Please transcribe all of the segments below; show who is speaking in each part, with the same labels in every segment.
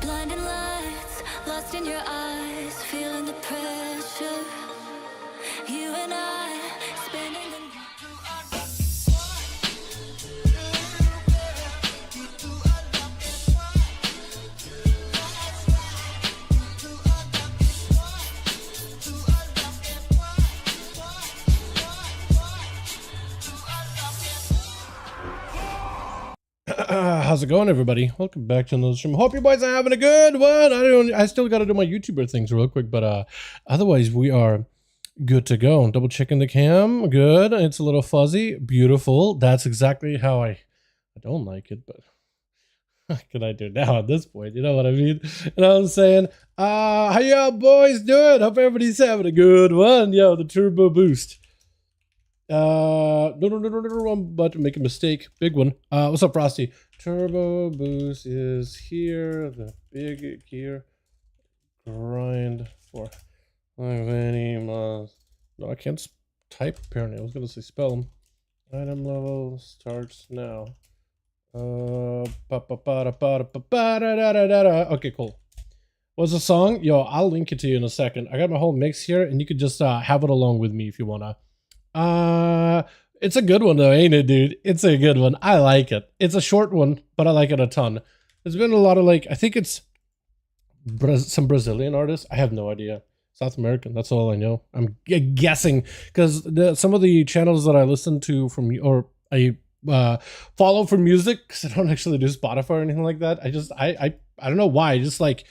Speaker 1: Blinding lights, lost in your eyes, feeling the pressure. You and I, spending the
Speaker 2: how's it going, everybody? Welcome back to another stream. Hope you boys are having a good one. I still got to do my YouTuber things real quick, but otherwise we are good to go. Double checking the cam. Good. It's a little fuzzy. Beautiful. That's exactly how I don't like it, but what can I do now at this point? You know what I mean? You know what I'm saying? How y'all boys doing? Hope everybody's having a good one. Yo, the turbo boost. No, I'm about to make a mistake. Big one. What's up, Frosty? Turbo boost is here. The big gear grind for many months. No, I can't type apparently. I was gonna say spell them. Item level starts now. Okay, cool. What's the song? Yo, I'll link it to you in a second. I got my whole mix here, and you could just have it along with me if you wanna. It's a good one though, ain't it, dude? It's a good one. I like it. It's a short one, but I like it a ton. There's been a lot of I think it's some Brazilian artists. I have no idea. South American, that's all I know. I'm guessing because some of the channels that I listen to from, or I follow for music, because I don't actually do Spotify or anything like that. I don't know why. I just like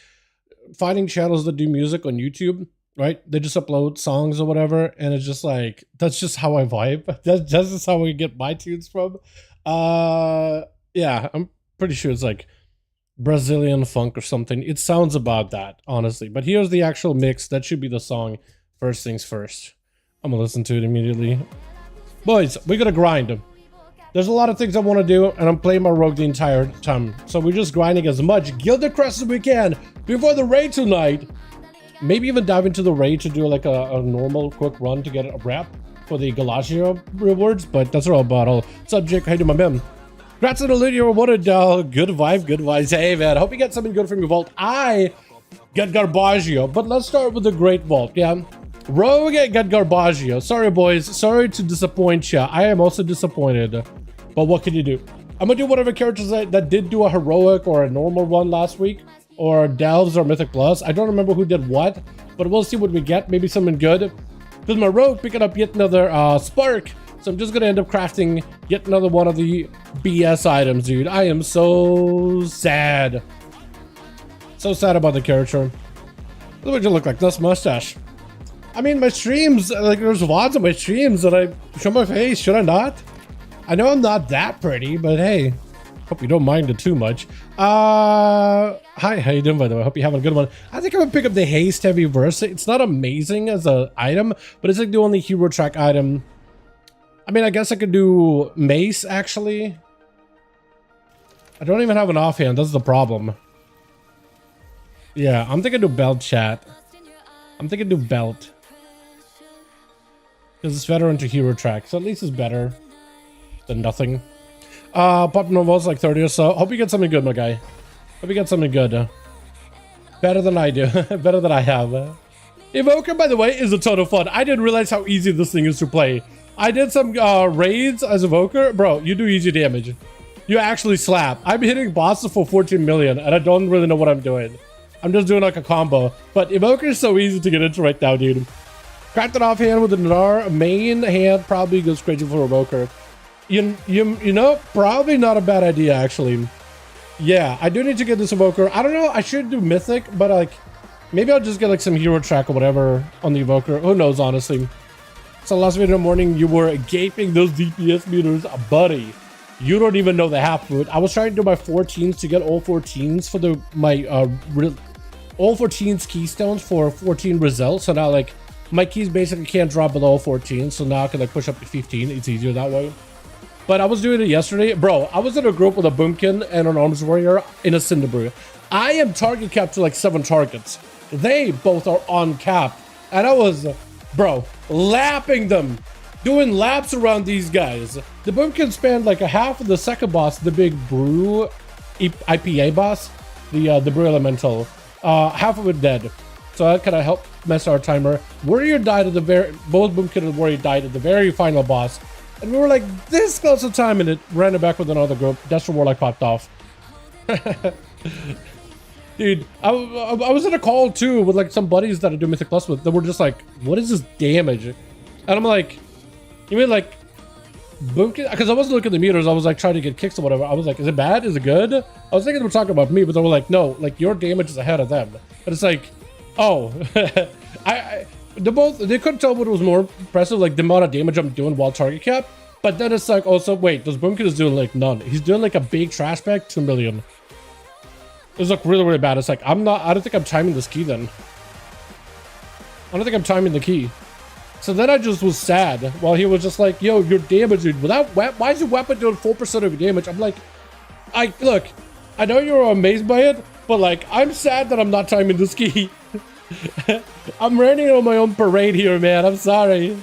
Speaker 2: finding channels that do music on YouTube. Right, they just upload songs or whatever, and it's just like that's just how I vibe. That's just how I get my tunes from. Yeah, I'm pretty sure it's like Brazilian funk or something. It sounds about that, honestly. But here's the actual mix. That should be the song. First things first. I'm gonna listen to it immediately. Boys, we gotta grind them. There's a lot of things I want to do, and I'm playing my rogue the entire time. So we're just grinding as much Gilded Crest as we can before the raid tonight. Maybe even dive into the raid to do like a normal quick run to get a wrap for the Galatia rewards, but that's all about all. Subject, hey to my mem. Congrats on the loot you rewarded, good vibe, good vibes. Hey man, hope you get something good from your vault. I get Garbaggio, but let's start with the great vault, yeah? Rogue get Garbaggio. Sorry boys, sorry to disappoint ya. I am also disappointed, but what can you do? I'm gonna do whatever characters that did do a heroic or a normal run last week, or Delves or Mythic Plus. I don't remember who did what, but we'll see what we get. Maybe something good. Because my rogue picking up yet another spark, so I'm just gonna end up crafting yet another one of the BS items, dude. I am so sad. So sad about the character. What would you look like? This mustache. I mean, my streams, like there's VODs on my streams that I show my face. Should I not? I know I'm not that pretty, but hey. Hope you don't mind it too much. Hi, how you doing, by the way? Hope you're having a good one. I think I'm gonna pick up the Haste Heavy Versa. It's not amazing as an item, but it's like the only hero track item. I mean, I guess I could do Mace, actually. I don't even have an offhand. That's the problem. Yeah, I'm thinking do Belt, chat. I'm thinking do Belt. Because it's better into hero track, so at least it's better than nothing. Pop Novel's like 30 or so. Hope you get something good, my guy. Hope you get something good. Better than I do. Better than I have. Evoker, by the way, is a ton of fun. I didn't realize how easy this thing is to play. I did some raids as Evoker. Bro, you do easy damage. You actually slap. I'm hitting bosses for 14 million, and I don't really know what I'm doing. I'm just doing like a combo. But Evoker is so easy to get into right now, dude. Cracked it off hand with a Nadar. Main hand probably goes crazy for Evoker. You know, probably not a bad idea, actually. Yeah, I do need to get this Evoker. I don't know, I should do Mythic, but like, maybe I'll just get like some hero track or whatever on the Evoker. Who knows, honestly. So last video in the morning, you were gaping those DPS meters. Buddy, you don't even know the half of it. I was trying to do my 14s to get all 14s for all 14s keystones for 14 results. So now like, my keys basically can't drop below 14, so now I can like push up to 15. It's easier that way. But I was doing it yesterday. Bro, I was in a group with a Boomkin and an Arms Warrior in a Cinderbrew. I am target capped to like 7 targets. They both are on cap. And I was, bro, lapping them. Doing laps around these guys. The Boomkin spanned like a half of the second boss, the big Brew IPA boss. The Brew Elemental. Half of it dead. So that kind of helped mess our timer. Warrior died at the both Boomkin and Warrior died at the very final boss. And we were like this close to time, and it ran it back with another group. Destra Warlock popped off. Dude, I was in a call too with like some buddies that I do Mythic Plus with that were just like, what is this damage? And I'm like, you mean like Boomkin? Because I wasn't looking at the meters, I was like trying to get kicks or whatever. I was like, is it bad? Is it good? I was thinking they were talking about me, but they were like, no, like your damage is ahead of them. But it's like, oh, they couldn't tell what was more impressive, like the amount of damage I'm doing while target cap. But then it's like, also, wait, this Boomkin is doing like none. He's doing like a big trash bag, 2 million. It's like really, really bad. It's like, I don't think I'm timing this key then. I don't think I'm timing the key. So then I just was sad while he was just like, yo, your damage, dude. Why is your weapon doing 4% of your damage? I'm like, look, I know you're amazed by it, but like, I'm sad that I'm not timing this key. I'm running on my own parade here, man. I'm sorry.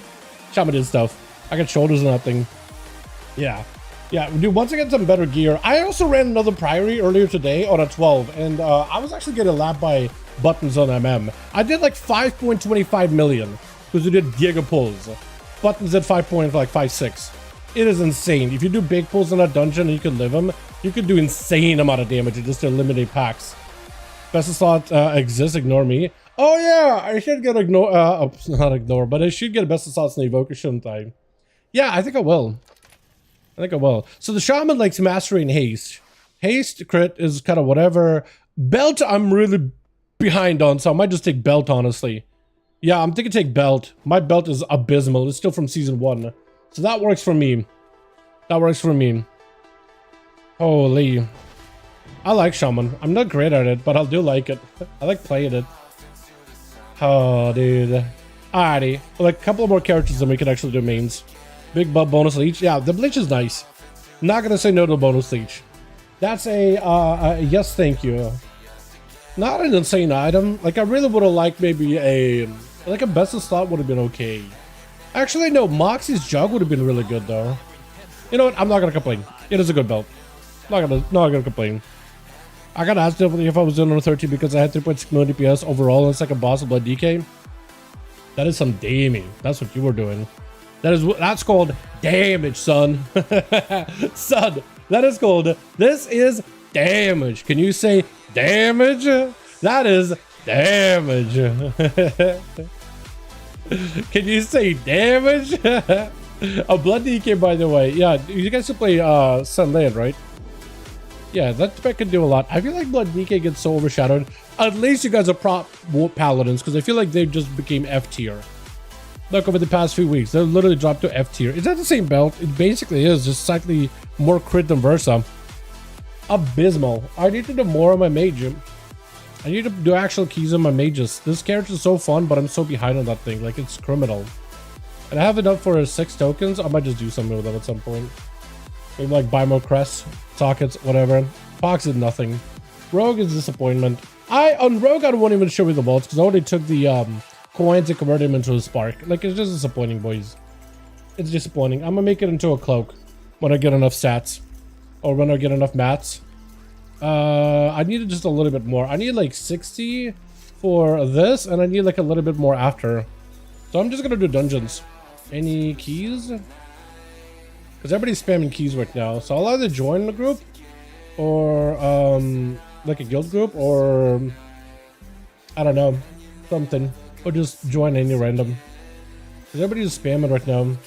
Speaker 2: Shaman did stuff. I got shoulders and that thing. Yeah. Yeah, dude, once I get some better gear. I also ran another Priory earlier today on a 12, and I was actually getting lapped by buttons on MM. I did like 5.25 million because we did giga pulls. Buttons at 5.56. It is insane. If you do big pulls in a dungeon and you can live them, you can do insane amount of damage just to eliminate packs. Best of slot exists, ignore me. Oh yeah, I should get not ignore, but I should get a best of slots in the Evoker, shouldn't I? Yeah, I think I will. So the Shaman likes Mastery and Haste. Haste crit is kind of whatever. Belt I'm really behind on, so I might just take Belt, honestly. Yeah, I'm thinking take Belt. My Belt is abysmal. It's still from season 1. So that works for me. Holy. I like Shaman. I'm not great at it, but I do like it. I like playing it. Oh, dude. Alrighty. Like a couple more characters and we can actually do mains. Big buff bonus leech. Yeah, the bleach is nice. Not gonna say no to the bonus leech. That's a yes, thank you. Not an insane item. Like I really would have liked maybe a best of slot would have been okay. Actually, no, Moxie's jug would have been really good though. You know what? I'm not gonna complain. It is a good belt. Not gonna complain. I got asked if I was doing under 13 because I had 3.6 million DPS overall and second boss of Blood DK. That is some damage. That's what you were doing. That's called damage, son. Son, that is called, this is damage. Can you say damage? That is damage. Can you say damage? A Blood DK, by the way. Yeah, you guys should play Sunland, right? Yeah, that spec can do a lot. I feel like Blood DK gets so overshadowed. At least you guys are prop paladins, because I feel like they just became F tier. Look, over the past few weeks, they've literally dropped to F tier. Is that the same belt? It basically is, just slightly more crit than Versa. Abysmal. I need to do more on my mage. I need to do actual keys on my mages. This character is so fun, but I'm so behind on that thing. Like, it's criminal. And I have enough for 6 tokens. I might just do something with them at some point. Maybe like buy more crests, sockets, whatever. Fox is nothing. Rogue is disappointment. On Rogue, I won't even show you the vaults because I already took the coins and converted them into a spark. Like, it's just disappointing, boys. It's disappointing. I'm gonna make it into a cloak when I get enough stats. Or when I get enough mats. I need just a little bit more. I need like 60 for this, and I need like a little bit more after. So I'm just gonna do dungeons. Any keys? Because everybody's spamming keys right now. So I'll either join the group or like a guild group or I don't know, something. Or just join any random. Because everybody's spamming right now. And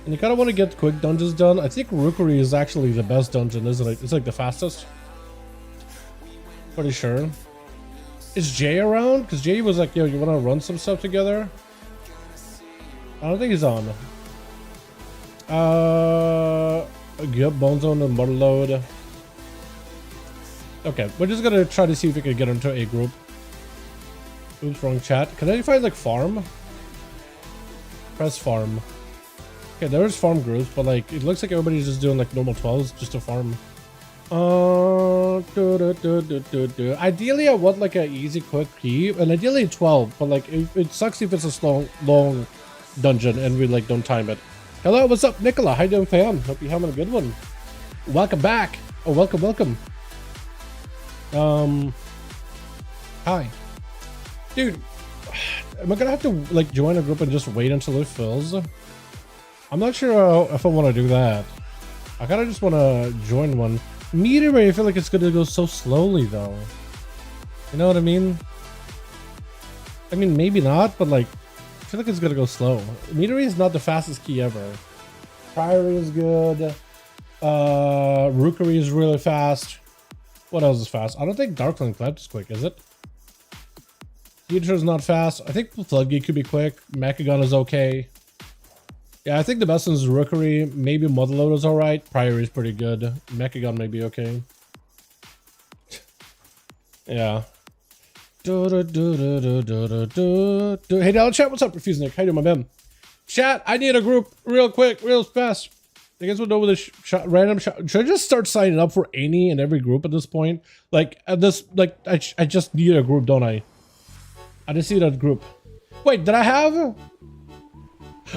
Speaker 2: you kind of want to get quick dungeons done. I think Rookery is actually the best dungeon, isn't it? It's like the fastest. Pretty sure. Is Jay around? Because Jay was like, yo, you want to run some stuff together? I don't think he's on. Yep, Bones on the Motherload. Okay, we're just gonna try to see if we can get into a group. Oops, wrong chat. Can I find like farm? Press farm. Okay, there's farm groups, but like it looks like everybody's just doing like normal 12s just to farm. Ideally, I want like an easy, quick key, and ideally 12. But like it sucks if it's a long dungeon and we like don't time it. Hello, what's up, Nicola? How you doing, fam? Hope you're having a good one. Welcome back. Oh, welcome. Hi, dude. Am I gonna have to like join a group and just wait until it fills? I'm not sure if I want to do that. I kind of just want to join one. Meteor, I feel like it's gonna go so slowly though. You know what I mean? I mean, maybe not, but like, I feel like it's gonna go slow. Meteor is not the fastest key ever. Priory is good. Rookery is really fast. What else is fast? I don't think Darkling Cleft is quick, is it? Future is not fast. I think Floodgate could be quick. Mechagon is okay. Yeah, I think the best one is Rookery. Maybe Motherload is alright. Priory is pretty good. Mechagon may be okay. Yeah. Hey, Dallan chat, what's up, Refusenick? How you doing, my man? Chat, I need a group real quick, real fast. You guys will know with this random shot. Should I just start signing up for any and every group at this point? Like, at this, like, I just need a group, don't I? I just need a group. Wait, did I have?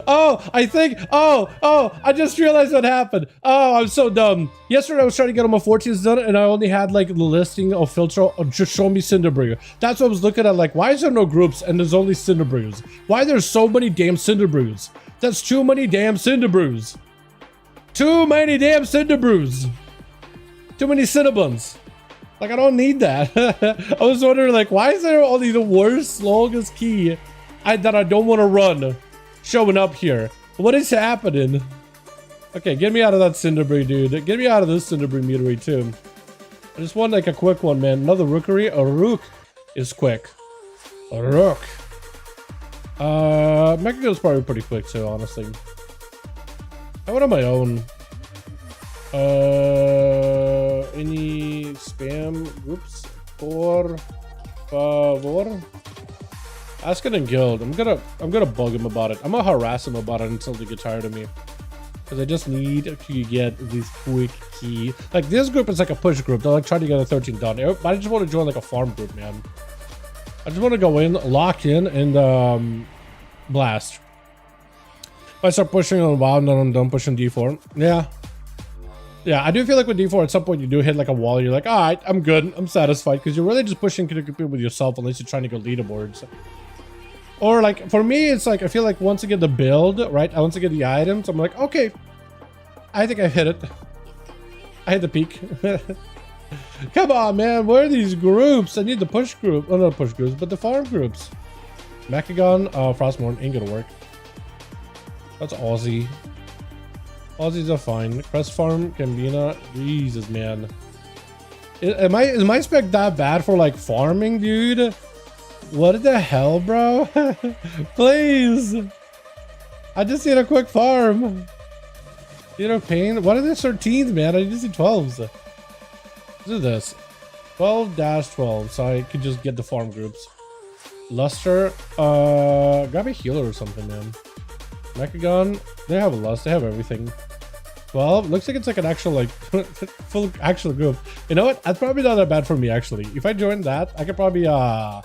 Speaker 2: Oh, I think, I just realized what happened. Oh, I'm so dumb. Yesterday I was trying to get all my 14s done and I only had like the listing of filter, just show me Cinderbringer. That's what I was looking at, like, why is there no groups and there's only Cinderbrews? Why there's so many damn Cinderbrews? That's too many damn Cinderbrews. Too many damn Cinderbrews. Too many Cinnabuns. Like, I don't need that. I was wondering, like, why is there only the worst, longest key that I don't want to run showing up here? What is happening? Okay, get me out of that Cinderbrew, dude. Get me out of this Cinderbrew metery, too. I just want, like, a quick one, man. Another Rookery. A Rook is quick. A Rook. Mechagon's probably pretty quick, too, honestly. I went on my own. Any spam groups? Por favor? Ask it in guild. I'm gonna bug him about it. I'm gonna harass him about it until they get tired of me. Because I just need to get this quick key. Like, this group is like a push group. They're like trying to get a 13 done. I just want to join like a farm group, man. I just want to go in, lock in, and blast. If I start pushing on WoW and then I'm done pushing D4. Yeah, I do feel like with D4 at some point you do hit like a wall. You're like, all right, I'm good. I'm satisfied. Because you're really just pushing to compete with yourself unless you're trying to go leaderboards. Or like, for me, it's like, I feel like once I get the build, right? Once I get the items, I'm like, okay, I think I hit it. I hit the peak. Come on, man. Where are these groups? I need the push group. Oh, not push groups, but the farm groups. Mechagon, Frostmourne ain't gonna work. That's Aussie. Aussies are fine. Crest Farm, Gambina. Jesus, man. Is my spec that bad for like farming, dude? What the hell, bro? Please. I just need a quick farm. You know, pain. What are the 13s, man? I just need 12s. What is this? 12-12. So I could just get the farm groups. Luster. Grab a healer or something, man. Mechagon, they have a lust, they have everything. 12, looks like it's like an actual, like, full actual group. You know what? That's probably not that bad for me, actually. If I joined that, I could probably, because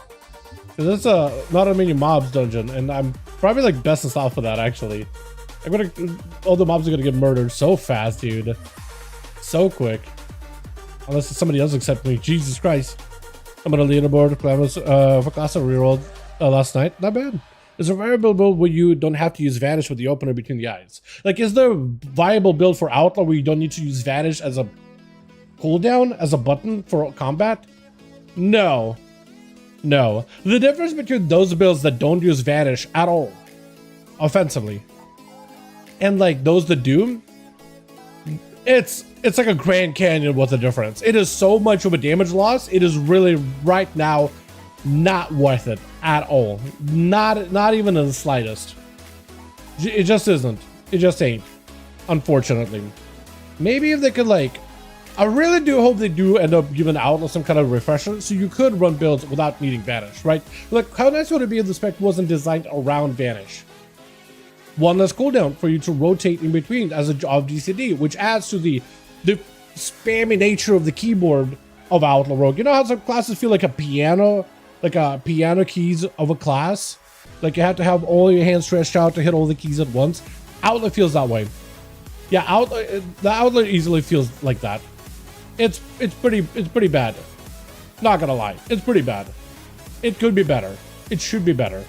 Speaker 2: it's not a many mobs dungeon, and I'm probably, like, best and off for that, actually. All the mobs are gonna get murdered so fast, dude. So quick. Unless somebody else accepts me. Jesus Christ. I'm on a leaderboard, for class of rerolled last night. Not bad. Is there a viable build where you don't have to use Vanish with the opener between the eyes? Like, is there a viable build for Outlaw where you don't need to use Vanish as a cooldown, as a button for combat? No. No. The difference between those builds that don't use Vanish at all, offensively, and like those that do, it's like a Grand Canyon with a difference. It is so much of a damage loss. It is really right now not worth it at all. Not even in the slightest. It just isn't. It just ain't. Unfortunately. Maybe if they could like, I really do hope they do end up giving Outlaw some kind of refresher so you could run builds without needing Vanish, right? Like, how nice would it be if the spec wasn't designed around Vanish? One less cooldown for you to rotate in between as a job DCD, which adds to the spammy nature of the keyboard of Outlaw Rogue. You know how some classes feel like a piano keys of a class? Like you have to have all your hands stretched out to hit all the keys at once. Outlaw feels that way. Yeah, the Outlaw easily feels like that. It's pretty bad. Not gonna lie, it's pretty bad. It could be better. It should be better.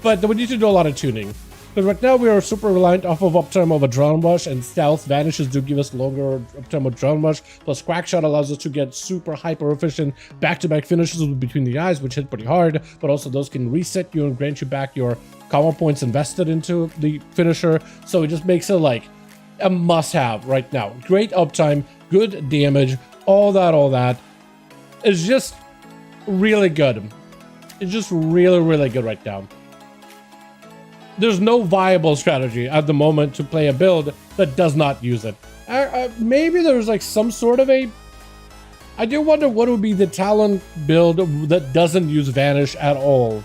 Speaker 2: But we need to do a lot of tuning. Because right now we are super reliant off of uptime of Adrenaline Rush, and Stealth Vanishes do give us longer uptime of Adrenaline Rush, plus Crackshot allows us to get super hyper efficient back-to-back finishes between the eyes, which hit pretty hard, but also those can reset you and grant you back your combo points invested into the finisher, so it just makes it like a must-have right now. Great uptime, good damage, all that. It's just really good. It's just really good right now. There's no viable strategy at the moment to play a build that does not use it. Maybe there's like some sort of a... I do wonder what would be the talent build that doesn't use Vanish at all.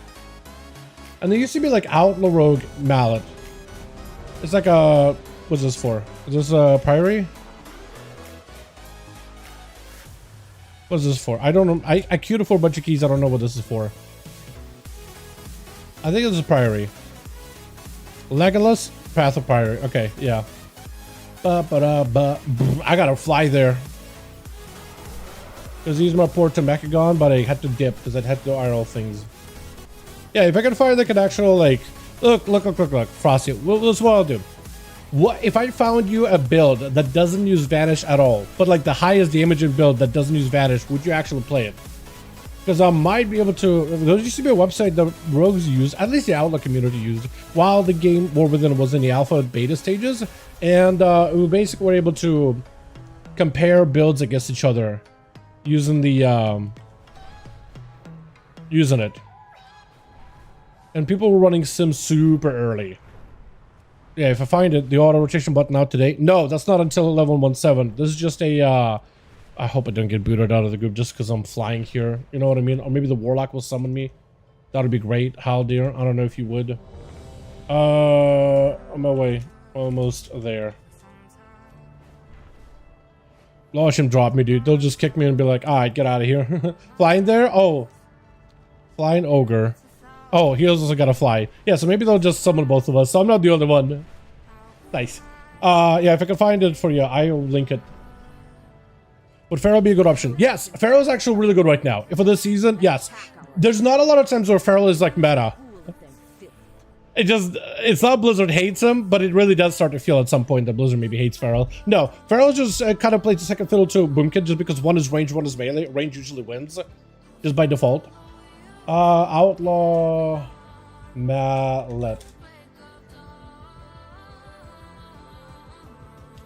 Speaker 2: And there used to be like Outlaw Rogue Mallet. It's like a... What's this for? Is this a Priory? What's this for? I don't know. I queued for a bunch of keys. I don't know what this is for. I think it's a Priory. Legolas, Path of Priory. Okay, yeah. I gotta fly there. Because he's my port to Mechagon, but I had to dip because I had to do IRL things. Yeah, if I can find like an actual like, look, Frosty. Well, that's what I'll do. What if I found you a build that doesn't use Vanish at all, but like the highest damaging build that doesn't use Vanish? Would you actually play it? Because I might be able to. There used to be a website that rogues used, at least the Outlaw community used, while the game War Within was in the alpha and beta stages, and we basically were able to compare builds against each other using the using it. And people were running Sim super early. Yeah, if I find it, the auto rotation button out today. No, that's not until 11.17. This is just a. I hope I don't get booted out of the group just because I'm flying here. You know what I mean? Or maybe the Warlock will summon me. That would be great. Haldir, I don't know if you would. On my way. Almost there. Watch him drop me, dude. They'll just kick me and be like, alright, get out of here. Flying there? Oh. Flying Ogre. Oh, he also got to fly. Yeah, so maybe they'll just summon both of us. So I'm not the only one. Nice. Yeah, if I can find it for you, I'll link it. Would Feral be a good option? Yes, Feral is actually really good right now. For this season, yes. There's not a lot of times where Feral is like meta. It's not Blizzard hates him, but it really does start to feel at some point that Blizzard maybe hates Feral. No, Feral just kind of plays the second fiddle to Boomkid just because one is range, one is melee. Range usually wins, just by default. Outlaw Mallet.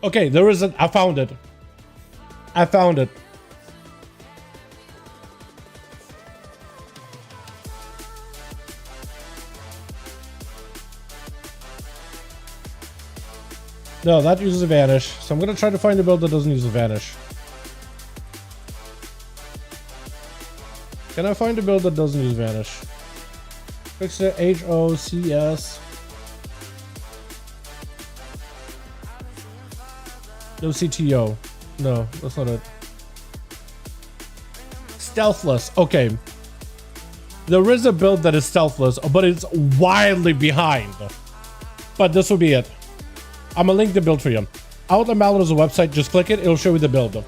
Speaker 2: Okay, there is I found it. I found it. No, that uses a Vanish. So I'm going to try to find a build that doesn't use a Vanish. Can I find a build that doesn't use Vanish? Fix it. HOCS. No CTO. No, that's not it. Stealthless. Okay. There is a build that is stealthless, but it's wildly behind. But this will be it. I'm gonna link the build for you. Outlaw Mallet is a website. Just click it. It'll show you the build.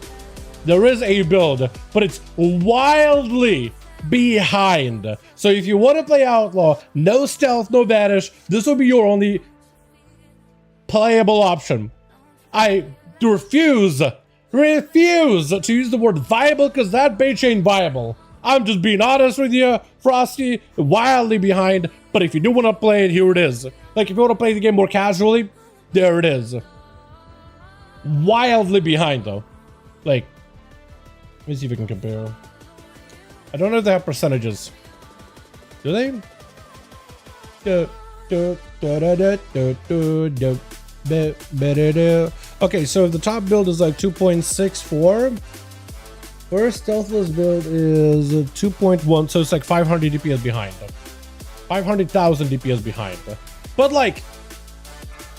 Speaker 2: There is a build, but it's wildly behind. So if you want to play Outlaw, no stealth, no vanish, this will be your only playable option. I refuse to use the word viable because that bitch ain't viable. I'm just being honest with you, Frosty, wildly behind. But if you do want to play it, here it is. Like if you want to play the game more casually, there it is. Wildly behind though. Like, let me see if we can compare. I don't know if they have percentages. Do they? Okay, so if the top build is like 2.64, first stealthless build is 2.1, so it's like 500 DPS behind. 500,000 DPS behind. But like,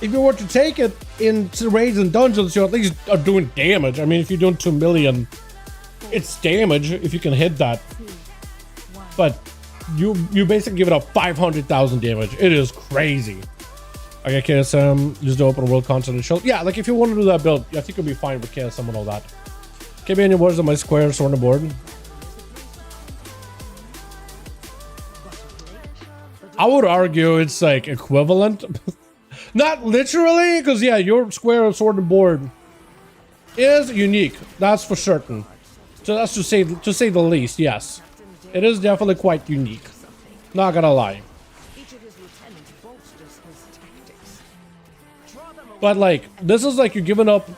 Speaker 2: if you were to take it into raids and dungeons, you at least are doing damage. I mean, if you're doing 2 million, it's damage if you can hit that. But you basically give it up 500,000 damage. It is crazy. Okay, KSM, just the open world content and show. Yeah, like if you want to do that build, I think you'll be fine with KSM and all that. KB, any words on my squares on the board? I would argue it's like equivalent. Not literally, because yeah, your square sword and board is unique. That's for certain. So that's to say the least. Yes, it is definitely quite unique. Not gonna lie. But like, this is like you're giving up.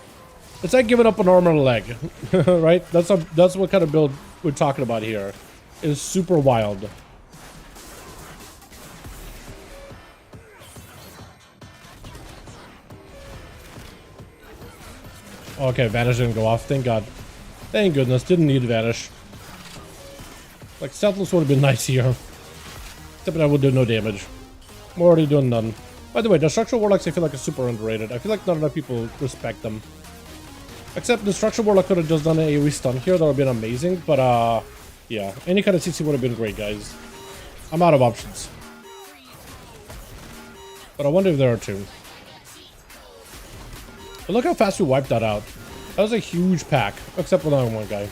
Speaker 2: It's like giving up an arm and a leg, right? That's what kind of build we're talking about here. It's super wild. Okay, vanish didn't go off. Thank God. Thank goodness. Didn't need vanish. Like, stealthless would have been nice here. Except that would do no damage. I'm already doing none. By the way, the structural warlocks I feel like are super underrated. I feel like not enough people respect them. Except the structural warlock could have just done an AoE stun here. That would have been amazing. But, yeah. Any kind of CC would have been great, guys. I'm out of options. But I wonder if there are two. But look how fast we wiped that out. That was a huge pack. Except for that one guy.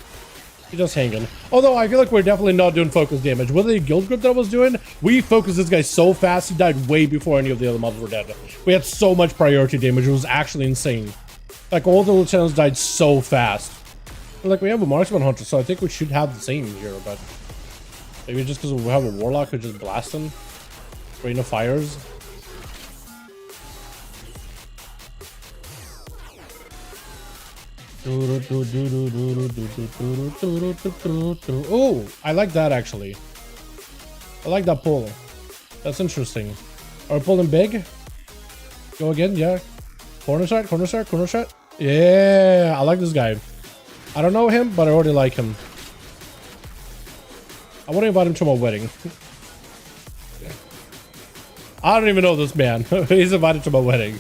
Speaker 2: He's just hanging. Although I feel like we're definitely not doing focus damage. With the guild group that I was doing, we focused this guy so fast, he died way before any of the other mobs were dead. We had so much priority damage, it was actually insane. Like, all the lieutenants died so fast. But, like, we have a marksman hunter, so I think we should have the same here, but maybe just because we have a warlock who just blast him. Rain of fires. Oh, I like that actually. I like that pull. That's interesting. Are we pulling big? Go again, yeah. Corner shot, corner shot, corner shot. Yeah, I like this guy. I don't know him, but I already like him. I want to invite him to my wedding. I don't even know this man. He's invited to my wedding.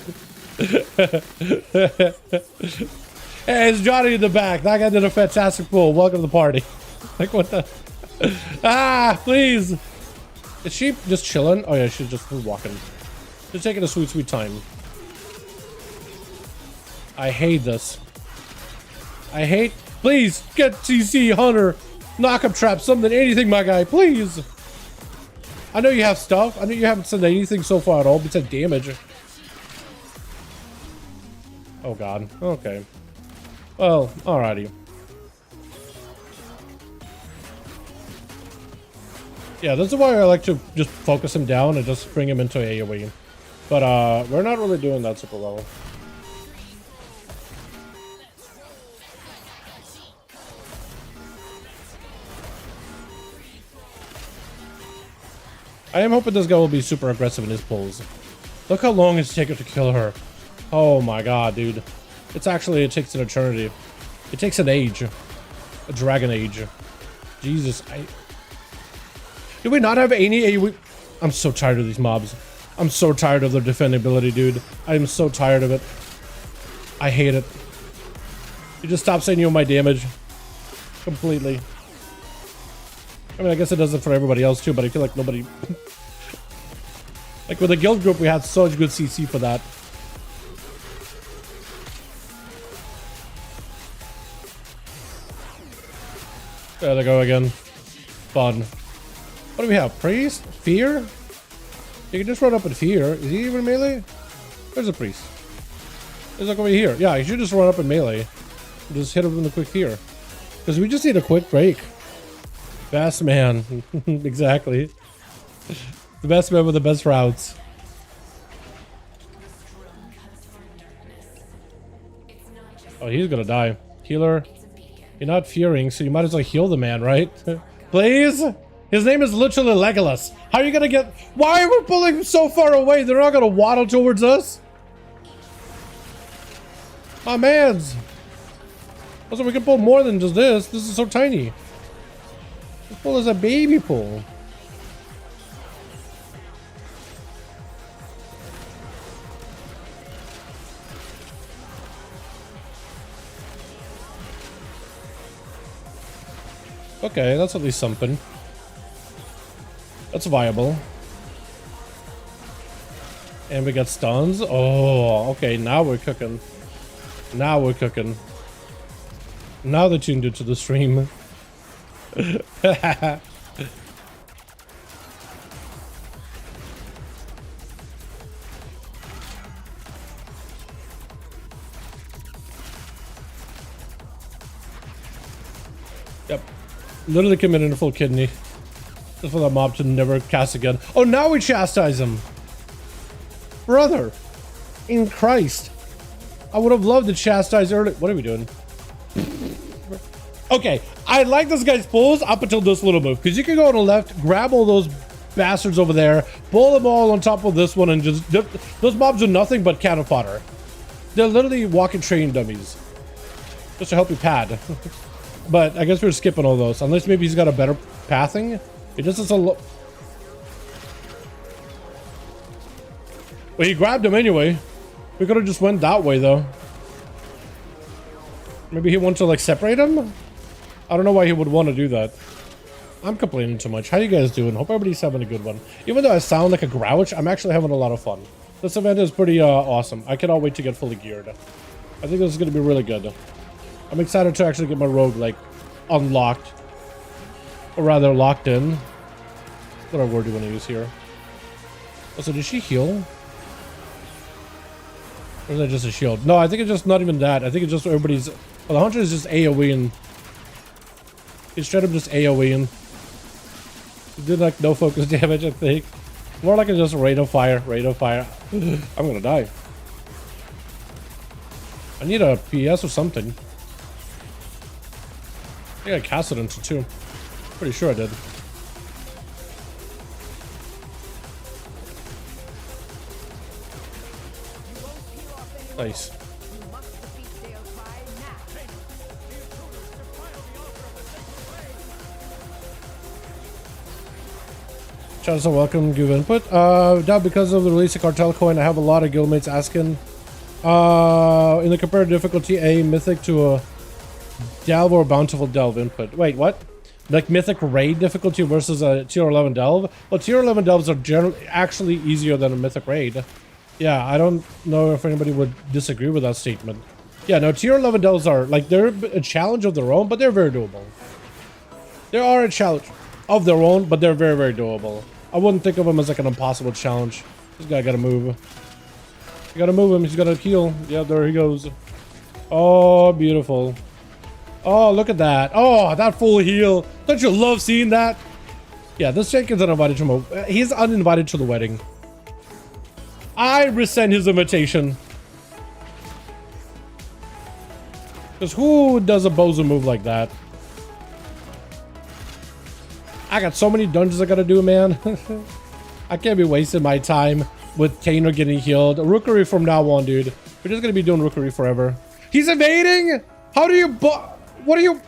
Speaker 2: Hey, it's Johnny in the back. That guy did a fantastic pull. Welcome to the party. Like, what the? Ah, please. Is she just chilling? Oh, yeah, she's just walking. She's taking a sweet, sweet time. I hate this. I hate. Please, get CC, Hunter. Knock up trap, something, anything, my guy. Please. I know you have stuff. I know you haven't said anything so far at all besides damage. Oh, God. Okay. Well, alrighty. Yeah, this is why I like to just focus him down and just bring him into AoE. But we're not really doing that super well. I am hoping this guy will be super aggressive in his pulls. Look how long it's taken to kill her. Oh my god, dude. It's actually, it takes an eternity. It takes an age. A dragon age. Jesus, do we not have any AoE? I'm so tired of these mobs. I'm so tired of their defendability, dude. I am so tired of it. I hate it. You just stop saying you know my damage. Completely. I mean, I guess it does it for everybody else too, but I feel like nobody... Like with the guild group, we had such good CC for that. There they go again. Fun. What do we have? Priest? Fear? You can just run up and fear. Is he even melee? There's a priest. He's like over here. Yeah, you should just run up and melee. Just hit him with a quick fear. Because we just need a quick break. Best man. Exactly. The best man with the best routes. Oh, he's gonna die. Healer. You're not fearing, so you might as well heal the man, right? Please? His name is literally Legolas. How are you gonna get... Why are we pulling him so far away? They're not gonna waddle towards us? My mans. Also, we can pull more than just this. This is so tiny. This pull is a baby pull. Okay, that's at least something. That's viable. And we got stuns. Oh, okay, now we're cooking. Now we're cooking. Now they tuned into the stream. Yep. Literally committed a full kidney. Just for that mob to never cast again. Oh, now we chastise him. Brother. In Christ. I would have loved to chastise early. What are we doing? Okay, I like this guy's pulls up until this little move. Because you can go on the left, grab all those bastards over there, pull them all on top of this one, and just... Those mobs are nothing but cannon fodder. They're literally walking train dummies. Just to help you pad. But I guess we're skipping all those. Unless maybe he's got a better pathing. It just is a low... Well, he grabbed him anyway. We could have just went that way, though. Maybe he wants to, like, separate him? I don't know why he would want to do that. I'm complaining too much. How you guys doing? Hope everybody's having a good one. Even though I sound like a grouch, I'm actually having a lot of fun. This event is pretty awesome. I cannot wait to get fully geared. I think this is going to be really good. I'm excited to actually get my rogue, like, unlocked. Or rather, locked in. What word do you want to use here? Also, did she heal? Or is that just a shield? No, I think it's just not even that. I think it's just everybody's... Well, the hunter is just AoEing. He's straight up just AoEing. He did, like, no focus damage, I think. More like it's just rate of fire. Rate of fire. I'm gonna die. I need a PS or something. I think I cast it into two. Pretty sure I did. Nice. Shout out, welcome, give input. Now because of the release of Cartel Coin, I have a lot of guildmates asking in the comparative difficulty A, Mythic to a Delve or Bountiful Delve input. Wait, what? Like Mythic Raid difficulty versus a tier 11 Delve? Well, tier 11 Delves are generally actually easier than a Mythic Raid. Yeah, I don't know if anybody would disagree with that statement. Yeah, no, tier 11 Delves are, like, they're a challenge of their own, but they're very doable. They are a challenge of their own, but they're very, very doable. I wouldn't think of them as, like, an impossible challenge. This guy gotta move. You gotta move him, he's gotta heal. Yeah, there he goes. Oh, beautiful. Oh, look at that. Oh, that full heal. Don't you love seeing that? Yeah, this Jenkins uninvited to he's uninvited to the wedding. I rescind his invitation. Because who does a bozo move like that? I got so many dungeons I gotta do, man. I can't be wasting my time with Kaner getting healed. Rookery from now on, dude. We're just gonna be doing Rookery forever. He's evading? How do you what are you...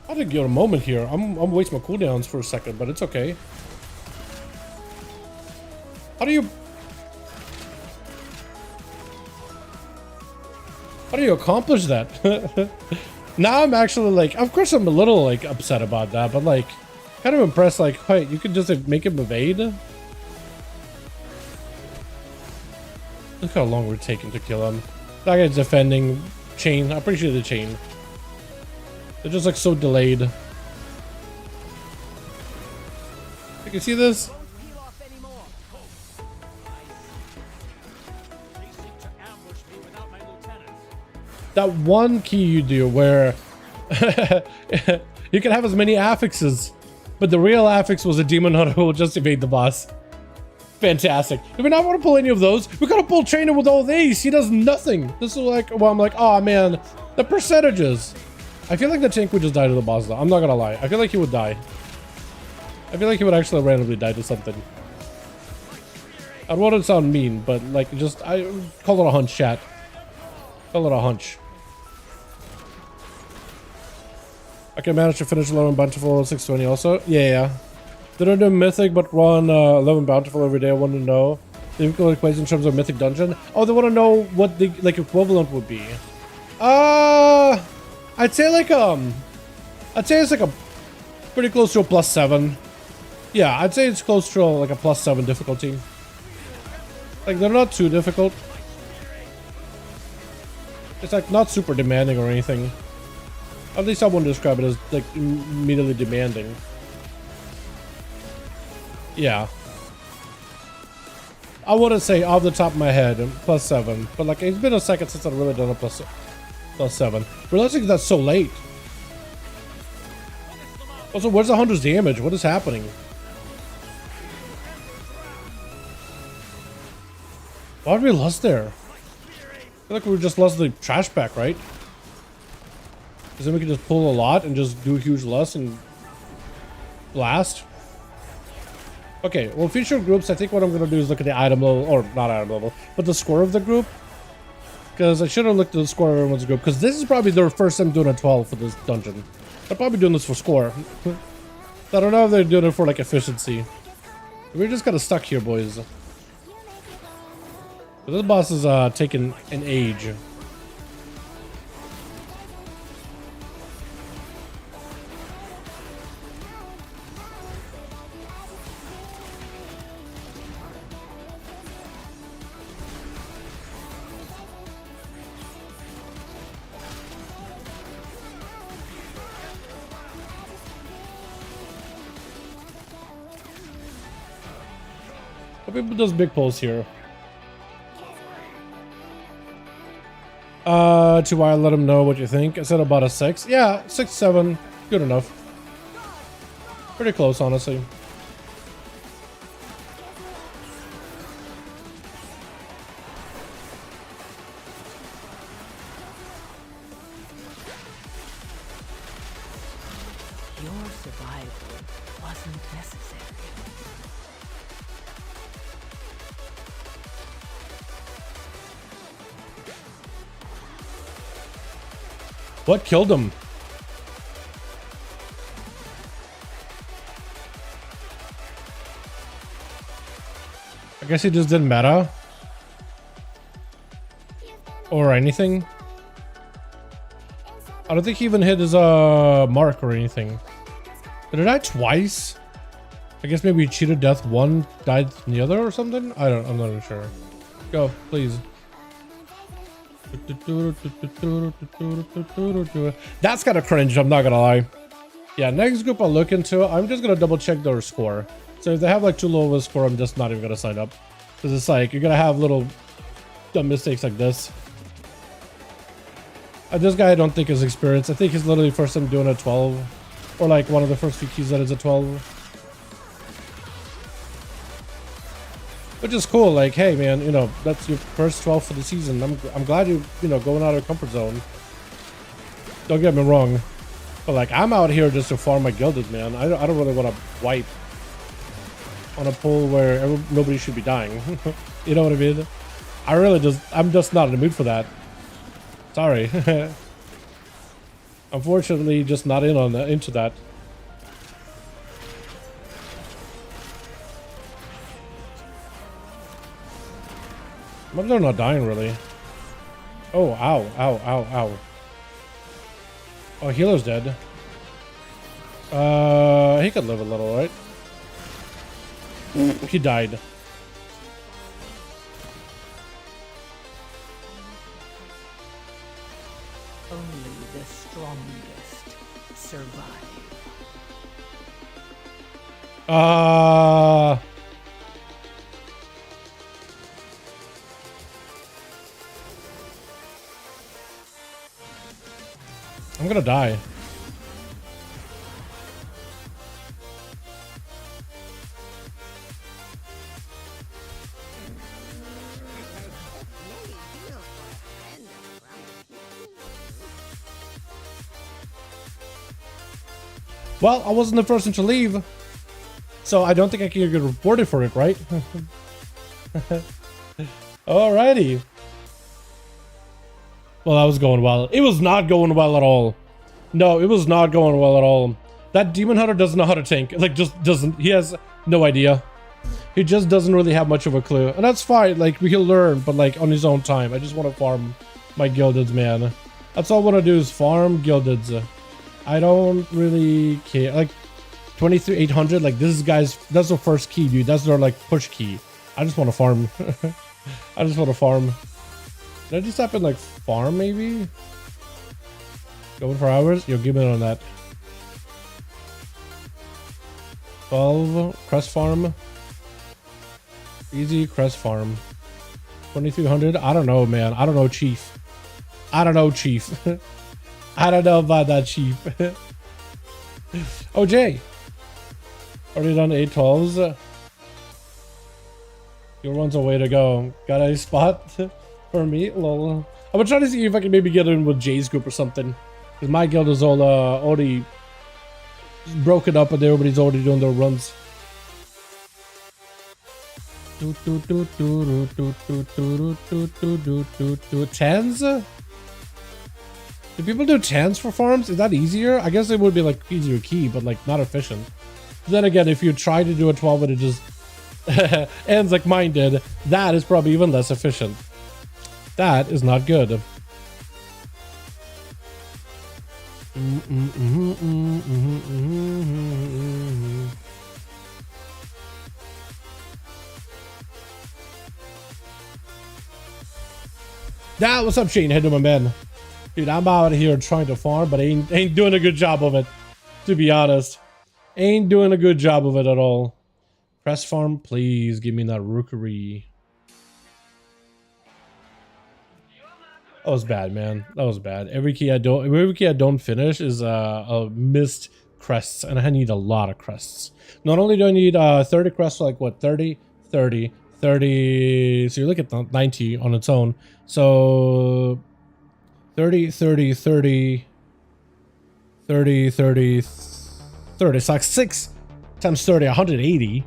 Speaker 2: I didn't get a moment here. I'm wasting my cooldowns for a second, but it's okay. How do you accomplish that? Now I'm actually like, of course I'm a little like upset about that, but like kind of impressed. Like, wait, you could just like, make him evade. Look how long we're taking to kill him. That guy's defending chain. I appreciate the chain. They're just like so delayed. You can see this? That one key you do where you can have as many affixes, but the real affix was a demon hunter who will just evade the boss. Fantastic. Do we not want to pull any of those? We gotta pull trainer with all these. He does nothing. This is like, well, I'm like, oh man, the percentages. I feel like the tank would just die to the boss though. I'm not gonna lie. I feel like he would die. I feel like he would actually randomly die to something. I don't want to sound mean, but like, just, I call it a hunch, chat. Call it a hunch. I can manage to finish 11 Bountiful 620 also. Yeah. Didn't do Mythic, but run 11 Bountiful every day. I want to know the difficult equation in terms of Mythic Dungeon. Oh, they want to know what the like equivalent would be. I'd say like I'd say it's like a pretty close to a +7. Yeah, I'd say it's close to like a +7 difficulty. Like they're not too difficult. It's like not super demanding or anything. At least I wouldn't describe it as like immediately demanding. Yeah. I wouldn't say off the top of my head +7, but like it's been a second since I've really done a +7. Realizing that's so late. Also, where's the 100's damage? What is happening? Why did we lost there? I feel like we just lost the trash pack, right? Because then we can just pull a lot and just do a huge loss and blast. Okay, well, future groups, I think what I'm going to do is look at the item level, or not item level, but the score of the group. Because I should have looked at the score of everyone's group, because this is probably their first time doing a 12 for this dungeon. They're probably doing this for score. I don't know if they're doing it for, like, efficiency. We're just kind of stuck here, boys. But this boss is taking an age. People does big pulls here. To why I let him know what you think. I said about a 6. Yeah, 6, 7. Good enough. Pretty close, honestly.
Speaker 3: Your survival wasn't necessary.
Speaker 2: What killed him? I guess he just didn't meta. Or anything. I don't think he even hit his mark or anything. Did it die twice? I guess maybe he cheated death one, died the other or something? I'm not even sure. Go, please. That's kind of cringe, I'm not gonna lie. Yeah, next group I'll look into. I'm just gonna double check their score. So if they have like too low of a score, I'm just not even gonna sign up. Because it's like, you're gonna have little dumb mistakes like this. This guy I don't think is experienced. I think he's literally first time doing a 12. Or like one of the first few keys that is a 12. Which is cool, like, hey man, you know, that's your first 12 for the season. I'm glad you know, going out of your comfort zone. Don't get me wrong. But like, I'm out here just to farm my gilded, man. I don't really want to wipe on a pool where nobody should be dying. You know what I mean? I'm just not in the mood for that. Sorry. Unfortunately, just not into that. Maybe they're not dying, really. Oh, ow, ow, ow, ow. Oh, healer's dead. He could live a little, right? He died.
Speaker 3: Only the strongest survive.
Speaker 2: I'm gonna die. Well, I wasn't the first one to leave, so I don't think I can get reported for it, right? Alrighty. Well, that was going well. It was not going well at all. No, it was not going well at all. That Demon Hunter doesn't know how to tank. Like, just doesn't. He has no idea. He just doesn't really have much of a clue. And that's fine. Like, he'll learn, but like on his own time. I just want to farm my Gildeds, man. That's all I want to do is farm Gildeds. I don't really care. Like, 23,800, like, this is guys, that's the first key, dude. That's their, like, push key. I just want to farm. I just want to farm. Did I just happen, like, farm, maybe? Going for hours? Yo, give me on that. 12, crest farm. Easy crest farm. 2,300? I don't know, man. I don't know, Chief. I don't know, Chief. I don't know about that, Chief. Oh, Jay. Already done 812s. Your one's a way to go. Got a spot for me? Lol. I'm gonna try to see if I can maybe get in with Jay's group or something. Because my guild is all already broken up and everybody's already doing their runs. Tens? Do people do tens for farms? Is that easier? I guess it would be like easier key, but like not efficient. Then again, if you try to do a 12 and it just ends like mine did, that is probably even less efficient. That is not good. That what's up, Shane? Head to my man. Dude, I'm out here trying to farm, but ain't doing a good job of it. To be honest, ain't doing a good job of it at all. Press farm, please give me that rookery. That was bad, man. That was bad. Every key I don't finish is a missed crests, and I need a lot of crests. Not only do I need 30 crests, like what, 30, 30, 30. So you look at the 90 on its own. So 30, 30, 30, 30, 30, 30. It's like 6 times 30, 180.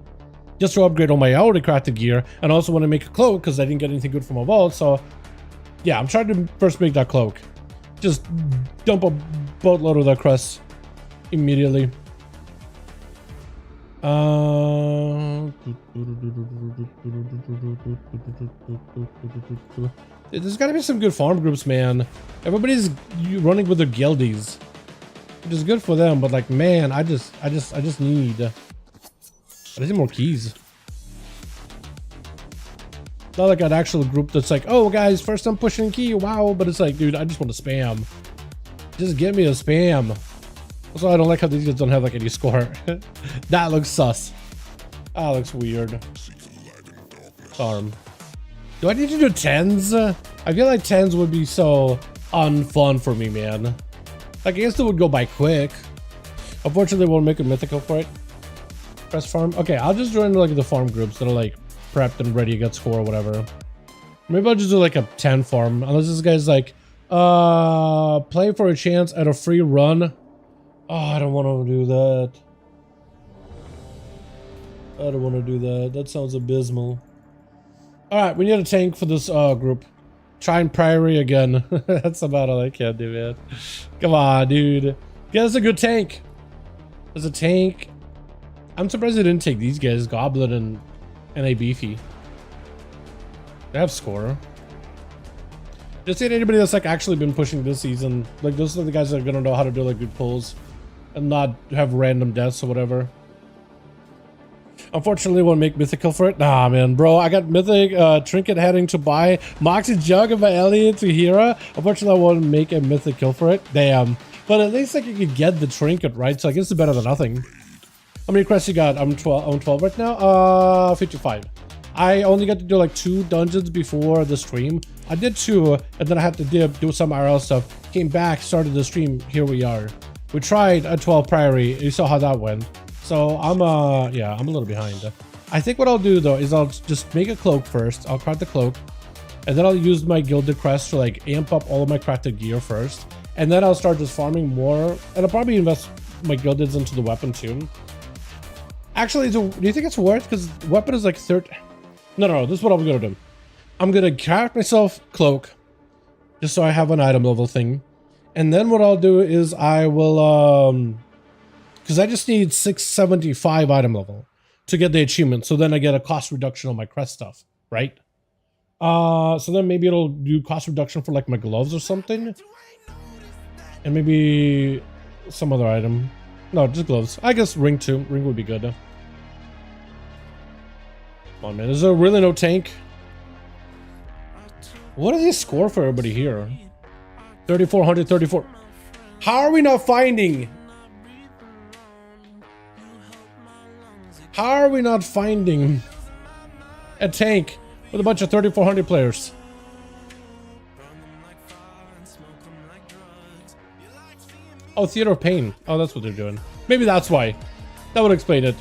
Speaker 2: Just to upgrade all my already crafted gear. And I also want to make a cloak because I didn't get anything good from my vault. So yeah, I'm trying to first make that cloak. Just dump a boatload of that crest immediately. There's gotta be some good farm groups, man. Everybody's running with their guildies, which is good for them, but like, man, I just need more keys. Not like an actual group that's like, oh guys, first I'm pushing key, wow, but it's like, dude, I just want to spam. Just give me a spam. Also, I don't like how these guys don't have like any score. That looks sus. That looks weird. Farm. Do I need to do 10s? I feel like 10s would be so unfun for me, man. Like, I guess it would go by quick. Unfortunately, we'll make a mythical for it. Press farm. Okay, I'll just join like the farm groups that are like prepped and ready to get score or whatever. Maybe I'll just do like a 10 farm. Unless this guy's like, play for a chance at a free run. Oh, I don't want to do that. I don't want to do that. That sounds abysmal. Alright, we need a tank for this group. Try and Priory again. That's about all I can do, man. Come on, dude. Get us a good tank. There's a tank. I'm surprised they didn't take these guys, Goblin and NA Beefy. They have score. Just ain't anybody that's like actually been pushing this season. Like, those are the guys that are gonna know how to do like good pulls and not have random deaths or whatever. Unfortunately, won't make mythical for it. Nah, man, bro. I got mythic trinket heading to buy Moxie Jug and my Elliot to Hera. Unfortunately, I won't make a mythic kill for it. Damn. But at least like you could get the trinket, right? So I guess it's better than nothing. How many quests you got? I'm 12 right now. 55. I only got to do like 2 dungeons before the stream. I did 2, and then I had to do some IRL stuff. Came back, started the stream. Here we are. We tried a 12 Priory. You saw how that went. So I'm yeah, I'm a little behind. I think what I'll do though is I'll just make a cloak first. I'll craft the cloak, and then I'll use my gilded crest to like amp up all of my crafted gear first, and then I'll start just farming more, and I'll probably invest my gildeds into the weapon too. Actually, do you think it's worth? Because weapon is like 30. No, this is what I'm gonna do. I'm gonna craft myself cloak, just so I have an item level thing, and then what I'll do is I will because I just need 675 item level to get the achievement. So then I get a cost reduction on my crest stuff, right? So then maybe it'll do cost reduction for like my gloves or something. And maybe some other item. No, just gloves. I guess ring too. Ring would be good. Come on, man. Is there really no tank? What does he score for everybody here? 3,400, 34. How are we not finding? How are we not finding a tank with a bunch of 3,400 players? Oh, Theater of Pain. Oh, that's what they're doing. Maybe that's why. That would explain it.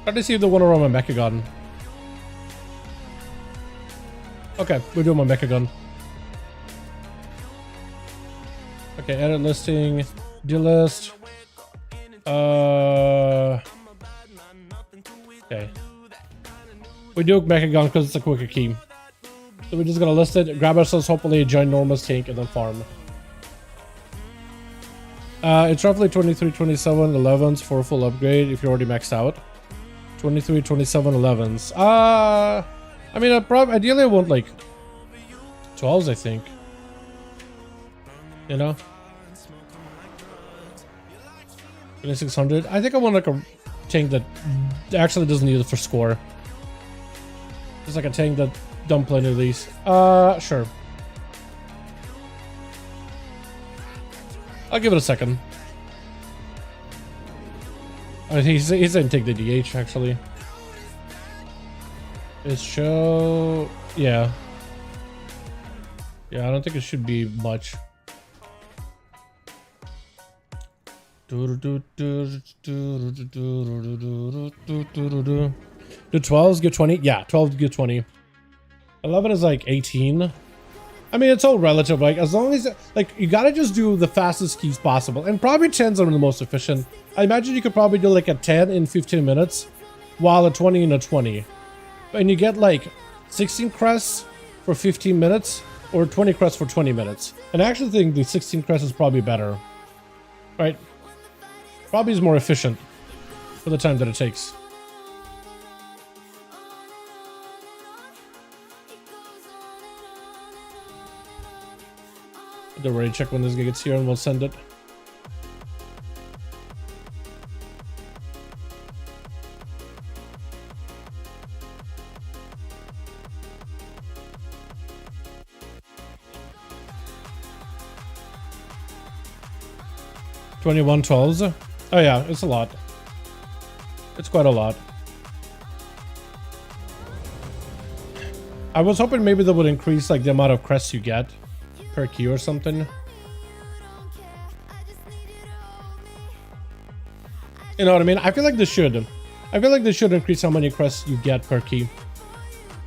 Speaker 2: Try to see if they want to run my Mechagon. Okay, we're doing my Mechagon. Okay, edit listing, delist. Okay. We do Mechagon because it's a quicker key. So we're just gonna list it, grab ourselves hopefully a ginormous tank, and then farm. It's roughly 23, 27, 11s for a full upgrade if you're already maxed out. 23, 27, 11s. I mean, ideally I want like 12s, I think. You know? 2600. I think I want like a tank that actually doesn't need it for score. Just like a tank that don't play any of these. Sure. I'll give it a second. He's didn't take the DH actually. It's show, yeah. Yeah, I don't think it should be much. Do 12s get 20? Yeah, 12 get 20. 11 is like 18. I mean, it's all relative. Like, as long as, like, you gotta just do the fastest keys possible. And probably 10s are the most efficient. I imagine you could probably do like a 10 in 15 minutes, while a 20 in a 20. And you get like 16 crests for 15 minutes or 20 crests for 20 minutes. And I actually think the 16 crests is probably better. Right? Probably is more efficient for the time that it takes. Don't worry, check when this guy gets here and we'll send it. $21.12. Oh yeah, it's a lot. It's quite a lot. I was hoping maybe that would increase like the amount of crests you get per key or something. You know what I mean? I feel like this should. I feel like this should increase how many crests you get per key.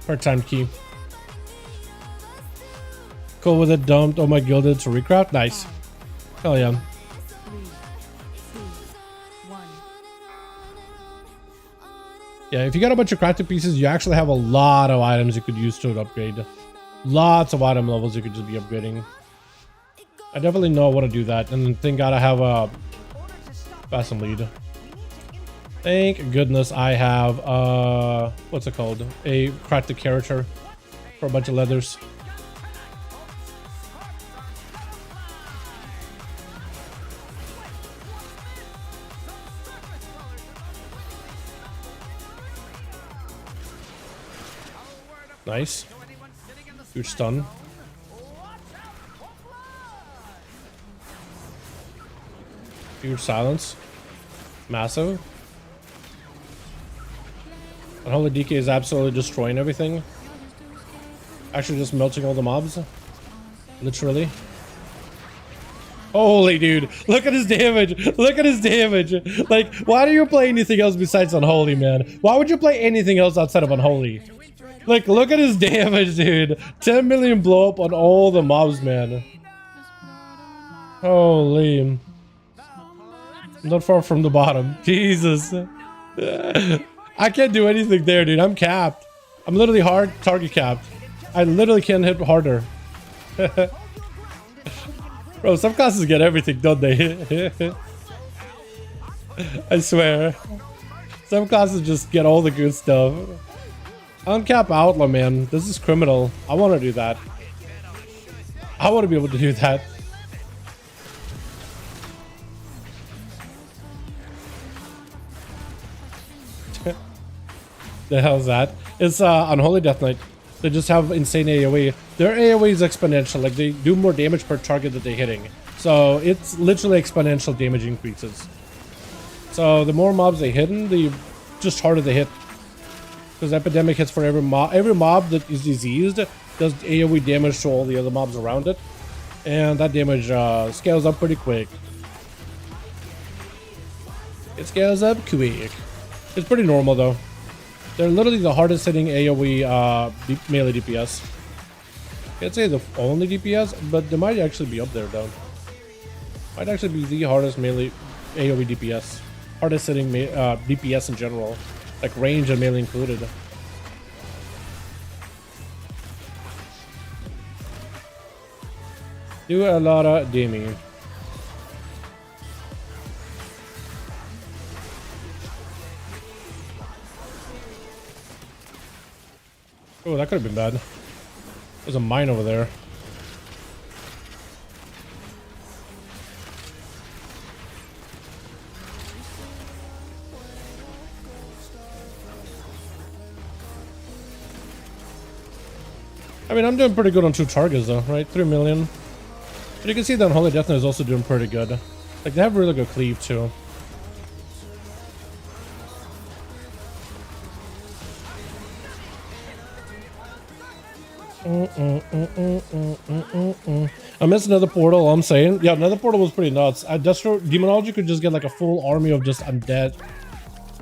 Speaker 2: Per time key. Cool with it, dumped. Oh my gilded to recraft. Nice. Hell yeah. Yeah, if you got a bunch of crafted pieces, you actually have a lot of items you could use to upgrade. Lots of item levels you could just be upgrading. I definitely know how to do that. And thank God I have a fast and lead. Thank goodness I have what's it called? A crafted character for a bunch of leathers. Nice. Huge stun. Huge silence. Massive. Unholy DK is absolutely destroying everything. Actually just melting all the mobs. Literally. Holy dude, look at his damage. Look at his damage. Like, why do you play anything else besides Unholy, man? Why would you play anything else outside of Unholy? Like, look at his damage, dude. 10 million blow up on all the mobs, man. Holy. I'm not far from the bottom. Jesus. I can't do anything there, dude. I'm capped. I'm literally hard target capped. I literally can't hit harder. Bro, some classes get everything, don't they? I swear. Some classes just get all the good stuff. Uncap Outlaw, man. This is criminal. I want to do that. I want to be able to do that. The hell's that? It's Unholy Death Knight. They just have insane AoE. Their AoE is exponential. Like, they do more damage per target that they're hitting. So it's literally exponential damage increases. So the more mobs they hit, the just harder they hit. Because Epidemic hits for every mob. Every mob that is diseased does AoE damage to all the other mobs around it. And that damage scales up pretty quick. It scales up quick. It's pretty normal though. They're literally the hardest hitting AoE melee DPS. Can't say the only DPS, but they might actually be up there though. Might actually be the hardest melee AoE DPS. Hardest hitting DPS in general. Like range and melee included. Do a lot of damage. Oh, that could have been bad. There's a mine over there. I mean, I'm doing pretty good on 2 targets though, right? 3 million. But you can see that Unholy Death Knight is also doing pretty good. Like, they have really good cleave too. I missed another portal, all I'm saying. Yeah, another portal was pretty nuts. Demonology could just get like a full army of just undead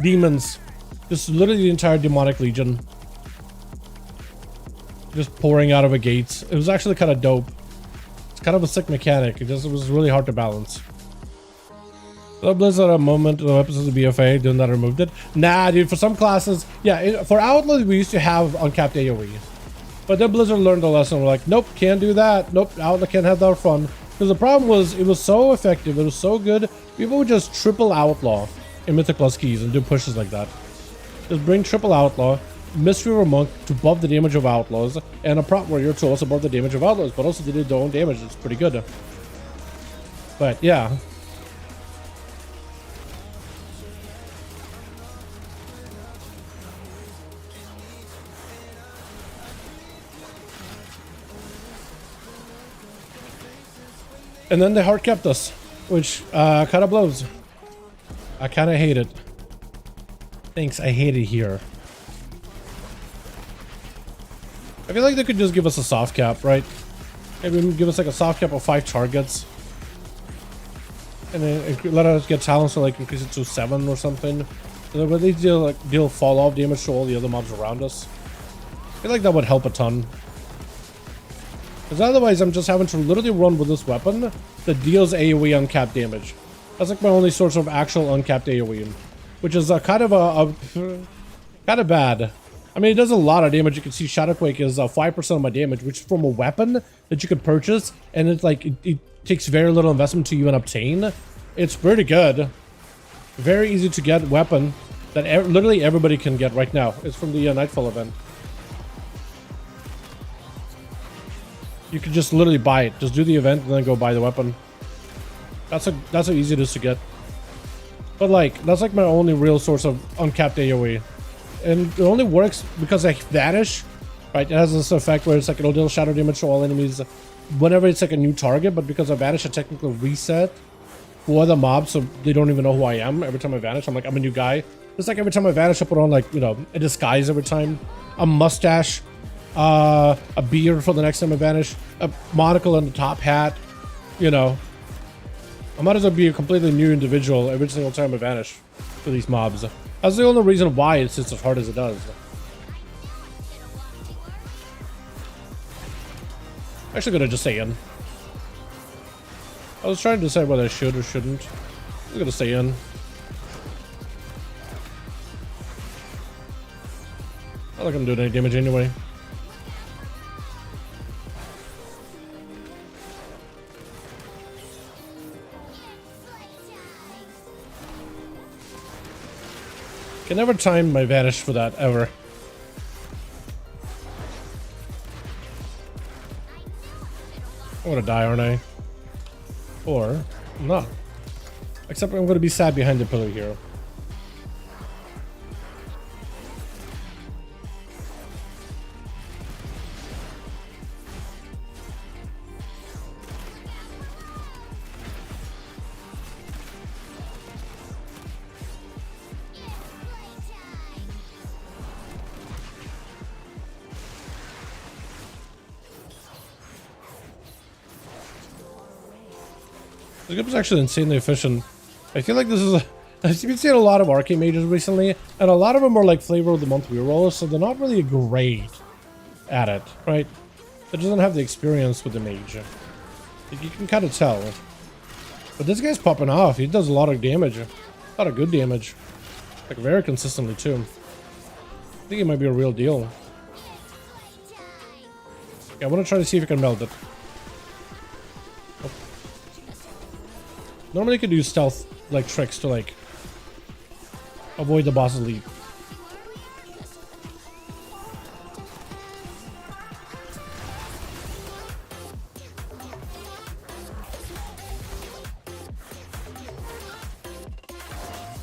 Speaker 2: demons. Just literally the entire demonic legion. Just pouring out of a gate. It was actually kind of dope. It's kind of a sick mechanic. It was really hard to balance. The Blizzard a moment of episodes of BFA doing that removed it. Nah, dude, for some classes, yeah, for Outlaw we used to have uncapped AoE. But then Blizzard learned the lesson. We're like, nope, can't do that. Nope, Outlaw can't have that fun. Because the problem was, it was so effective, it was so good, people would just triple Outlaw in Mythic plus keys and do pushes like that. Just bring triple Outlaw, Mystery or Monk to buff the damage of Outlaws, and a Prop Warrior to also buff the damage of Outlaws, but also they did their own damage. It's pretty good. But yeah. And then they hard kept us, which kind of blows. I kind of hate it. Thanks, I hate it here. I feel like they could just give us a soft cap, right? Maybe give us like a soft cap of 5 targets. And then let us get talents to like increase it to 7 or something. And then when they deal fall off damage to all the other mobs around us. I feel like that would help a ton. Because otherwise I'm just having to literally run with this weapon that deals AoE uncapped damage. That's like my only source of actual uncapped AoE. Which is kind of bad. I mean, it does a lot of damage. You can see Shadowquake is 5% of my damage, which is from a weapon that you could purchase. And it's like, it takes very little investment to even obtain. It's pretty good. Very easy to get weapon that literally everybody can get right now. It's from the Nightfall event. You can just literally buy it. Just do the event and then go buy the weapon. That's how easy it is to get. But like, that's like my only real source of uncapped AoE. And it only works because I vanish Right, it has this effect where it's like it'll deal shadow damage to all enemies whenever it's like a new target, but because I vanish, I technically reset for the mobs, so they don't even know who I am. Every time I vanish, I'm like, I'm a new guy. It's like every time I vanish, I put on like, you know, a disguise every time. A mustache, a beard for the next time I vanish, a monocle and a top hat, you know. I might as well be a completely new individual every single time I vanish for these mobs. That's the only reason why it's as hard as it does. Actually gonna just stay in. I was trying to decide whether I should or shouldn't. I'm gonna stay in. Not like I'm doing any damage anyway. Can never time my vanish for that ever. I'm gonna die, aren't I? Or not. Except I'm gonna be sad behind the pillar here. This game is actually insanely efficient. I feel like this is I've been seeing a lot of arcade mages recently, and a lot of them are like flavor of the month rerolls, so they're not really great at it, right? It doesn't have the experience with the mage. You can kind of tell. But this guy's popping off. He does a lot of damage. A lot of good damage. Like very consistently too. I think it might be a real deal. Yeah, I want to try to see if I can melt it. Normally you could do stealth like tricks to like avoid the boss's leap.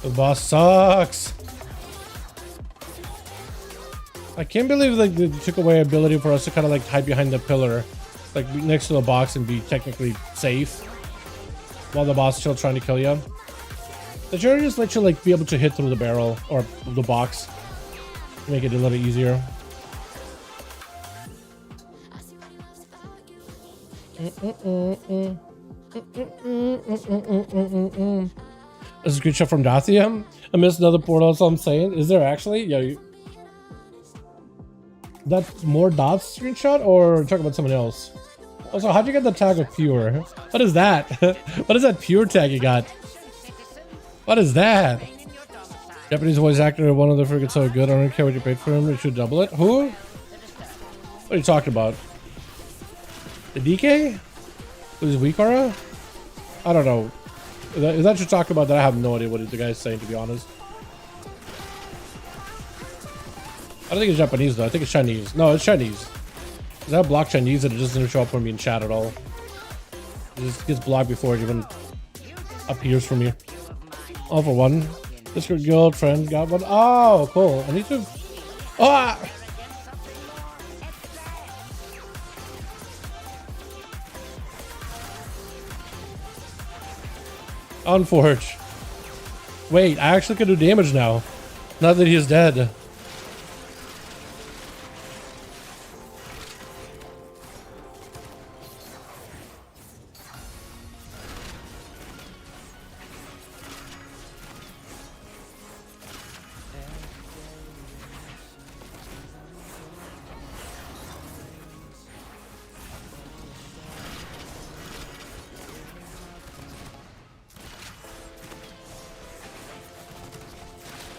Speaker 2: The boss sucks. I can't believe like they took away ability for us to kind of like hide behind the pillar, like next to the box and be technically safe. While the boss is still trying to kill you. They should just let you like be able to hit through the barrel or the box. Make it a little easier. A screenshot from Dathia. I missed another portal, so I'm saying. Is there actually? Yeah. That's more dots screenshot, or talk about someone else? Also, how'd you get the tag of pure? What is that? What is that pure tag you got? What is that? Japanese voice actor, one of the frigates so good. I don't care what you paid for him. You should double it. Who? What are you talking about? The DK? Who's Wikara? I don't know. Is that what you're talking about? That I have no idea what the guy's saying, to be honest. I don't think it's Japanese though. I think it's Chinese. No, it's Chinese. Because I have blocked Chinese and it just doesn't show up for me in chat at all. It just gets blocked before it even appears for me. All for one. Discord guild friend got one. Oh, cool. I need to. Ah! Unforge. Wait, I actually can do damage now. Now that he is dead.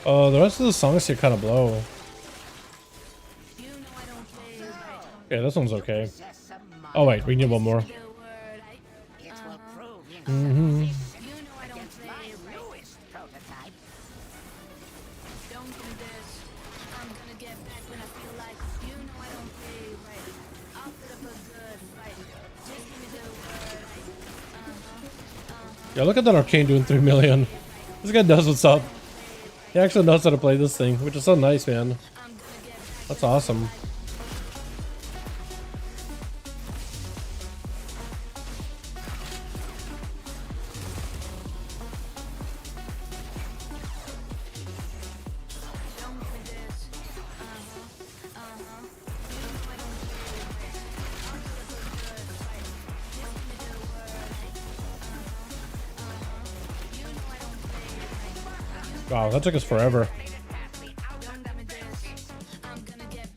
Speaker 2: Oh, the rest of the songs here kind of blow. Okay, this one's okay. Oh wait, we need one more. Mm-hmm. Yeah, look at that arcane doing 3 million. This guy knows what's up. He actually knows how to play this thing, which is so nice, man. That's awesome. Wow, that took us forever.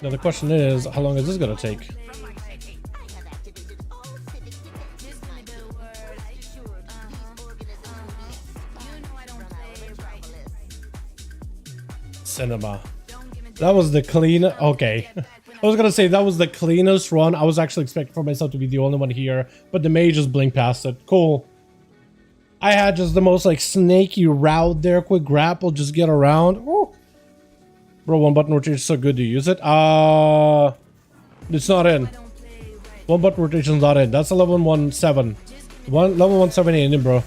Speaker 2: Now the question is, how long is this gonna take? Cinema. That was the clean. Okay. I was gonna say that was the cleanest run. I was actually expecting for myself to be the only one here, but the mage just blinked past it. Cool. I had just the most like snaky route there. Quick grapple, just get around. Woo. Bro, one button rotation is so good to use it. It's not in. One button rotation is not in. That's a level 117. Level 170 ain't in, bro.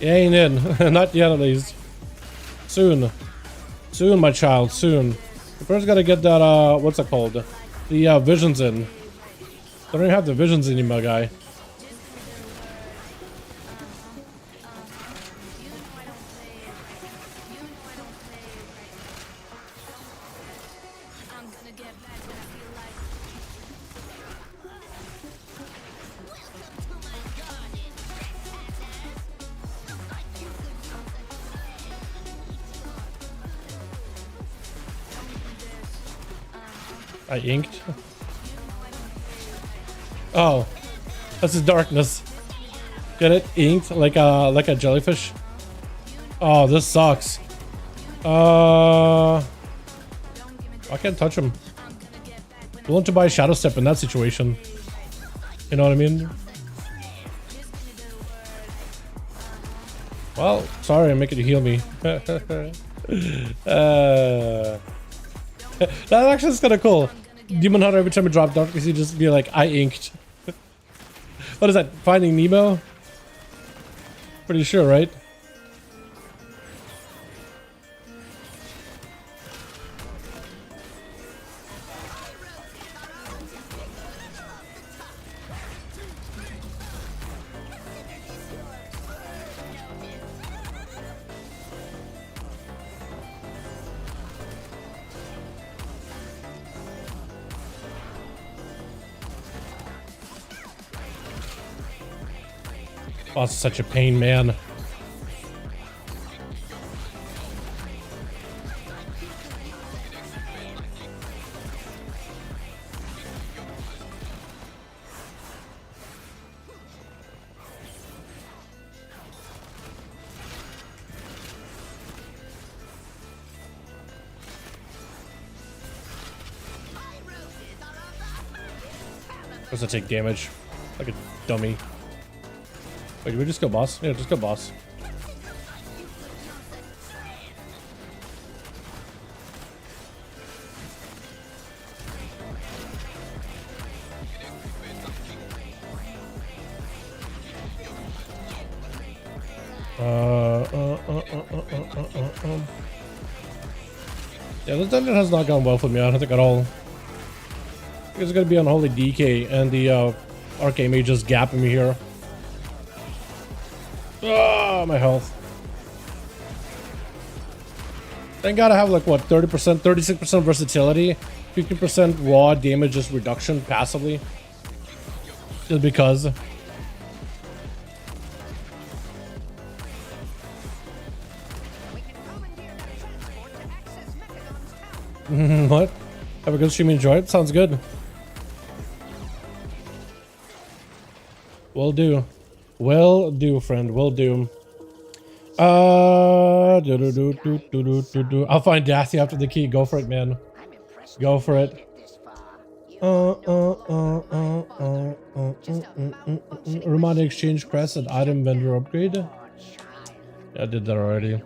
Speaker 2: It ain't in. Not yet, at least. Soon. Soon, my child. Soon. We first gotta get that, what's it called? The visions in. I don't even have the visions in you, my guy. I inked. Oh, that's his darkness. Get it? Inked like a jellyfish. Oh, this sucks. I can't touch him. Willing to buy Shadow Step in that situation. You know what I mean? Well, sorry, I'm making you heal me. That actually is kind of cool. Demon Hunter, every time you drop darkness, you just be like, I inked. What is that? Finding Nemo? Pretty sure, right? Oh, it's such a pain, man. Does it take damage? Like a dummy. Wait, did we just go boss? Yeah, just go boss. Yeah, this dungeon has not gone well for me, I don't think at all. It's gonna be Unholy DK and the Arcane Mage just gapping me here. Ah, my health. Thank God I have like what, 30%, 36% versatility, 50% raw damage just reduction passively. Just because. What? Have a good stream, enjoy it? Sounds good. Will do. Will do, friend. Will do. I'll find Dassy after the key. Go for it, man. Go for it. Remind exchange CRESTS and item vendor upgrade. Yeah, I did that already.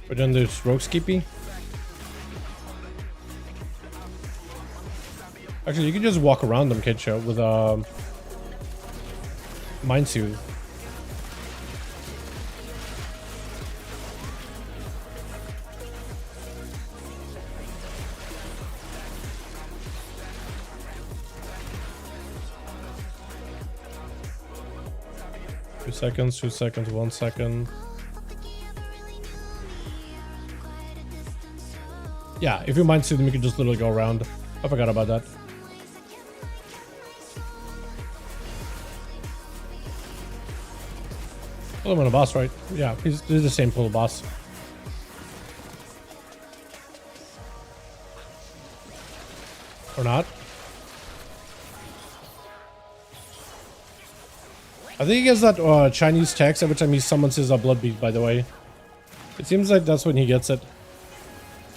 Speaker 2: We're done this rogue skippy. Actually, you can just walk around them, kid show, with Mind Soothe. Two seconds, 1 second. Yeah, if you Mind Soothe them, you can just literally go around. I forgot about that. Pull him on a boss, right? Yeah, he's the same pull boss. Or not? I think he gets that Chinese text every time he summons his blood beast, by the way. It seems like that's when he gets it.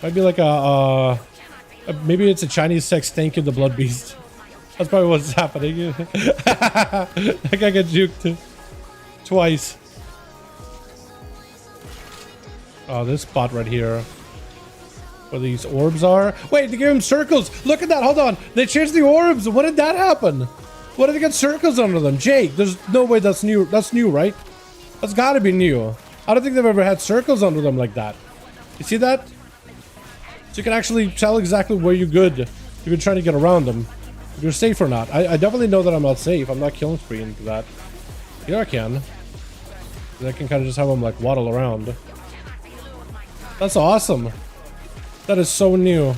Speaker 2: Might be like maybe it's a Chinese text, thank you, the blood beast. That's probably what's happening. I gotta get juked twice. Oh, this spot right here. Where these orbs are. Wait, they gave him circles. Look at that. Hold on. They changed the orbs. When did that happen? What did they get circles under them? Jake, there's no way that's new. That's new, right? That's gotta be new. I don't think they've ever had circles under them like that. You see that? So you can actually tell exactly where you're good if you're trying to get around them. If you're safe or not. I definitely know that I'm not safe. I'm not killing spree into that. Here I can. I can kind of just have them like waddle around. That's awesome. That is so new.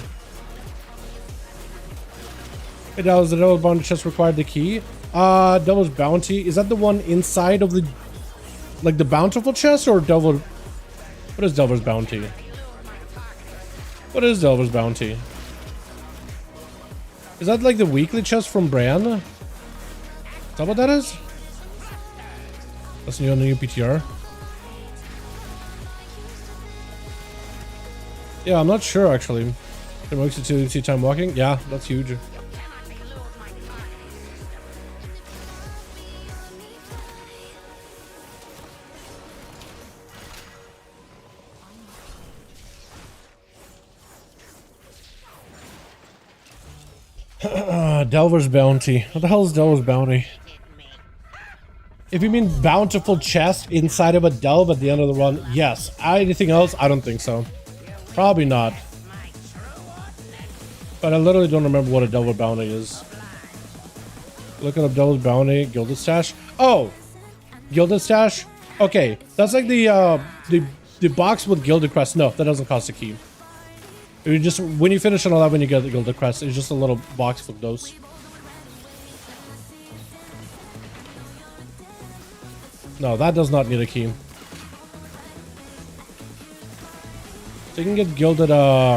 Speaker 2: Hey, that was the Devil's Bounty chest required the key. Devil's Bounty. Is that the one inside of the... like the Bountiful chest or Devil... What is Devil's Bounty? What is Devil's Bounty? Is that like the weekly chest from Bran? Is that what that is? That's new on the new PTR. Yeah, I'm not sure actually. It works to see time walking. Yeah, that's huge. Delver's Bounty. What the hell is Delver's Bounty? If you mean bountiful chest inside of a delve at the end of the run, yes. Anything else? I don't think so. Probably not. But I literally don't remember what a Delver Bounty is. Looking up Delver's Bounty, Gilded Stash. Oh! Gilded Stash? Okay, that's like the box with Gilded Crest. No, that doesn't cost a key. You just, when you finish an 11, you get the Gilded Crest. It's just a little box with those. No, that does not need a key. So you can get Gilded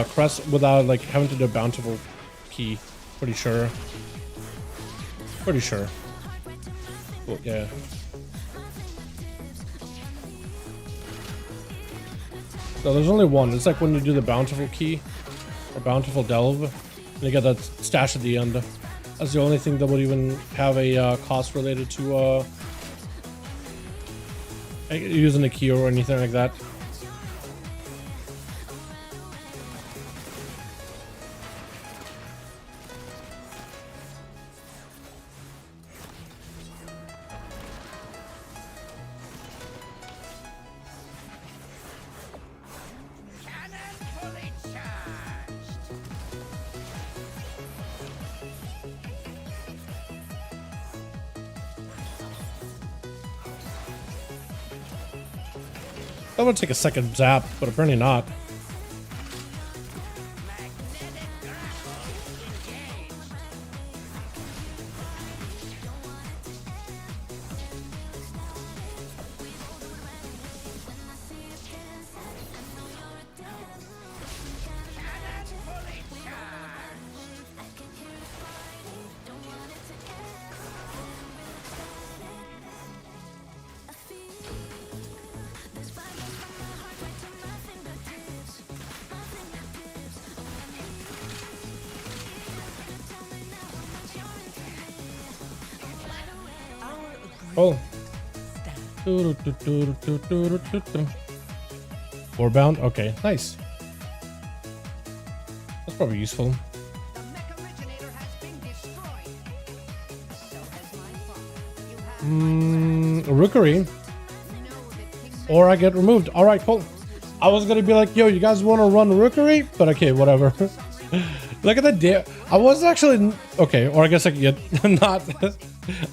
Speaker 2: Crest without like having to do a bountiful key. Pretty sure. Pretty sure. Well, yeah. No, there's only one. It's like when you do the bountiful key or bountiful delve, and you get that stash at the end. That's the only thing that would even have a cost related to using a key or anything like that. That would take a second zap, but apparently not. Oh. Warbound? Okay, nice. That's probably useful. Rookery. Or I get removed. All right, cool. I was gonna be like, yo, you guys want to run Rookery? But okay, whatever. Look at the I was actually okay, or I guess I could get not.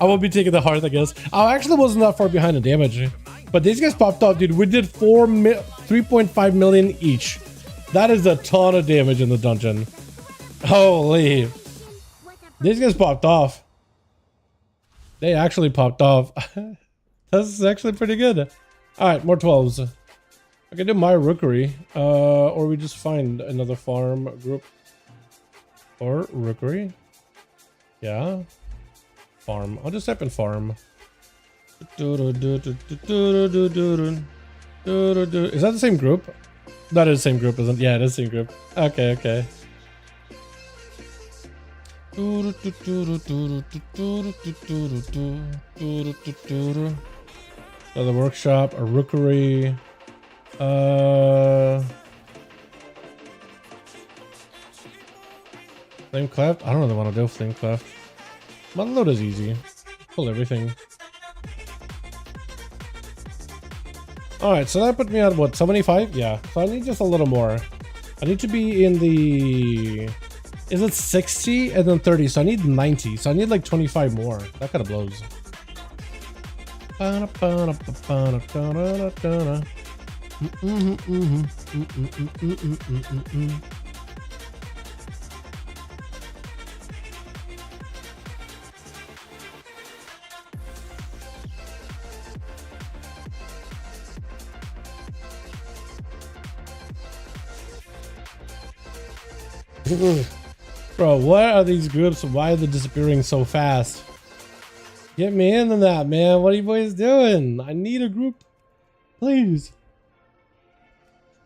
Speaker 2: I will be taking the hearth, I guess. I actually wasn't that far behind in damage, but these guys popped up, dude. We did 3.5 million each. That is a ton of damage in the dungeon. Holy! These guys popped off. They actually popped off. That's actually pretty good. All right, more 12s. I can do my Rookery, or we just find another farm group. Or Rookery. Yeah. Farm. I'll just type in farm. Is that the same group? That is the same group, isn't it? Yeah, it is the same group. Okay, okay. Another workshop, a Rookery. Flame Cleft? I don't really want to do Flame Cleft. Motherload is easy. Pull everything. Alright, so that put me at what, 75? Yeah. So I need just a little more. I need to be in the... Is it 60 and then 30? So I need 90. So I need like 25 more. That kind of blows. Bro, what are these groups? Why are they disappearing so fast? Get me in on that, man. What are you boys doing? I need a group. Please.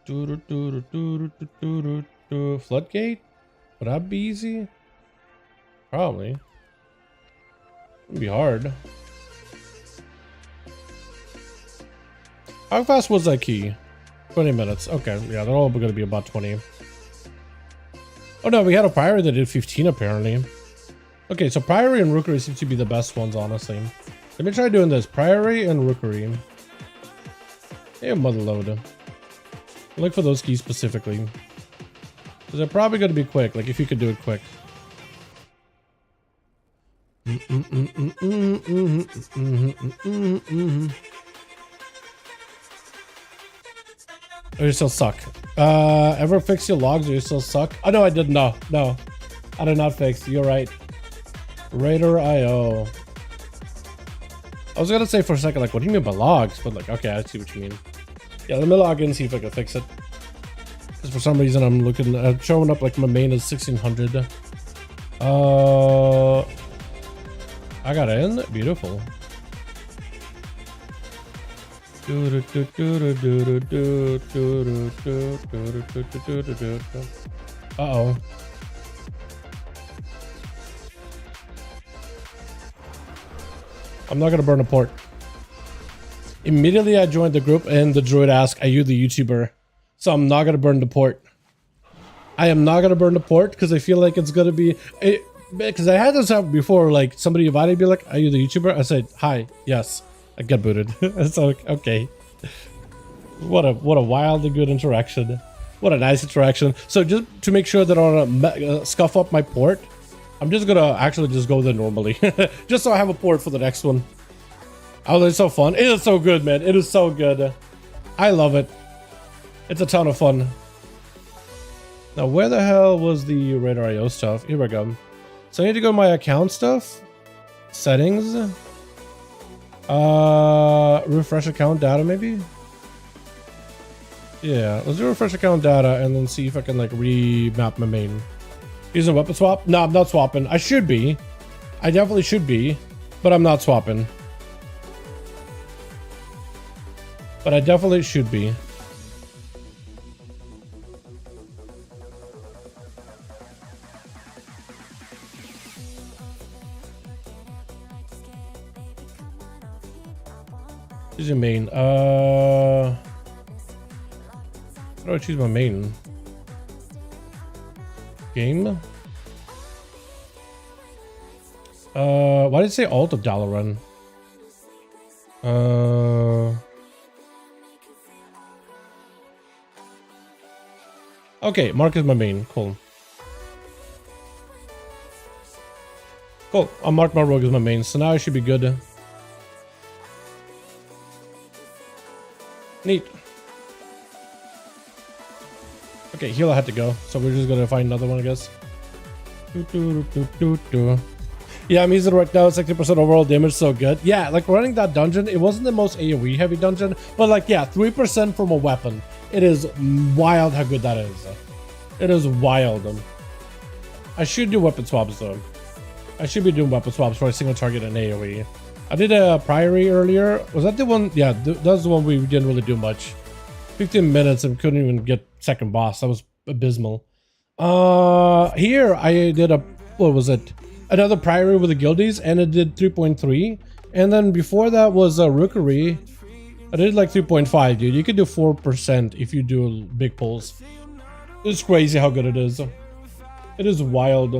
Speaker 2: Floodgate? Would that be easy? Probably. It'd be hard. How fast was that key? 20 minutes. Okay, yeah, they're all going to be about 20. Oh no, we had a Priory that did 15 apparently. Okay, so Priory and Rookery seem to be the best ones, honestly. Let me try doing this. Priory and Rookery. Hey, Motherload. Look for those keys specifically. Because they're probably going to be quick, like if you could do it quick. Or you still suck. Ever fix your logs or you still suck? Oh no, I didn't. No. I did not fix. You're right. Raider IO. I was gonna say for a second, like, what do you mean by logs? But like, okay, I see what you mean. Yeah, let me log in and see if I can fix it. Because for some reason I'm looking, showing up like my main is 1600. I got in. Beautiful. Uh-oh. I'm not gonna burn a port. Immediately I joined the group and the droid asked, are you the YouTuber? So I'm not gonna burn the port. I am not gonna burn the port because I feel like it's gonna be... Because I had this happen before, like somebody invited me like, are you the YouTuber? I said, hi, yes. I got booted. So, okay. What a wildly good interaction. What a nice interaction. So just to make sure that I don't scuff up my port, I'm just gonna actually just go there normally. Just so I have a port for the next one. Oh, it's so fun. It is so good, man. It is so good. I love it. It's a ton of fun. Now, where the hell was the Radar IO stuff? Here we go. So I need to go to my account stuff. Settings. Refresh account data, maybe? Yeah, let's do refresh account data and then see if I can like remap my main. Using weapon swap? No, I'm not swapping. I should be. I definitely should be, but I'm not swapping. But I definitely should be. Choose your main. How do I choose my main? Game? Why did it say alt of Dalaran? Okay, Mark is my main. Cool. Cool. I'll mark my rogue as my main, so now I should be good. Neat. Okay, healer had to go, so we're just gonna find another one, I guess. Yeah, I'm using it right now. 60% overall damage, so good. Yeah, like running that dungeon, it wasn't the most AoE heavy dungeon, but like, yeah, 3% from a weapon. It is wild how good that is. It is wild. I should do weapon swaps though. I should be doing weapon swaps for a single target in AoE. I did a Priory earlier. Was that the one? Yeah, that was the one we didn't really do much. 15 minutes and couldn't even get second boss. That was abysmal. Here I did a, what was it? Another Priory with the guildies, and it did 3.3. And then before that was a Rookery. I did like 3.5, dude. You could do 4% if you do big pulls. It's crazy how good it is. It is wild.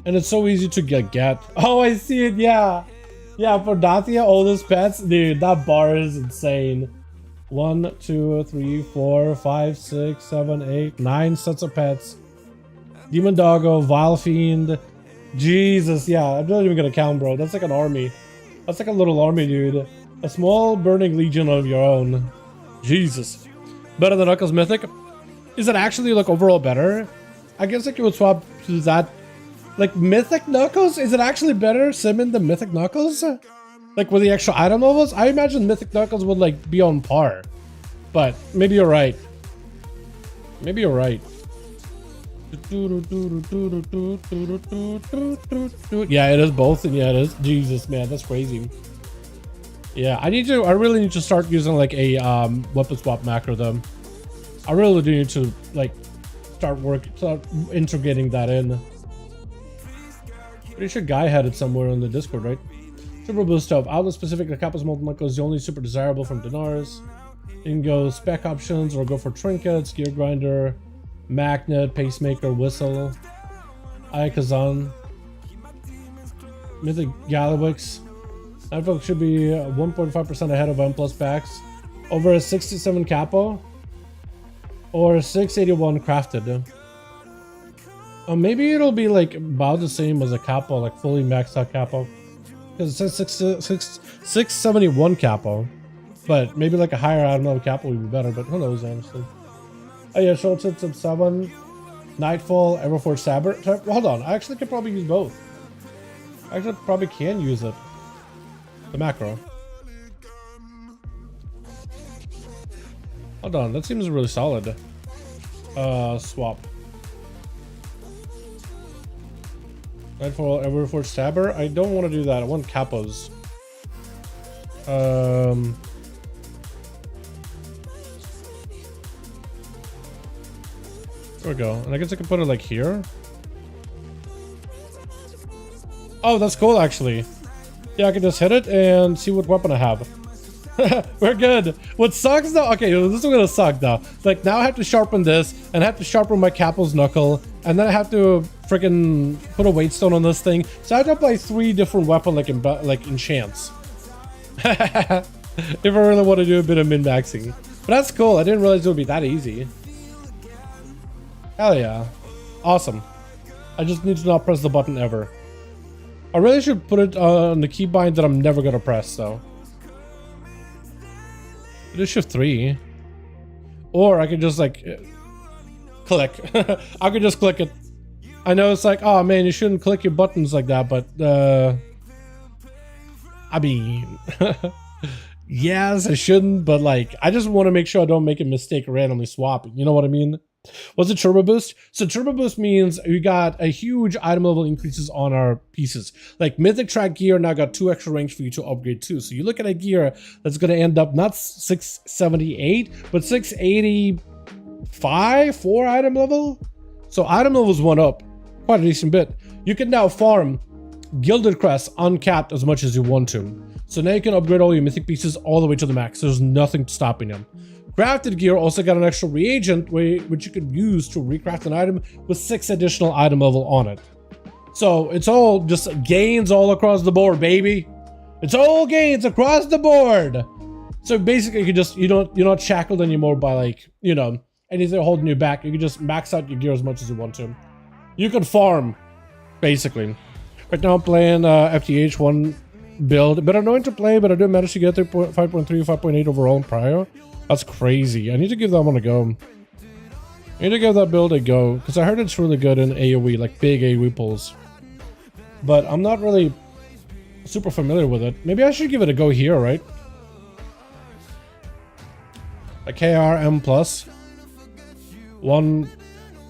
Speaker 2: And it's so easy to get. Oh, I see it, yeah. Yeah, for Dathia, all those pets, dude, that bar is insane. 1, 2, 3, 4, 5, 6, 7, 8, 9 sets of pets. Demon Doggo, Vile Fiend. Jesus, yeah, I'm not even gonna count, bro. That's like an army. That's like a little army, dude. A small burning legion of your own. Jesus. Better than Knuckles Mythic? Is it actually like overall better? I guess like you would swap to that. Like Mythic Knuckles? Is it actually better Simon than Mythic Knuckles? Like with the extra item levels? I imagine Mythic Knuckles would like be on par. But maybe you're right. Maybe you're right. Yeah, it is both, and yeah, it is. Jesus, man, that's crazy. Yeah, I really need to start using like a weapon swap macro though. I really do need to like start integrating that in. Pretty sure Guy had it somewhere on the Discord, right? Super boost of Outlaw specific Kappa's multi is the only super desirable from Dinars. You can go spec options or go for trinkets, gear grinder, magnet, pacemaker, whistle, Ayakazan, Mythic Galliwix. Nightfolk should be 1.5% ahead of M plus packs. Over a 67 capo or 681 crafted. Maybe it'll be like about the same as a capo, like fully maxed out capo. Because it says 671 capo. But maybe like a higher item level capo would be better, but who knows, honestly. Oh yeah, Short Hits of 7, Nightfall, Everforge Saber. Hold on, I actually could probably use both. I actually probably can use it. The macro. Hold on, that seems really solid. Swap. Nightfall, Everforge Saber. I don't want to do that. I want capos. There we go. And I guess I can put it like here. Oh, that's cool actually. Yeah, I can just hit it and see what weapon I have. We're good. What sucks though, okay, this is gonna suck though. Like now I have to sharpen this and I have to sharpen my Capo's knuckle and then I have to freaking put a weight stone on this thing. So I have to apply 3 different weapon like enchants. If I really want to do a bit of min-maxing. But that's cool. I didn't realize it would be that easy. Hell yeah. Awesome. I just need to not press the button ever. I really should put it on the keybind that I'm never gonna press though. It is shift 3. Or I could just like click. I could just click it. I know it's like, oh man, you shouldn't click your buttons like that, but I mean yes, I shouldn't, but like I just want to make sure I don't make a mistake randomly swapping. You know what I mean? What's a turbo boost? So turbo boost means we got a huge item level increases on our pieces. Like Mythic track gear now got 2 extra ranks for you to upgrade too. So you look at a gear that's going to end up not 678, but 685, 4 item level. So item levels went up quite a decent bit. You can now farm Gilded Crest uncapped as much as you want to. So now you can upgrade all your Mythic pieces all the way to the max. There's nothing stopping them. Crafted gear also got an extra reagent which you could use to recraft an item with 6 additional item level on it. So it's all just gains all across the board, baby. It's all gains across the board. So basically, you're not shackled anymore by like, you know, anything holding you back. You can just max out your gear as much as you want to. You can farm, basically. Right now I'm playing FTH 1 build. Bit annoying to play, but I do manage to get 5.3, 5.8 overall in Prior. That's crazy. I need to give that one a go. I need to give that build a go, because I heard it's really good in AoE, like big AoE pulls. But I'm not really super familiar with it. Maybe I should give it a go here, right? A KRM plus. One.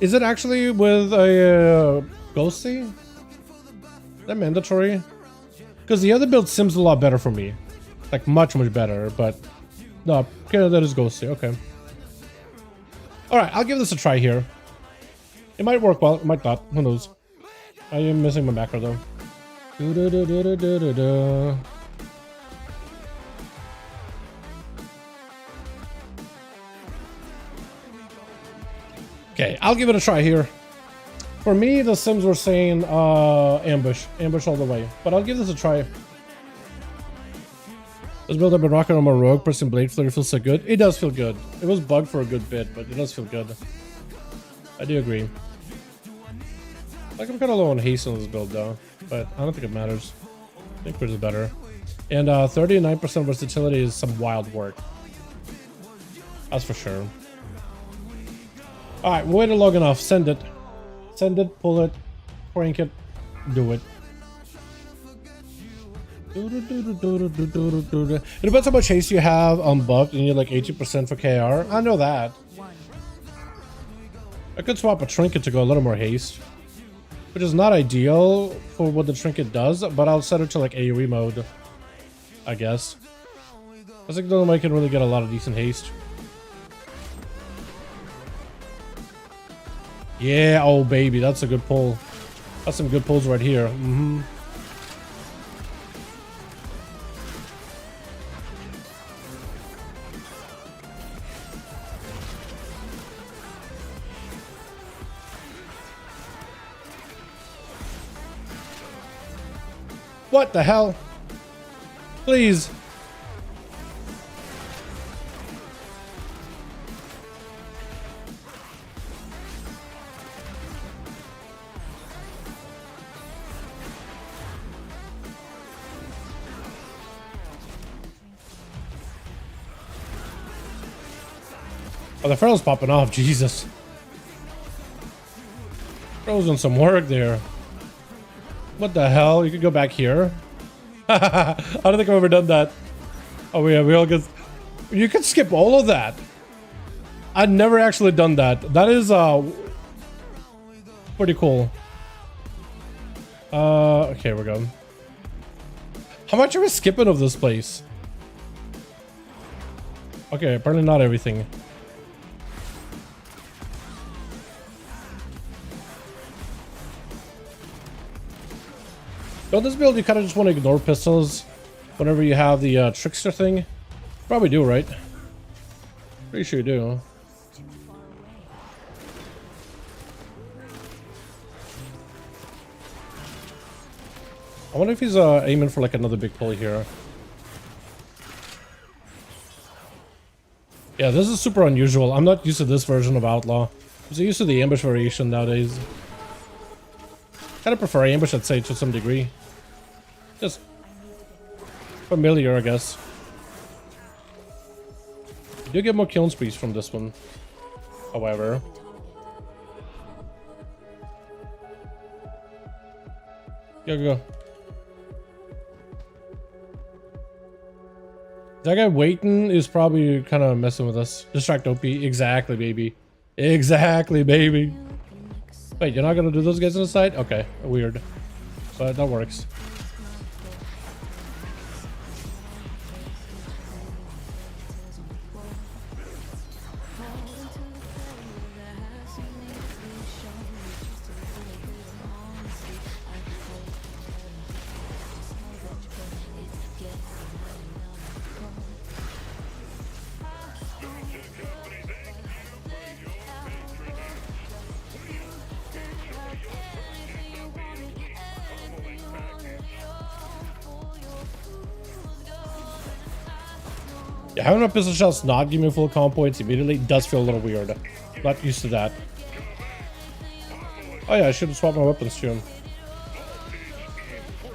Speaker 2: Is it actually with a ghosty? Is that mandatory? Because the other build seems a lot better for me. Like much better, but no, okay, that is ghosty, okay. Alright, I'll give this a try here. It might work well, it might not, who knows. I am missing my macro though. Okay, I'll give it a try here. For me, the Sims were saying ambush all the way, but I'll give this a try. This build I've been rocking on my rogue, pressing blade flurry feels so good. It does feel good. It was bugged for a good bit, but it does feel good. I do agree. Like I'm kind of low on haste on this build though, but I don't think it matters. I think crit is better. And 39% versatility is some wild work. That's for sure. Alright, we waited long enough. Send it. Send it, pull it, crank it, do it. It depends how much haste you have unbuffed, and you're like 80% for KR. I know that. I could swap a trinket to go a little more haste, which is not ideal for what the trinket does, but I'll set it to like AoE mode, I guess. I think the only way I can really get a lot of decent haste. Yeah, oh baby, that's a good pull. That's some good pulls right here. What the hell? Please. Oh, the Feral's popping off, Jesus. Feral's doing some work there. What the hell? You could go back here? I don't think I've ever done that. Oh yeah, we all get... You could skip all of that. I've never actually done that. That is pretty cool. Okay, we're going. How much are we skipping of this place? Okay, apparently not everything. On this build, you kind of just want to ignore pistols whenever you have the trickster thing. Probably do, right? Pretty sure you do. I wonder if he's aiming for like another big pull here. Yeah, this is super unusual. I'm not used to this version of Outlaw. I'm so used to the ambush variation nowadays. Kind of prefer ambush, I'd say, to some degree. Just familiar, I guess. You do get more kill sprees from this one, however. Go. That guy waiting is probably kind of messing with us. Distract OP. Exactly, baby. Exactly, baby. Wait, you're not gonna do those guys on the side? Okay, weird. But that works. Yeah, having my pistol shots not give me full comp points immediately does feel a little weird. Not used to that. Oh yeah, I should have swapped my weapons to him.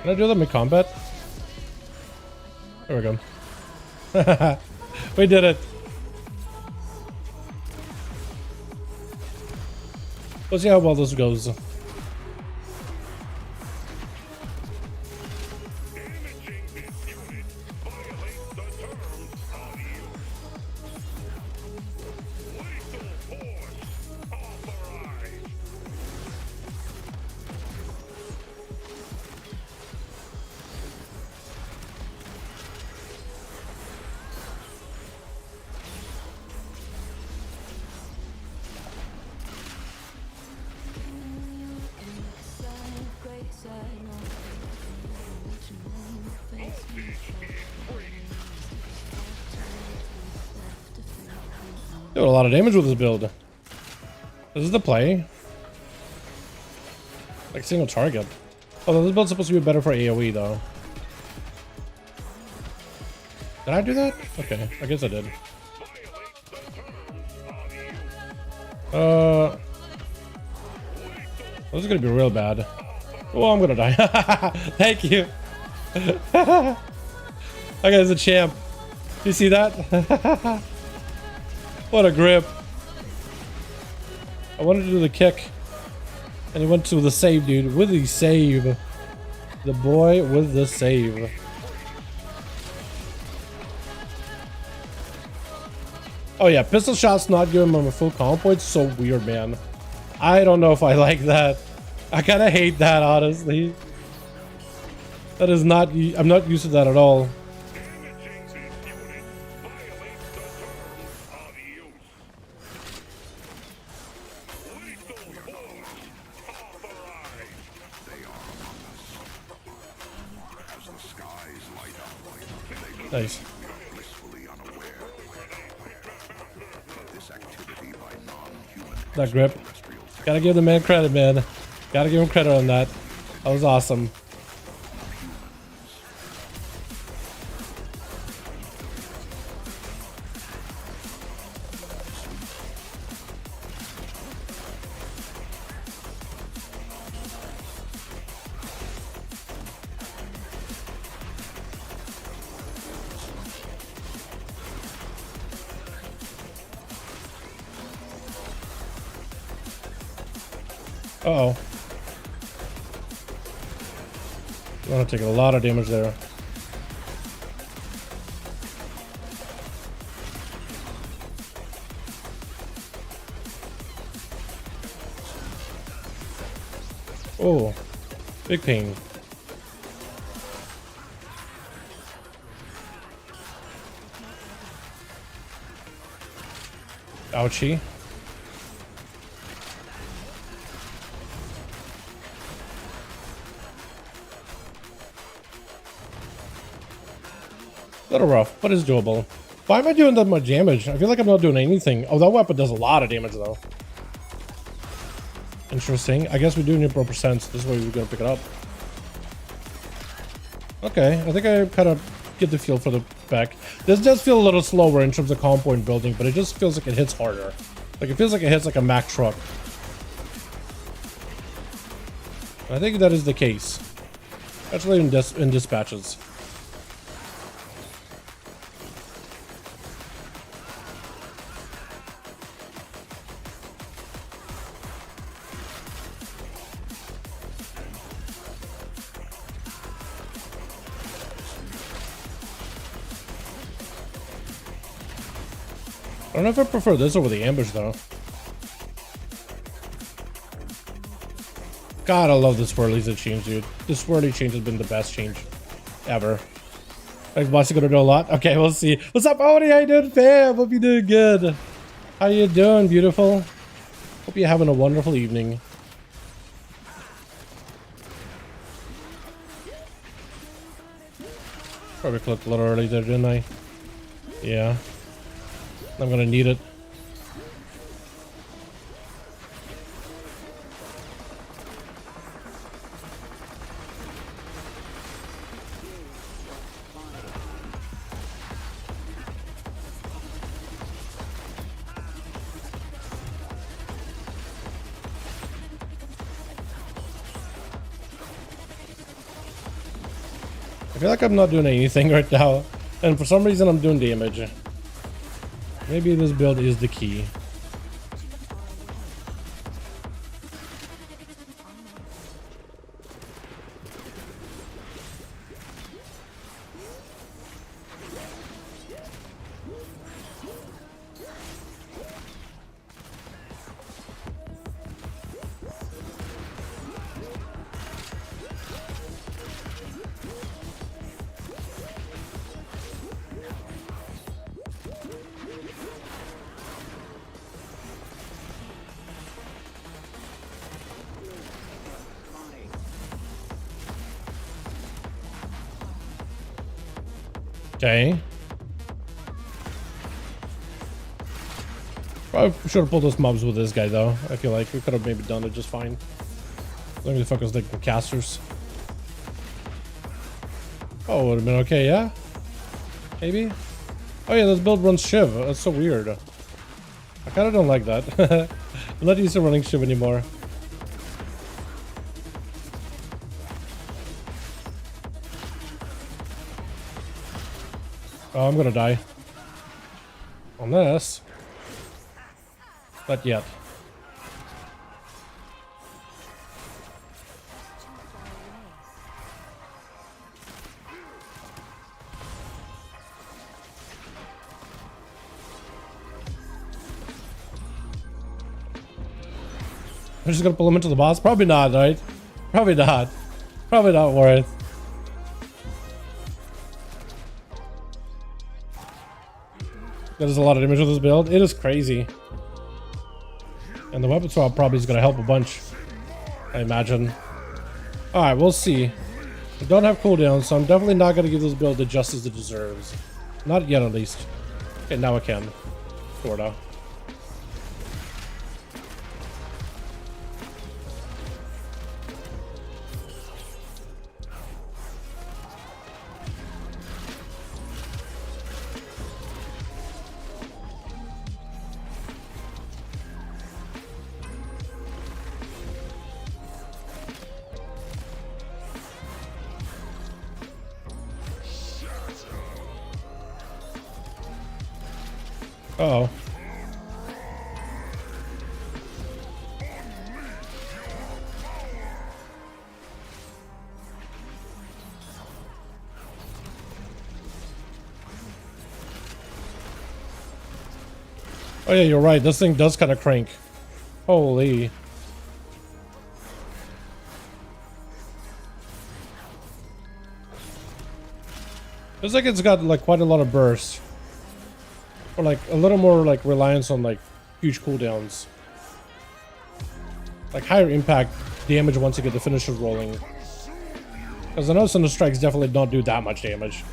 Speaker 2: Can I do that mid-combat? There we go. We did it. Let's see how well this goes. Doing a lot of damage with this build. This is the play. Like single target. Although this build's supposed to be better for AoE though. Did I do that? Okay, I guess I did. This is gonna be real bad. Oh, I'm gonna die. Thank you. That guy's a champ. You see that? What a grip. I wanted to do the kick. And he went to the save, dude. With the save. The boy with the save. Oh yeah, pistol shots not giving him a full comp point. So weird, man. I don't know if I like that. I kind of hate that, honestly. That is not... I'm not used to that at all. Nice. That grip. Gotta give the man credit, man. Gotta give him credit on that. That was awesome. Uh-oh. I'm gonna take a lot of damage there. Oh, big pain. Ouchie. Little rough, but it's doable. Why am I doing that much damage? I feel like I'm not doing anything. Oh, that weapon does a lot of damage though. Interesting. I guess we do need pro percents. This is why we're gonna pick it up. Okay, I think I kind of get the feel for the back. This does feel a little slower in terms of comp point building, but it just feels like it hits harder. Like it feels like it hits like a Mack truck. I think that is the case. Actually, in dispatches. I don't know if I prefer this over the ambush though. God, I love the swirlies that change, dude. The swirly change has been the best change ever. Like, boss, you gonna do a lot? Okay, we'll see. What's up, Odie? How you doing, fam? Hope you're doing good. How you doing, beautiful? Hope you're having a wonderful evening. Probably clicked a little early there, didn't I? Yeah. I'm gonna need it. I feel like I'm not doing anything right now, and for some reason I'm doing damage. Maybe this build is the key. Okay. Probably should have pulled those mobs with this guy though. I feel like we could have maybe done it just fine. Let me focus like the casters. Oh, would have been okay, yeah? Maybe? Oh yeah, this build runs Shiv. That's so weird. I kinda don't like that. I'm not used to running Shiv anymore. Oh, I'm gonna die. On this. Not yet. I'm just gonna pull him into the boss? Probably not, right? Probably not. Probably not worth. There's a lot of damage with this build. It is crazy. And the weapon swap probably is going to help a bunch, I imagine. Alright, we'll see. I don't have cooldown, so I'm definitely not going to give this build the justice it deserves. Not yet, at least. Okay, now I can. Sorta. Uh-oh. Oh yeah, you're right. This thing does kind of crank. Holy. Feels like it's got like quite a lot of bursts. Or like a little more like reliance on like huge cooldowns. Like higher impact damage once you get the finishers rolling. Because I know some of the strikes definitely don't do that much damage.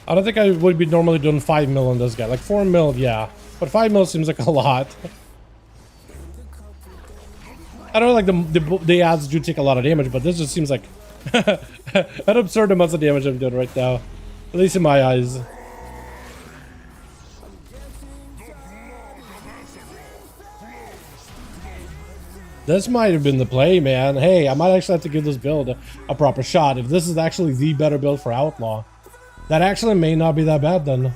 Speaker 2: I don't think I would be normally doing 5 mil on this guy. Like 4 mil, yeah. But 5 mil seems like a lot. I don't know, like the adds do take a lot of damage, but this just seems like an absurd amount of damage I'm doing right now. At least in my eyes. This might have been the play, man. Hey, I might actually have to give this build a proper shot. If this is actually the better build for Outlaw, that actually may not be that bad then.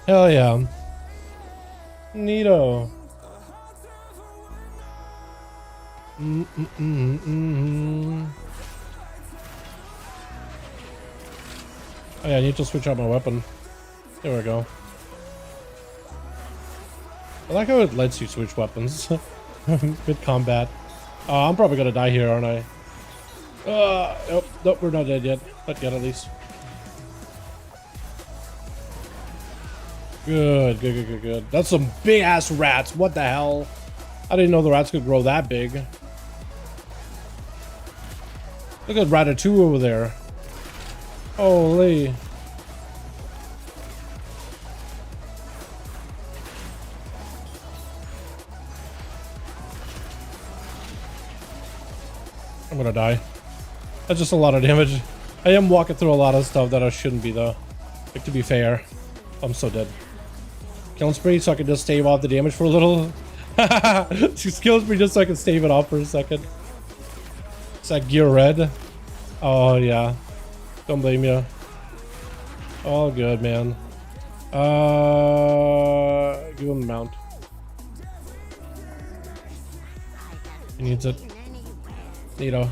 Speaker 2: Hell yeah. Neato. Oh yeah, I need to switch out my weapon. There we go. I like how it lets you switch weapons mid combat. I'm probably gonna die here, aren't I? Nope, we're not dead yet. Not yet, at least. Good. That's some big ass rats. What the hell? I didn't know the rats could grow that big. Look at Ratatouille over there. Holy. I'm gonna die. That's just a lot of damage. I am walking through a lot of stuff that I shouldn't be though. Like, to be fair, I'm so dead. Killing spree so I can just stave off the damage for a little. She kills me just so I can stave it off for a second. Is that gear red? Oh yeah. Don't blame you. All good, man. Give him the mount. He needs it. Neato.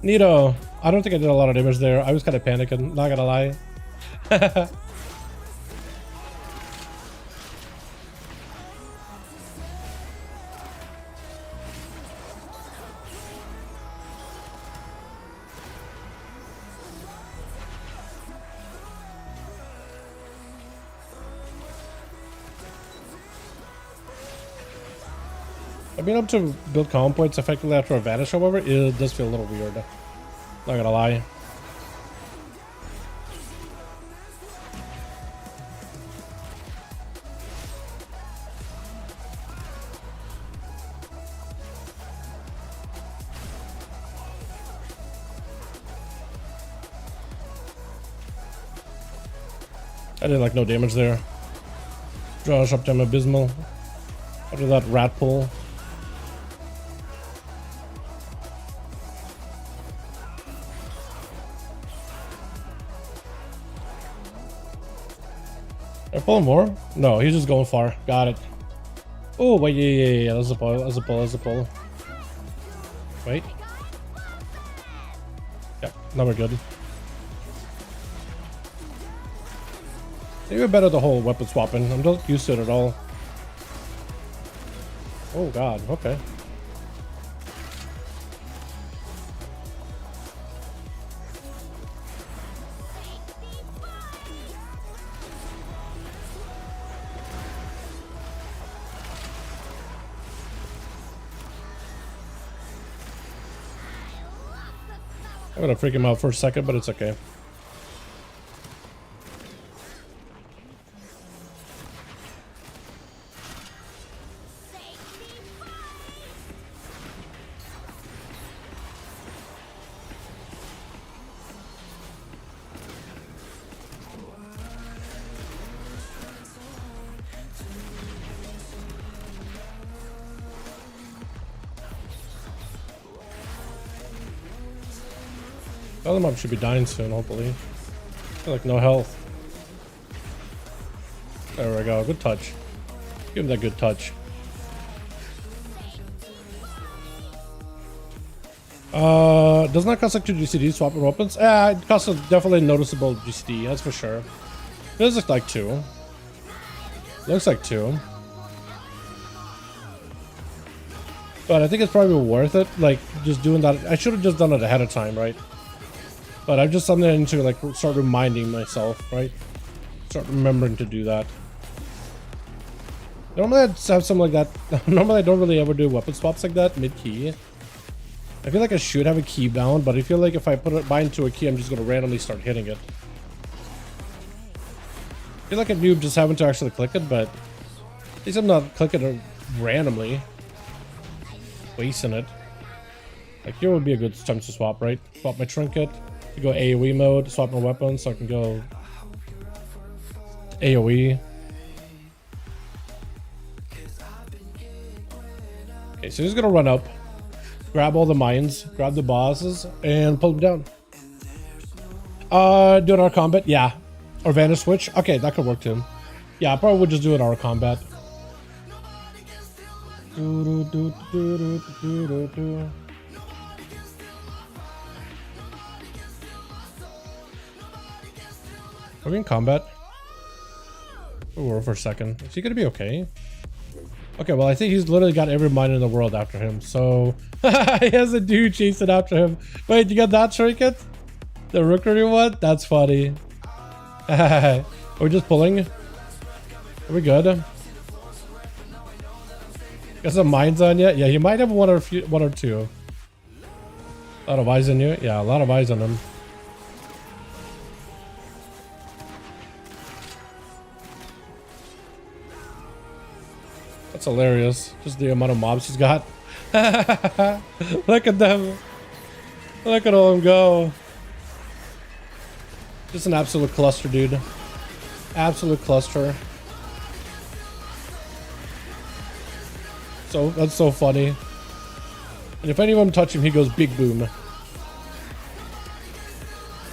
Speaker 2: Neato. I don't think I did a lot of damage there. I was kind of panicking, not gonna lie. Being able to build common points effectively after a vanish, however, it does feel a little weird. Not gonna lie. I did like no damage there. Josh up to abysmal. After that rat pull. Did I pull him more? No, he's just going far. Got it. Oh, wait, yeah. That's a pull. That's a pull. That's a pull. Wait. Yeah, now we're good. Maybe better the whole weapon swapping. I'm not used to it at all. Oh, God. Okay. I'm gonna freak him out for a second, but it's okay. The other mob should be dying soon, hopefully. I feel like no health. There we go. Good touch. Give him that good touch. Does not cost like 2 GCD swapping weapons? It costs a definitely noticeable GCD, that's for sure. It does look like 2. Looks like 2. But I think it's probably worth it, like, just doing that. I should have just done it ahead of time, right? But I've just something to like start reminding myself, right? Start remembering to do that. Normally I'd have something like that. Normally I don't really ever do weapon swaps like that mid-key. I feel like I should have a key bound, but I feel like if I put it bind to a key, I'm just gonna randomly start hitting it. I feel like a noob just having to actually click it, but at least I'm not clicking it randomly. Wasting it. Like here would be a good time to swap, right? Swap my trinket. Go AoE mode, swap my weapons so I can go AoE. Okay, so he's gonna run up, grab all the mines, grab the bosses, and pull them down. Do an our combat, yeah. Or vanish switch. Okay, that could work too. Yeah, I probably would just do an our combat. Are we in combat? Ooh, for a second. Is he gonna be okay? Okay, well, I think he's literally got every mine in the world after him, so... he has a dude chasing after him. Wait, you got that trinket? The rookery one? That's funny. Are we just pulling? Are we good? Got some mines on yet? Yeah, he might have one or two. A lot of eyes on you. Yeah, a lot of eyes on him. That's hilarious. Just the amount of mobs he's got. Look at them. Look at all of them go. Just an absolute cluster, dude. Absolute cluster. So that's so funny. And if any of them touch him, he goes big boom.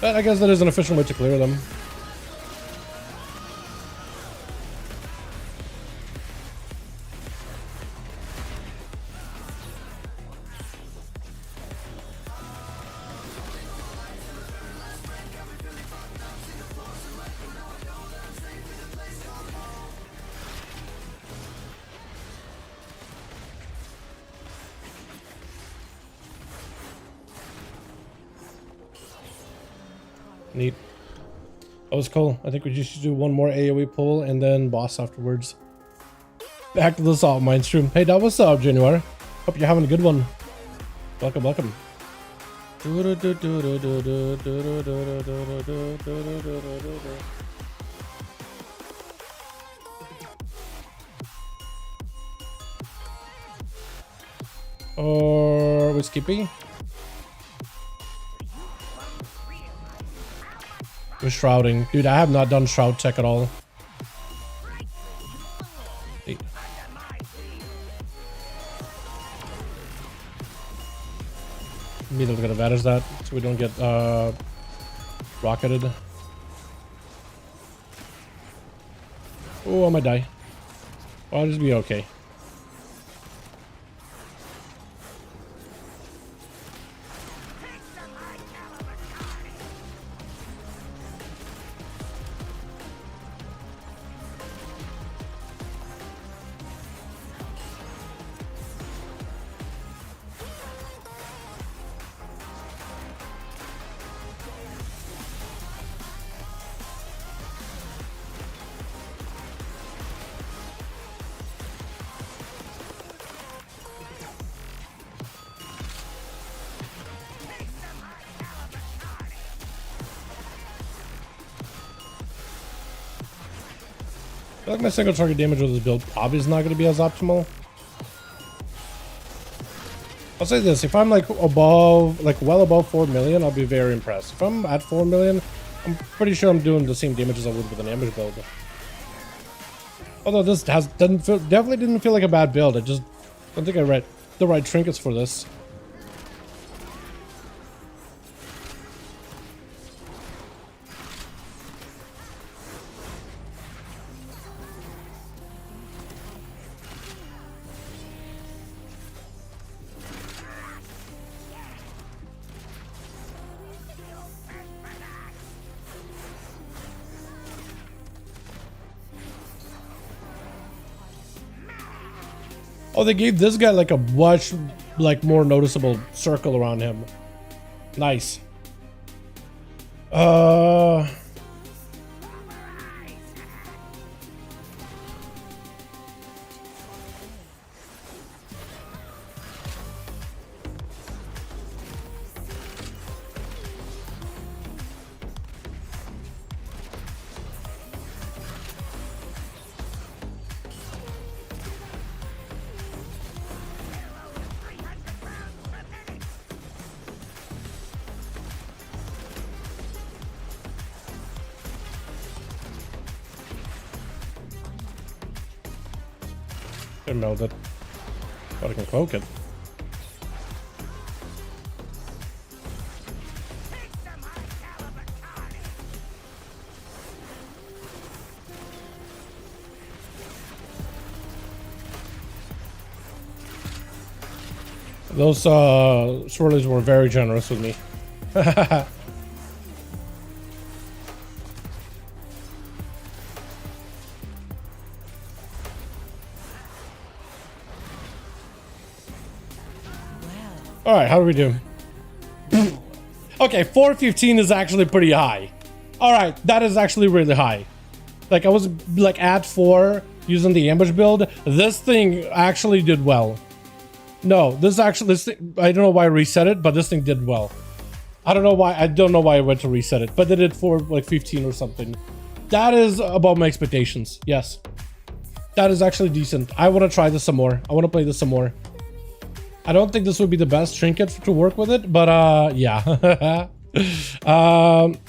Speaker 2: But I guess that is an efficient way to clear them. Neat. That was cool. I think we just should do one more AoE pull and then boss afterwards. Back to the Salt Mine stream. Hey, that what's up, January? Hope you're having a good one. Welcome, welcome. Or we skipping? We're shrouding. Dude, I have not done shroud tech at all. Hey. Immediately gonna advantage that so we don't get rocketed. Oh, I might die. I'll just be okay. I feel like my single target damage with this build probably is not going to be as optimal. I'll say this, if I'm like above, like well above 4 million, I'll be very impressed. If I'm at 4 million, I'm pretty sure I'm doing the same damage as I would with an ambush build. Although this definitely didn't feel like a bad build. I just don't think I read the right trinkets for this. Oh, they gave this guy like a much like more noticeable circle around him. Nice. I meld it. But I can cloak it. Those swirlies were very generous with me. All right, how do we do? Okay, 415 is actually pretty high. All right, that is actually really high. Like I was like at 4 using the ambush build. This thing actually did well. No, this thing, I don't know why I reset it, but this thing did well. I don't know why I went to reset it, but they did for like 15 or something. That is above my expectations. Yes. That is actually decent. I want to try this some more. I want to play this some more. I don't think this would be the best trinket to work with it, but yeah.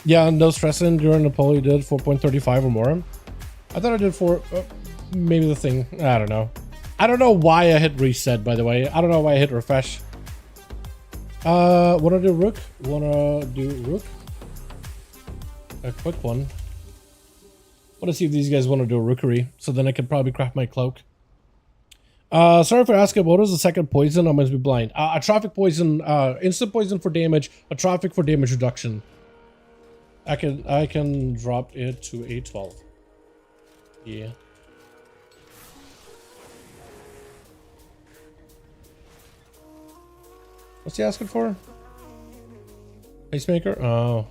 Speaker 2: Yeah, no stressing during the poll you did 4.35 or more. I thought I did 4, maybe the thing, I don't know. I don't know why I hit reset, by the way. I don't know why I hit refresh. Wanna do rook? Wanna do rook? A quick one. Wanna see if these guys wanna do a rookery, so then I can probably craft my cloak. Sorry for asking, what was the second poison? I must be blind. A traffic poison, instant poison for damage, a traffic for damage reduction. I can drop it to a 12. Yeah. What's he asking for? Pacemaker? Oh.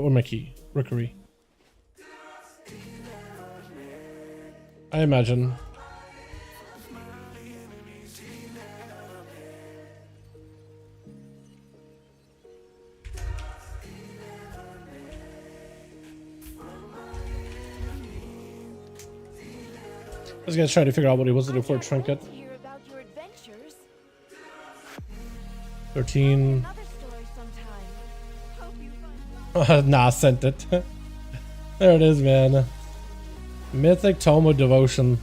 Speaker 2: Where's my key? Rookery. I imagine. I was gonna try to figure out what he was looking for a trinket. 13. Nah, sent it. There it is, man. Mythic Tome of Devotion.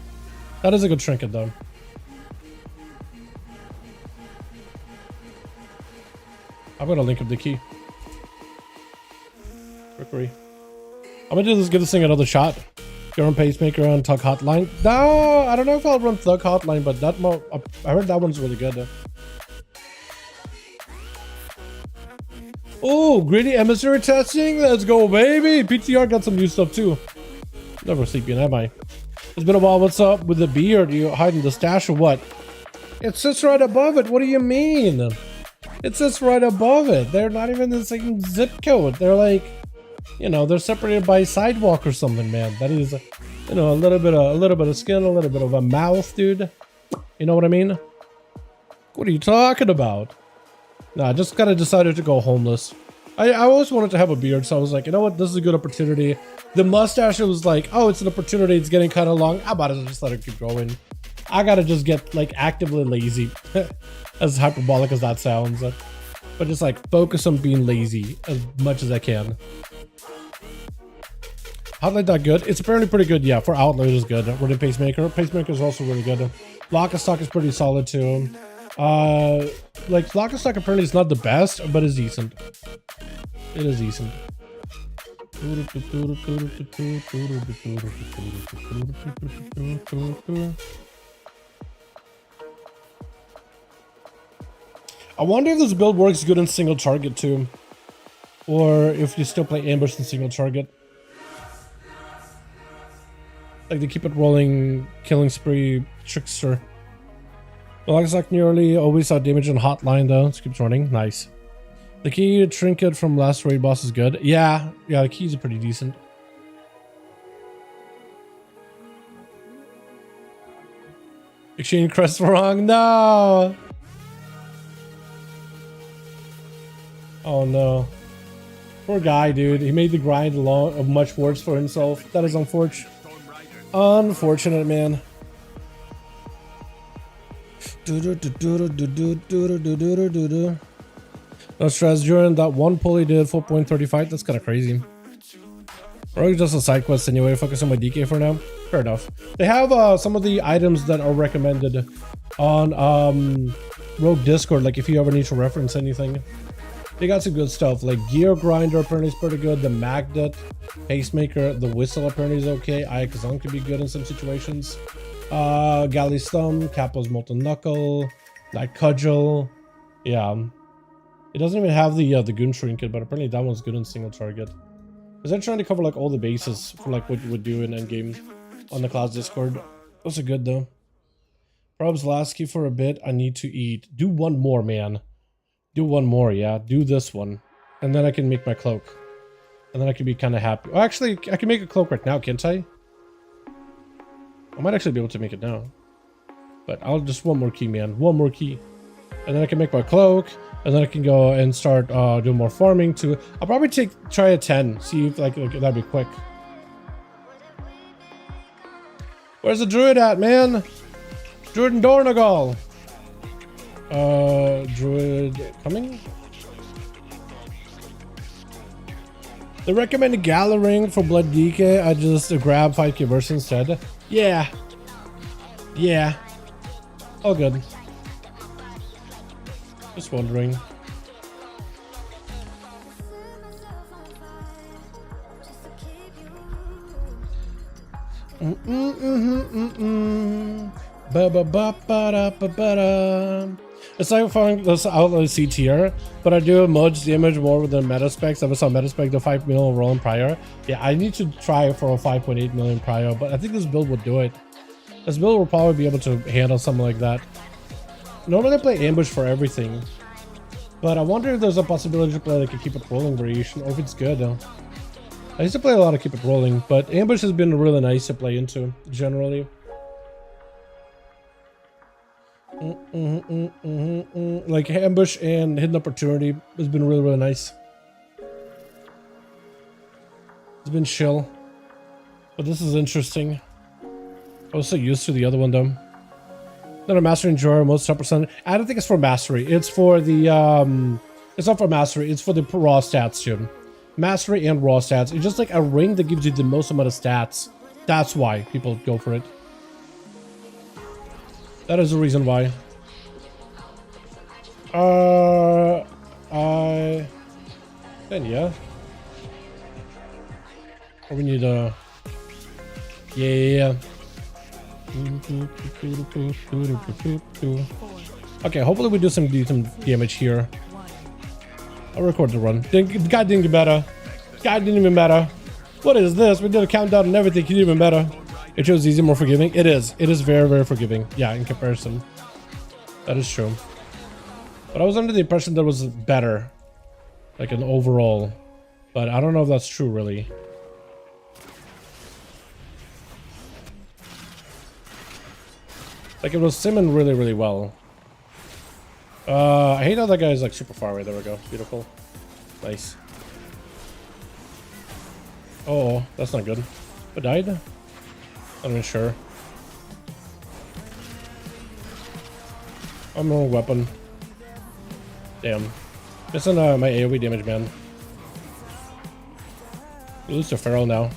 Speaker 2: That is a good trinket, though. I'm gonna link up the key. Rookery. I'm gonna do this. Give this thing another shot. Go run Pacemaker on Thug Hotline. No, I don't know if I'll run Thug Hotline, but that I heard that one's really good. Oh, Gritty Emissary testing. Let's go, baby. PTR got some new stuff too. Never sleeping, am I? It's been a while. What's up with the beard? Are you hiding the stash or what? It sits right above it. What do you mean? It sits right above it. They're not even the same zip code. They're like, you know, they're separated by sidewalk or something, man. That is, you know, a little bit of skin, a little bit of a mouth, dude. You know what I mean? What are you talking about? Nah, I just kind of decided to go homeless. I always wanted to have a beard, so I was like, you know what? This is a good opportunity. The mustache, it was like, oh, it's an opportunity. It's getting kind of long. How about it? Just let it keep going. I gotta just get like actively lazy. As hyperbolic as that sounds. But just like focus on being lazy as much as I can. Hotline that good? It's apparently pretty good, yeah. For Outlaw, it is good. We're the Pacemaker. Pacemaker is also really good. Lock and Stock is pretty solid too. Like Lock and Stock apparently is not the best, but it's decent. It is decent. I wonder if this build works good in single target too, or if you still play ambush in single target. Like they keep it rolling, killing spree, trickster. Well, looks like nearly always saw damage on hotline though. It keeps running. Nice. The key trinket from last raid boss is good. Yeah, the keys are pretty decent. Exchange crest wrong. No. Oh no. Poor guy, dude. He made the grind of much worse for himself. That is unfortunate. Unfortunate, man. No stress during that one pull he did 4.35. That's kind of crazy. Or just a side quest anyway. Focus on my DK for now. Fair enough. They have some of the items that are recommended on Rogue Discord. Like if you ever need to reference anything, they got some good stuff. Like Gear Grinder apparently is pretty good. The Magnet, Pacemaker, the Whistle apparently is okay. Ayakazan could be good in some situations. Galley's Thumb, Capo's Molten Knuckle, Night Cudgel. Yeah. It doesn't even have the Goon Trinket, but apparently that one's good in single target. Because they're trying to cover like all the bases for like what you would do in endgame on the Clouds Discord. Those are good though. Probs last key for a bit. I need to eat. Do one more, man. Do one more, yeah. Do this one. And then I can make my cloak. And then I can be kind of happy. Oh, actually, I can make a cloak right now, can't I? I might actually be able to make it now. But I'll just one more key, man. One more key. And then I can make my cloak. And then I can go and start doing more farming too. I'll probably try a 10. See if like that'd be quick. Where's the druid at, man? Druid and Dornagal. Druid coming? The recommended Dalaran for Blood DK. I just grab 5k burst instead. Yeah. Yeah. All good. Just wondering. It's like following this Outlaw C tier, but I do much damage more with the meta specs. I saw meta spec the 5 million roll in Prior. Yeah, I need to try for a 5.8 million Prior, but I think this build would do it. This build will probably be able to handle something like that. Normally I play ambush for everything, but I wonder if there's a possibility to play like a keep it rolling variation, or if it's good. I used to play a lot of keep it rolling, but ambush has been really nice to play into generally. Like ambush and hidden opportunity has been really nice. It's been chill, but this is interesting. I was so used to the other one though. Not a mastery enjoyer, most 10%. I don't think it's for mastery. It's for the it's not for mastery, it's for the raw stats too. Mastery and raw stats. It's just like a ring that gives you the most amount of stats. That's why people go for it. That is the reason why. Then yeah. Or we need a yeah. Okay, hopefully we do some damage here. I'll record the run. God didn't get better. God didn't even matter. What is this? We did a countdown and everything. It didn't even matter. It shows easy, more forgiving. It is. It is very forgiving. Yeah, in comparison. That is true. But I was under the impression that was better. Like an overall. But I don't know if that's true, really. Like, it was simming really well. I hate how that guy is like super far away. There we go. Beautiful. Nice. Oh, that's not good. I died? I'm not even sure. I'm wrong weapon. Damn. Missing my AoE damage, man. We lose to Feral now.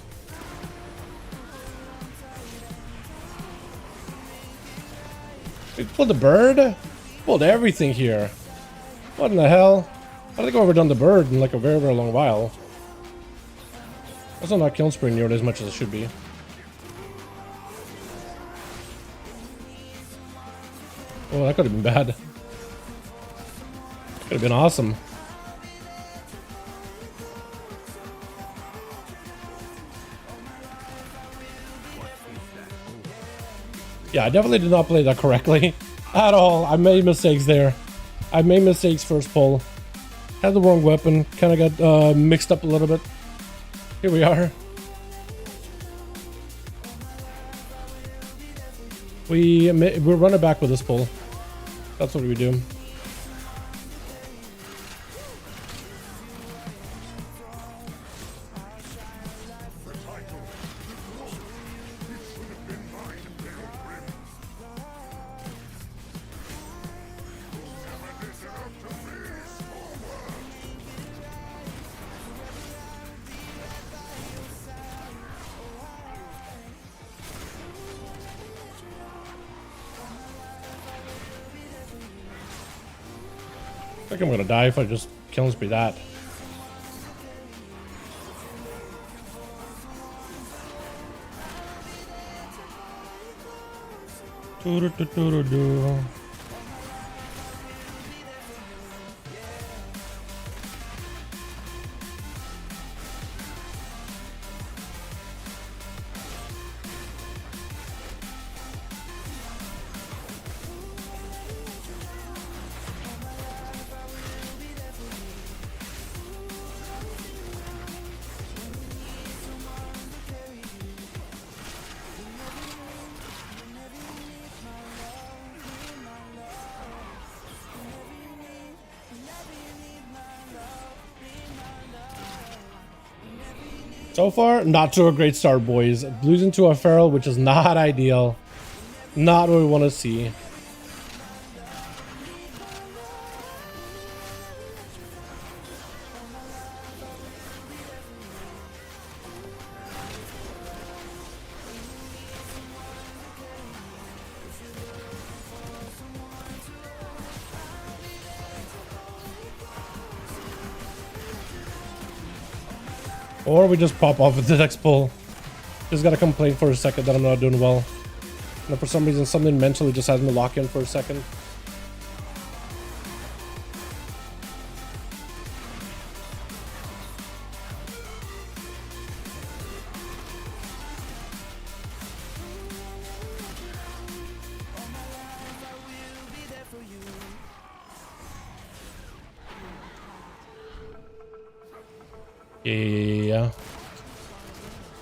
Speaker 2: We pulled the bird? Pulled everything here. What in the hell? I don't think I've overdone the bird in like a very long while. Also not kill spree nearly as much as it should be. Oh, that could have been bad. Could have been awesome. Yeah, I definitely did not play that correctly at all. I made mistakes there. I made mistakes first pull. Had the wrong weapon. Kind of got mixed up a little bit. Here we are. We're running back with this pull. That's what we do. I think I'm gonna die if I just kill spree that. So far, not to a great start, boys. Losing to a Feral, which is not ideal. Not what we want to see. Or we just pop off with the next pull. Just gotta complain for a second that I'm not doing well. And for some reason, something mentally just has me lock in for a second. Yeah.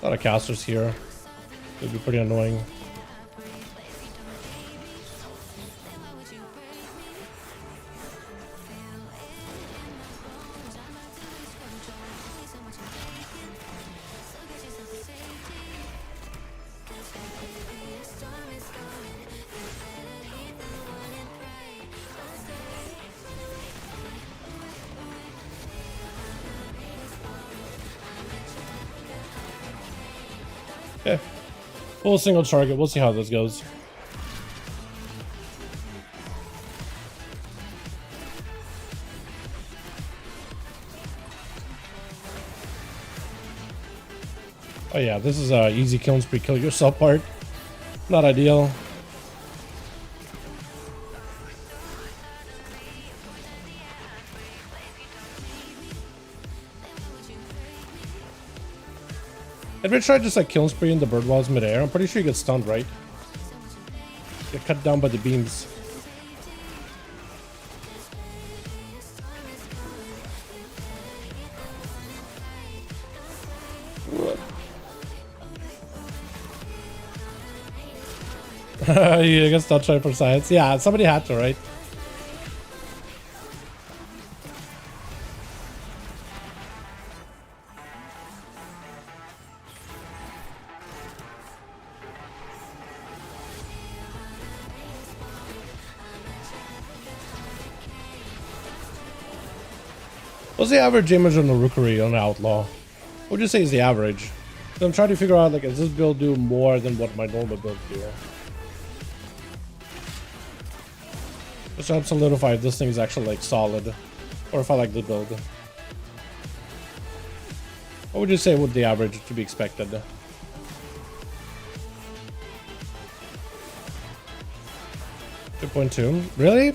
Speaker 2: A lot of casters here. It'd be pretty annoying. Okay. Full single target. We'll see how this goes. Oh yeah, this is a easy kill spree, kill yourself part. Not ideal. Have you tried just like kill spree in the bird walls midair? I'm pretty sure you get stunned, right? Get cut down by the beams. You guess not try for science. Yeah, somebody had to, right? What's the average damage on the Rookery on Outlaw? What would you say is the average? So I'm trying to figure out, like, does this build do more than what my normal build do? Just trying to solidify if this thing is actually, like, solid. Or if I like the build. What would you say would the average to be expected? 2.2? Really?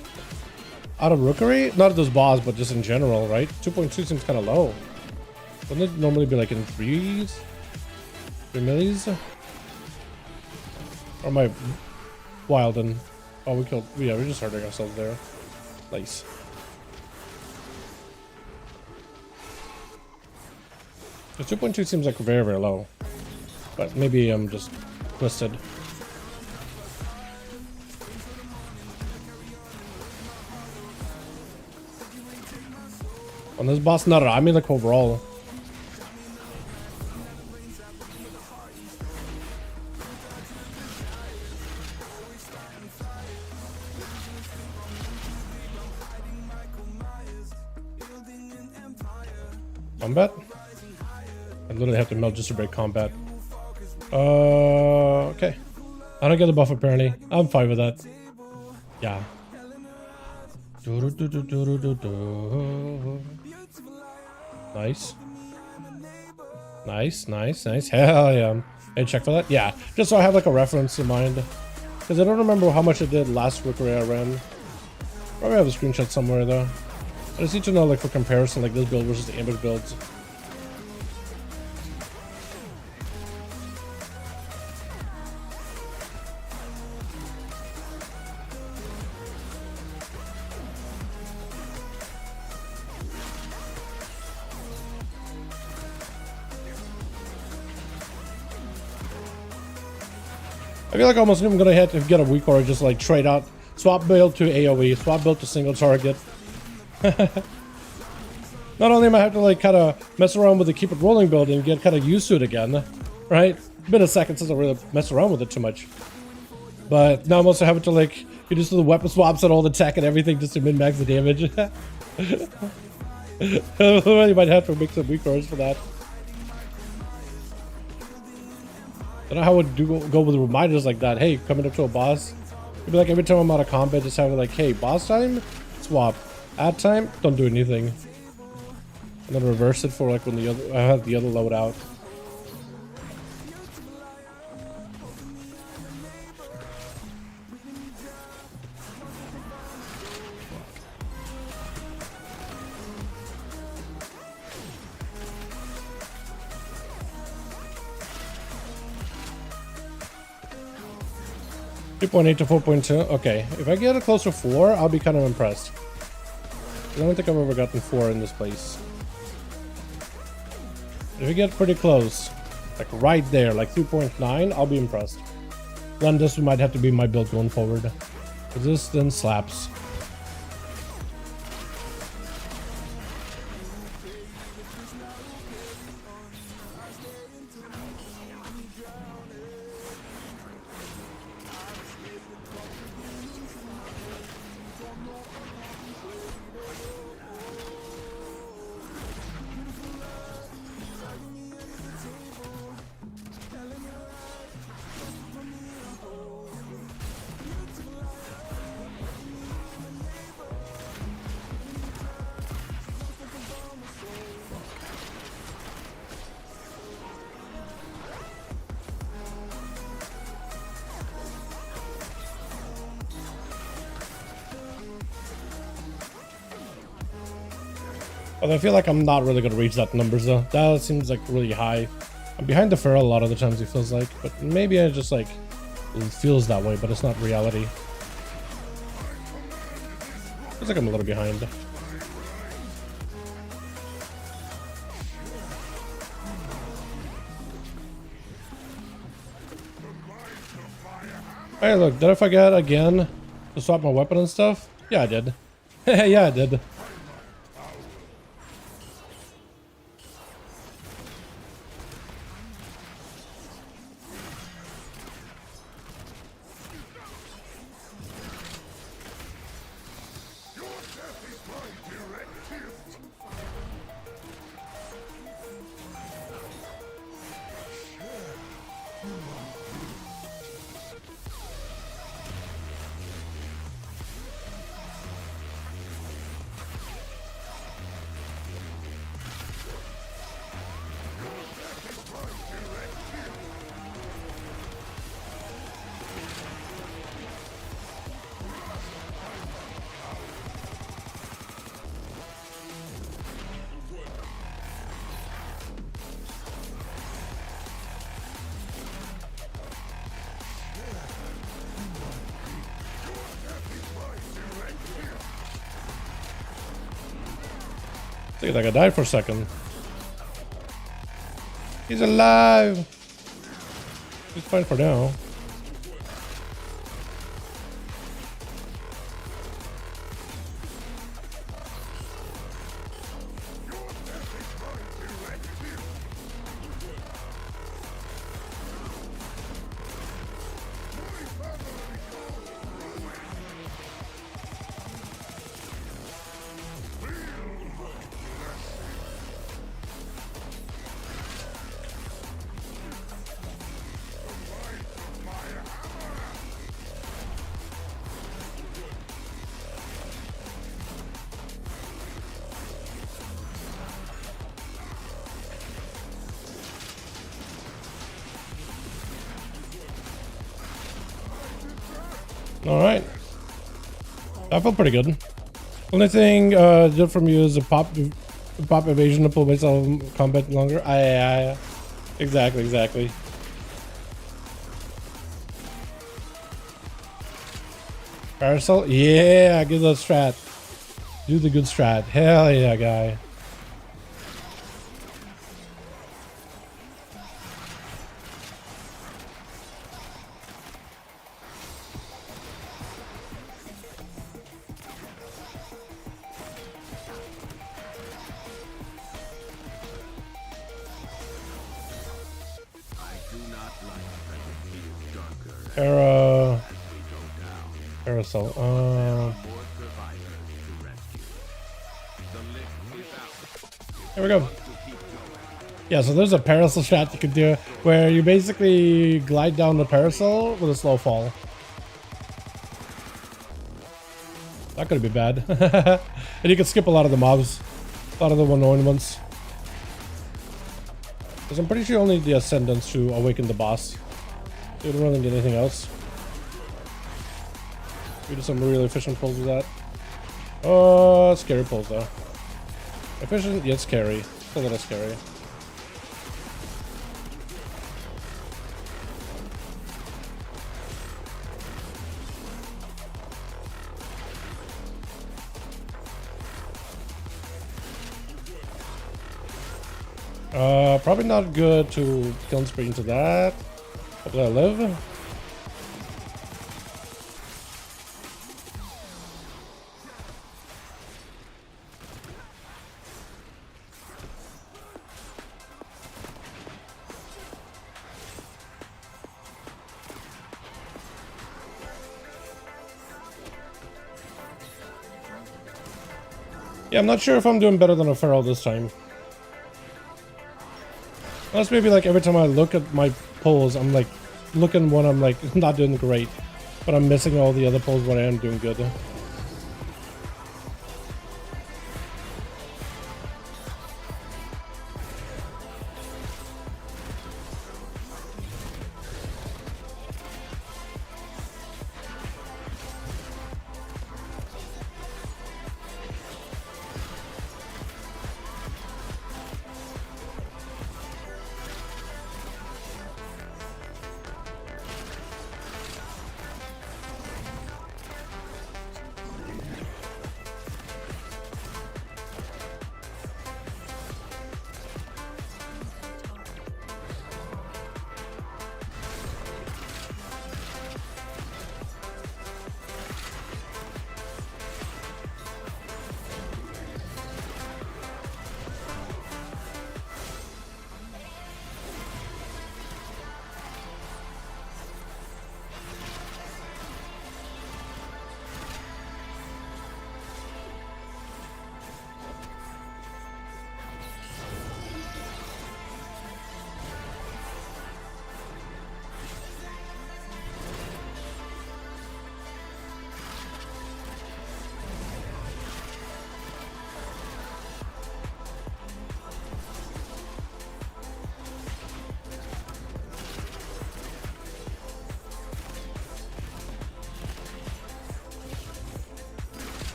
Speaker 2: Out of Rookery? Not this boss, but just in general, right? 2.2 seems kind of low. Wouldn't it normally be like in 3s? 3 millis? Or am I wild and... Oh, we killed... Yeah, we're just hurting ourselves there. Nice. The 2.2 seems like very, very low. But maybe I'm just twisted. On this boss, no, I mean like overall. Combat? I literally have to melt just to break combat. Okay. I don't get the buff apparently. I'm fine with that. Yeah. Nice. Nice, nice, nice. Hell yeah. Hey, check for that? Yeah. Just so I have like a reference in mind. Because I don't remember how much I did last Rookery I ran. Probably have a screenshot somewhere though. I just need to know like for comparison, like this build versus the ambush builds. I feel like almost I'm gonna hit if get a weak or just like trade out, swap build to AoE, swap build to single target. not only am I have to like kind of mess around with the keep it rolling build and get kind of used to it again, right? It's been a second since I really messed around with it too much. But now I'm also having to like get used to the weapon swaps and all the tech and everything just to min-max the damage. You might have to make some recourse for that. I don't know how I would go with reminders like that. Hey, coming up to a boss. It'd be like every time I'm out of combat, just having like, hey, boss time, swap. Add time, don't do anything. And then reverse it for like when I have the other loadout. 3.8 to 4.2. Okay, if I get it close to 4, I'll be kind of impressed. I don't think I've ever gotten 4 in this place. If we get pretty close, like right there, like 3.9, I'll be impressed. Then this might have to be my build going forward. Because this then slaps. But I feel like I'm not really gonna reach that numbers though. That seems like really high. I'm behind the Feral a lot of the times it feels like, but maybe I just like it feels that way, but it's not reality. Feels like I'm a little behind. Hey, look, did I forget again to swap my weapon and stuff? Yeah, I did. Yeah, I did. I think I died for a second. He's alive! He's fine for now. Alright. I felt pretty good. Only thing did from you is a pop evasion to pull myself in combat longer. Exactly. Parasol? Yeah, give that strat. Do the good strat. Hell yeah, guy. Parasol. Here we go. Yeah, so there's a parasol shot you can do where you basically glide down the parasol with a slow fall. That could be bad. And you can skip a lot of the mobs, a lot of the annoying ones. Because I'm pretty sure you only need the Ascendants to awaken the boss. You don't really need anything else. We do some really efficient pulls with that. Oh, scary pulls though. Efficient, yet scary. It's a little scary. Probably not good to kill spree into that. Hopefully I live. Yeah, I'm not sure if I'm doing better than a feral this time. Unless maybe like every time I look at my pulls, I'm like looking when I'm like not doing great, but I'm missing all the other pulls when I am doing good.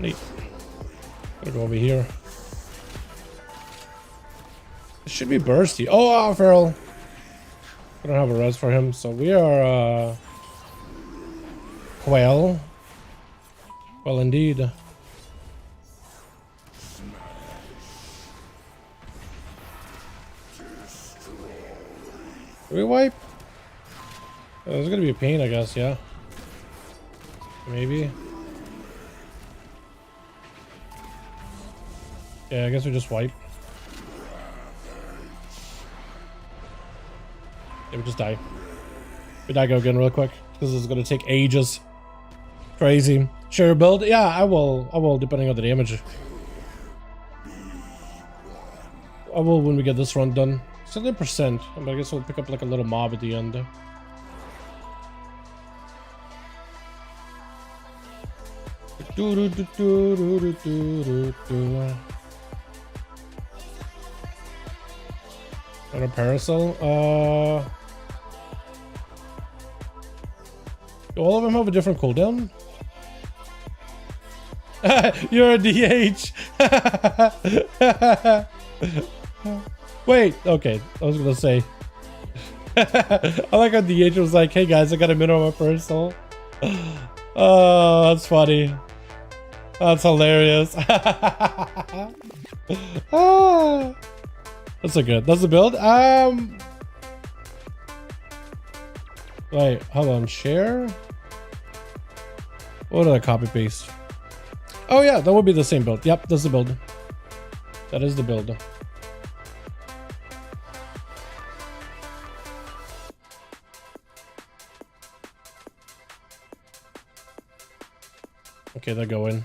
Speaker 2: Neat. Gotta go over here. It should be bursty. Oh, feral. I don't have a res for him, so we are well indeed. Do we wipe? There's gonna be a pain, I guess, yeah. Maybe. Yeah, I guess we just wipe. Yeah, we just die. We die go again real quick because this is gonna take ages. Crazy. Share build? Yeah, I will depending on the damage. I will when we get this run done. 70%. I guess we'll pick up like a little mob at the end. And a parasol. Do all of them have a different cooldown? You're a DH. Wait, okay. I was gonna say. I like how DH was like, "Hey guys, I got a minute on my parasol." Oh, that's funny. That's hilarious. Ah. That's a good. That's the build. Wait, hold on. Share. What did I copy paste? Oh yeah, that would be the same build. Yep, that's the build. That is the build. Okay, they're going.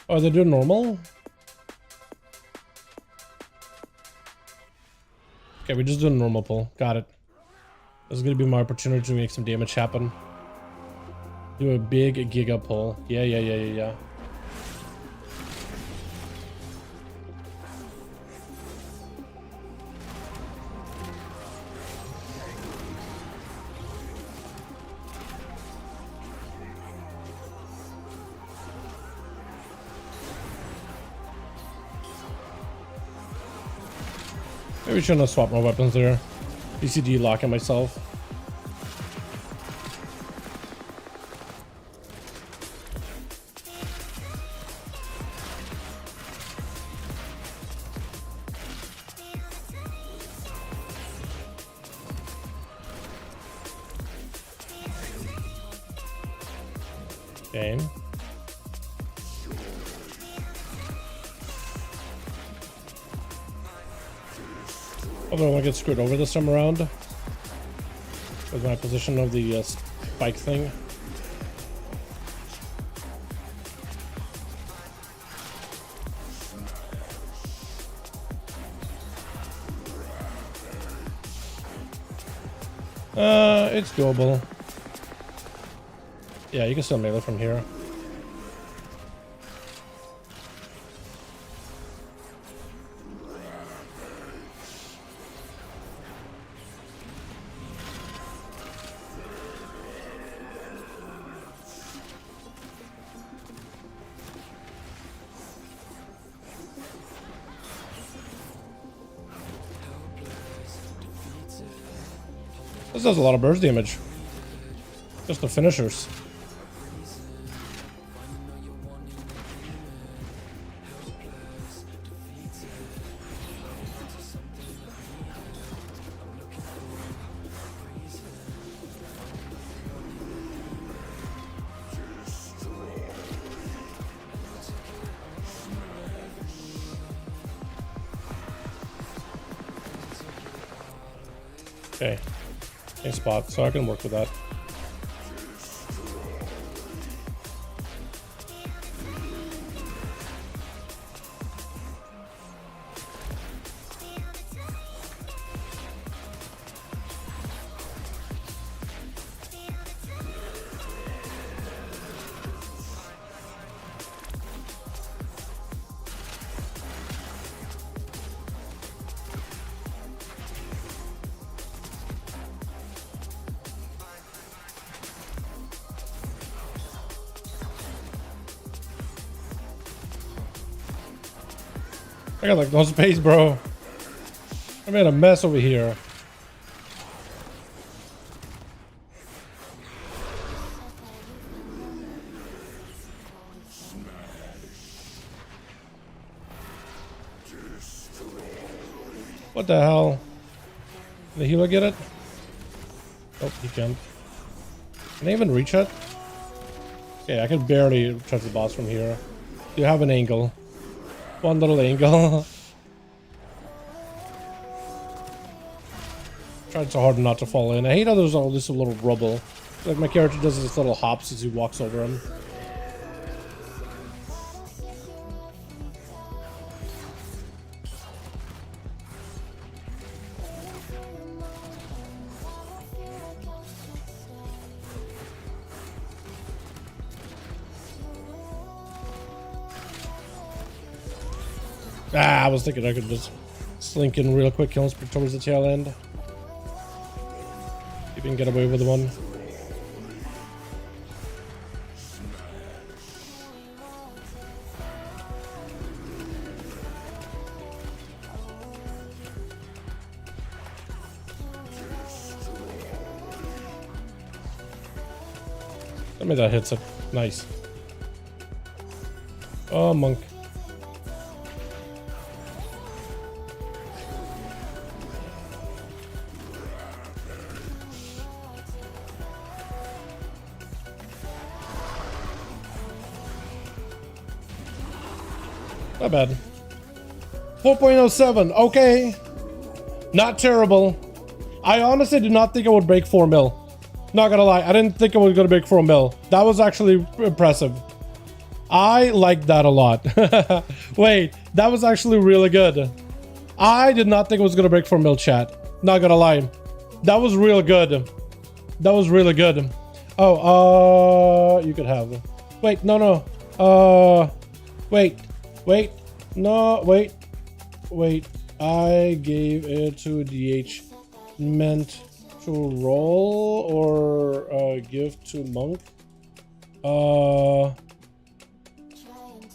Speaker 2: Oh, they're doing normal? Okay, we just do a normal pull. Got it. This is gonna be my opportunity to make some damage happen. Do a big giga pull. Yeah. Maybe shouldn't have swapped my weapons there. PCD locking myself. Okay. Although I want to get screwed over this time around with my position of the spike thing. It's doable. Yeah, you can still melee from here. This does a lot of burst damage. Just the finishers. Okay. Same spot, so I can work with that. I got like no space, bro. I made a mess over here. What the hell? Did the healer get it? Oh, he can't. Can I even reach it? Okay, I can barely touch the boss from here. You have an angle. One little angle. Tried so hard not to fall in. I hate how there's all this little rubble. Like my character does this little hops as he walks over him. Ah, I was thinking I could just slink in real quick, kill him towards the tail end. If you can get away with one. Tell me that hits it. Nice. Oh, monk. Not bad. 4.07. Okay. Not terrible. I honestly did not think I would break 4 mil. Not gonna lie, I didn't think I was gonna break 4 mil. That was actually impressive. I liked that a lot. Wait, that was actually really good. I did not think I was gonna break 4 mil, chat. Not gonna lie. That was real good. That was really good. Oh, you could have. Wait, no. Wait. No, wait. I gave it to DH. Meant to roll or give to monk.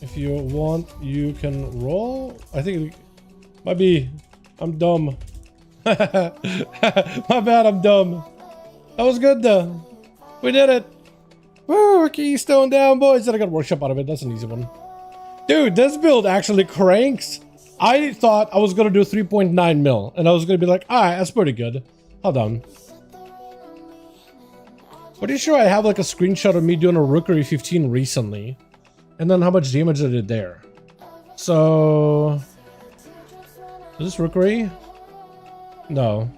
Speaker 2: If you want, you can roll. I think it might be. I'm dumb. My bad, I'm dumb. That was good though. We did it. Woo, we're keystone down, boys. And I got workshop out of it. That's an easy one. Dude, this build actually cranks. I thought I was gonna do 3.9 mil, and I was gonna be like, alright, that's pretty good. Hold on. Pretty sure I have like a screenshot of me doing a Rookery 15 recently, and then how much damage I did there. So, is this Rookery? No.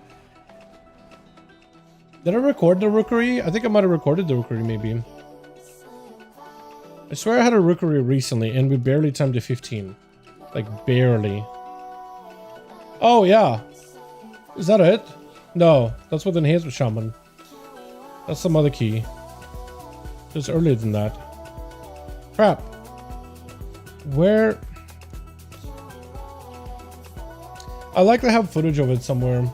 Speaker 2: Did I record the Rookery? I think I might have recorded the Rookery, maybe. I swear I had a Rookery recently, and we barely timed to 15. Like, barely. Oh, yeah. Is that it? No, that's with Enhancement Shaman. That's some other key. It's earlier than that. Crap. Where? I like to have footage of it somewhere.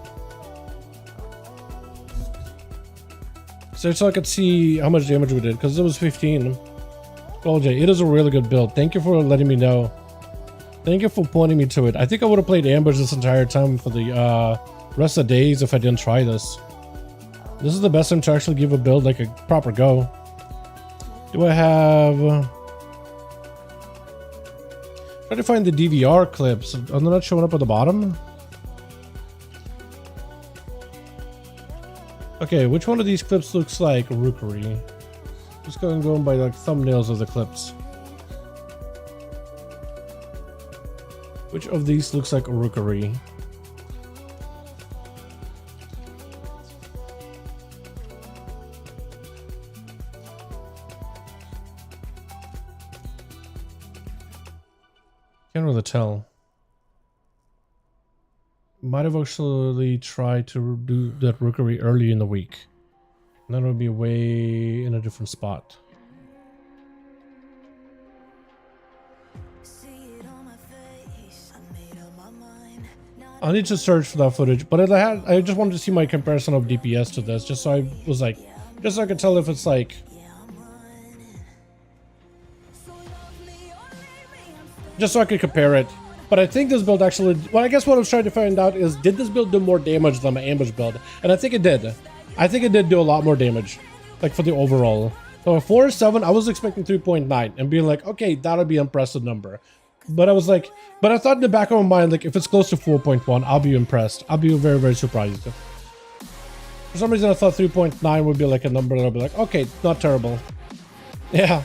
Speaker 2: So I could see how much damage we did, because it was 15. Well, Jay, it is a really good build. Thank you for letting me know. Thank you for pointing me to it. I think I would have played Ambush this entire time for the rest of the days if I didn't try this. This is the best time to actually give a build like a proper go. Do I have... try to find the DVR clips. Are they not showing up at the bottom? Okay, which one of these clips looks like Rookery? Just going by like thumbnails of the clips. Which of these looks like a Rookery? Can't really tell. Might have actually tried to do that Rookery early in the week. And then it would be way in a different spot. I need to search for that footage, but I just wanted to see my comparison of DPS to this, just so I was like, just so I could tell if it's like, just so I could compare it. But I think this build actually, well, I guess what I was trying to find out is, did this build do more damage than my ambush build? And I think it did. I think it did do a lot more damage, like for the overall. So 4.7, I was expecting 3.9 and being like, okay, that'll be an impressive number. But I was like, but I thought in the back of my mind, like if it's close to 4.1, I'll be impressed. I'll be very, very surprised. For some reason, I thought 3.9 would be like a number that I'll be like, okay, not terrible. Yeah.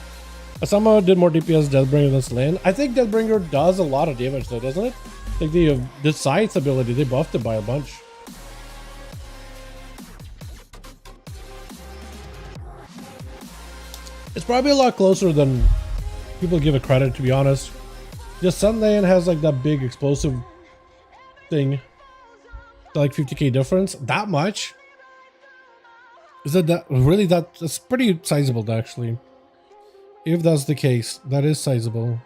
Speaker 2: Somehow did more DPS Deathbringer than Slain. I think Deathbringer does a lot of damage though, doesn't it? Like the Scythe ability, they buffed it by a bunch. It's probably a lot closer than people give it credit, to be honest. Just Sunlane has like that big explosive thing. Like 50k difference. That much? Is that really that's pretty sizable actually. If that's the case, that is sizable.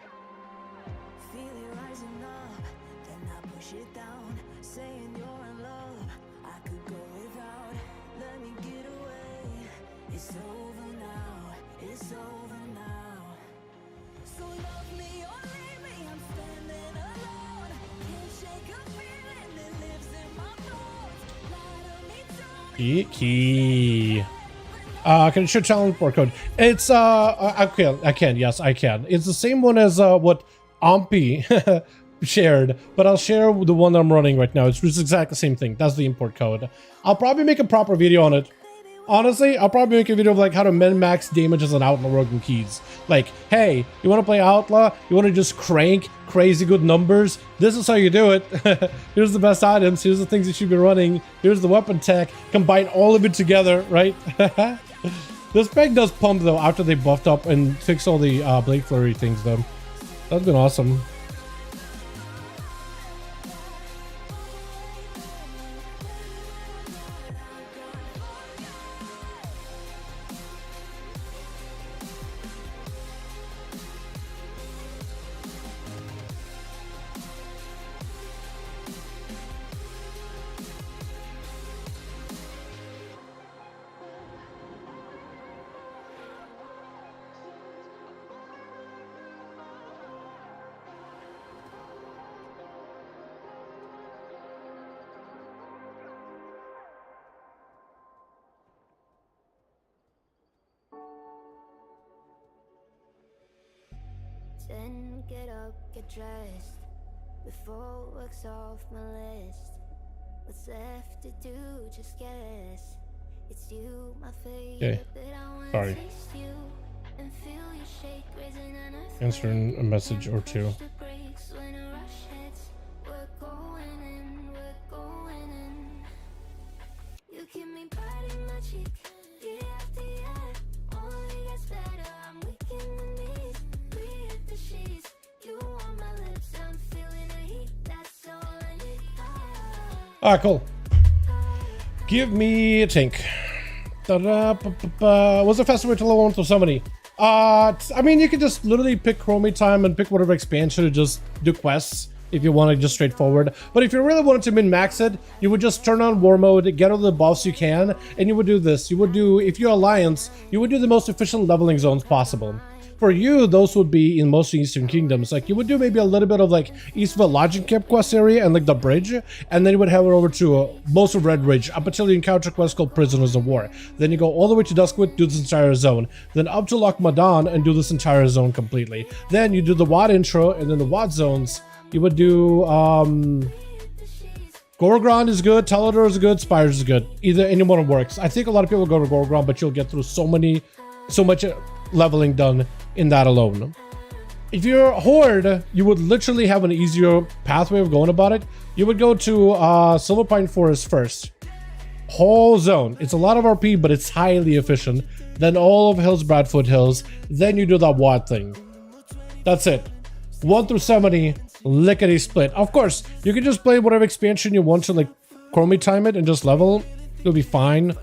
Speaker 2: Key. Can show challenge port code? It's I can, yes, I can. It's the same one as what Ompi shared, but I'll share the one I'm running right now. It's exactly the same thing. That's the import code. I'll probably make a proper video on it Honestly, I'll probably make a video of like how to min-max damage as an Outlaw Rogue and Keys. Like, hey, you want to play Outlaw? You want to just crank crazy good numbers? This is how you do it. Here's the best items. Here's the things you should be running. Here's the weapon tech. Combine all of it together, right? This spec does pump though after they buffed up and fixed all the Blade Flurry things though. That's been awesome.
Speaker 1: Then get up, get dressed before work's off my list. What's left to do? Just guess. It's you, my favorite.
Speaker 2: Sorry. Answering a message or two.
Speaker 1: You keep me biting my cheek, year after year. Only gets better. I'm weak in the knees. We hit the sheets. You on my lips. I'm feeling the heat. That's all I need.
Speaker 2: Ah, cool. Give me a tank. What's the fastest way to level 1 to somebody? I mean, you can just literally pick Chromie time and pick whatever expansion and just do quests if you want to just straightforward. But if you really wanted to min-max it, you would just turn on war mode, get all the buffs you can, and you would do this. You would do, if you're Alliance, you would do the most efficient leveling zones possible. For you, those would be in most Eastern Kingdoms. Like, you would do maybe a little bit of like East of the Lodging Camp quest area and like the bridge, and then you would head over to most of Red Ridge up until you encounter a quest called Prisoners of War. Then you go all the way to Duskwood, do this entire zone. Then up to Loch Madan and do this entire zone completely. Then you do the WAD intro, and then the WAD zones. You would do Gorgrond is good, Teledor is good, Spires is good. Either any one works. I think a lot of people go to Gorgrond, but you'll get through so much leveling done in that alone. If you're Horde, you would literally have an easier pathway of going about it. You would go to Silverpine Forest first. Whole zone. It's a lot of RP, but it's highly efficient. Then all of Hills Bradfoot Hills. Then you do that WAD thing. That's it. 1 through 70, lickety split. Of course, you can just play whatever expansion you want to, like Chromie time it and just level. It'll be fine.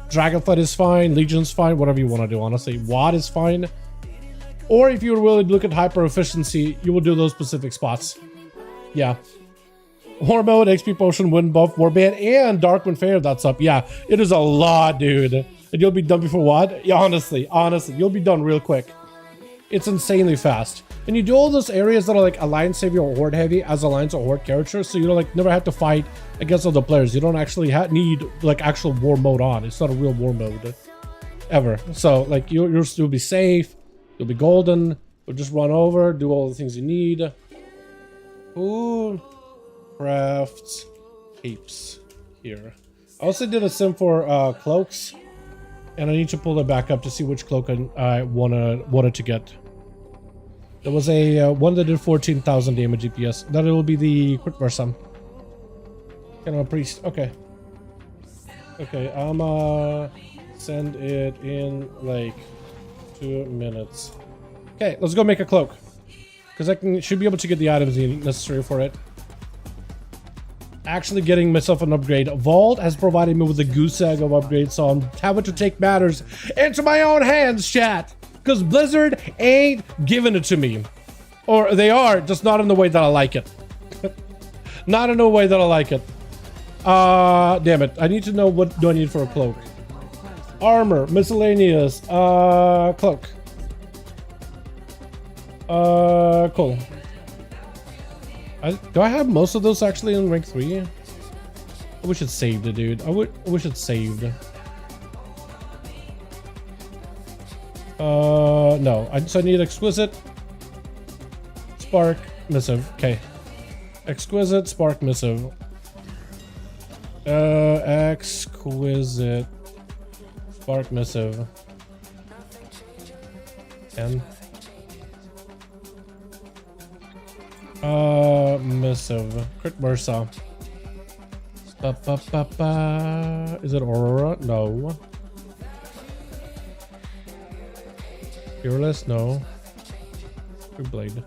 Speaker 2: Dragonflight is fine, Legion's fine, whatever you want to do, honestly. WAD is fine. Or if you really look at hyper efficiency, you will do those specific spots. Yeah. War mode, XP potion, wind buff, warband, and Darkwind Fair, that's up. Yeah, it is a lot, dude. And you'll be done before WAD? Yeah, honestly, you'll be done real quick. It's insanely fast. And you do all those areas that are like Alliance heavy or Horde heavy as Alliance or Horde characters, so you don't like never have to fight against other players. You don't actually need like actual war mode on. It's not a real war mode ever. So like you'll be safe, you'll be golden. You'll just run over, do all the things you need. Ooh, crafts, capes here. I also did a sim for cloaks, and I need to pull it back up to see which cloak I wanted to get. There was a one that did 14,000 damage DPS. That will be the Crit Versa. Kind of a priest. Okay. Okay, I'm send it in like 2 minutes. Okay, let's go make a cloak. Because I should be able to get the items necessary for it. Actually getting myself an upgrade. Vault has provided me with a goose egg of upgrades, so I'm having to take matters into my own hands, chat. Because Blizzard ain't giving it to me. Or they are, just not in the way that I like it. Not in the way that I like it. Damn it. I need to know what do I need for a cloak. Armor, miscellaneous, cloak. Cool. Do I have most of those actually in rank 3? I wish it saved it, dude. I wish it saved. No. So I need exquisite, spark, missive. Okay. Exquisite, spark, missive. Exquisite, Bark missive. 10. Missive. Crit Bursa. Is it Aurora? No. Fearless? No. True Blade.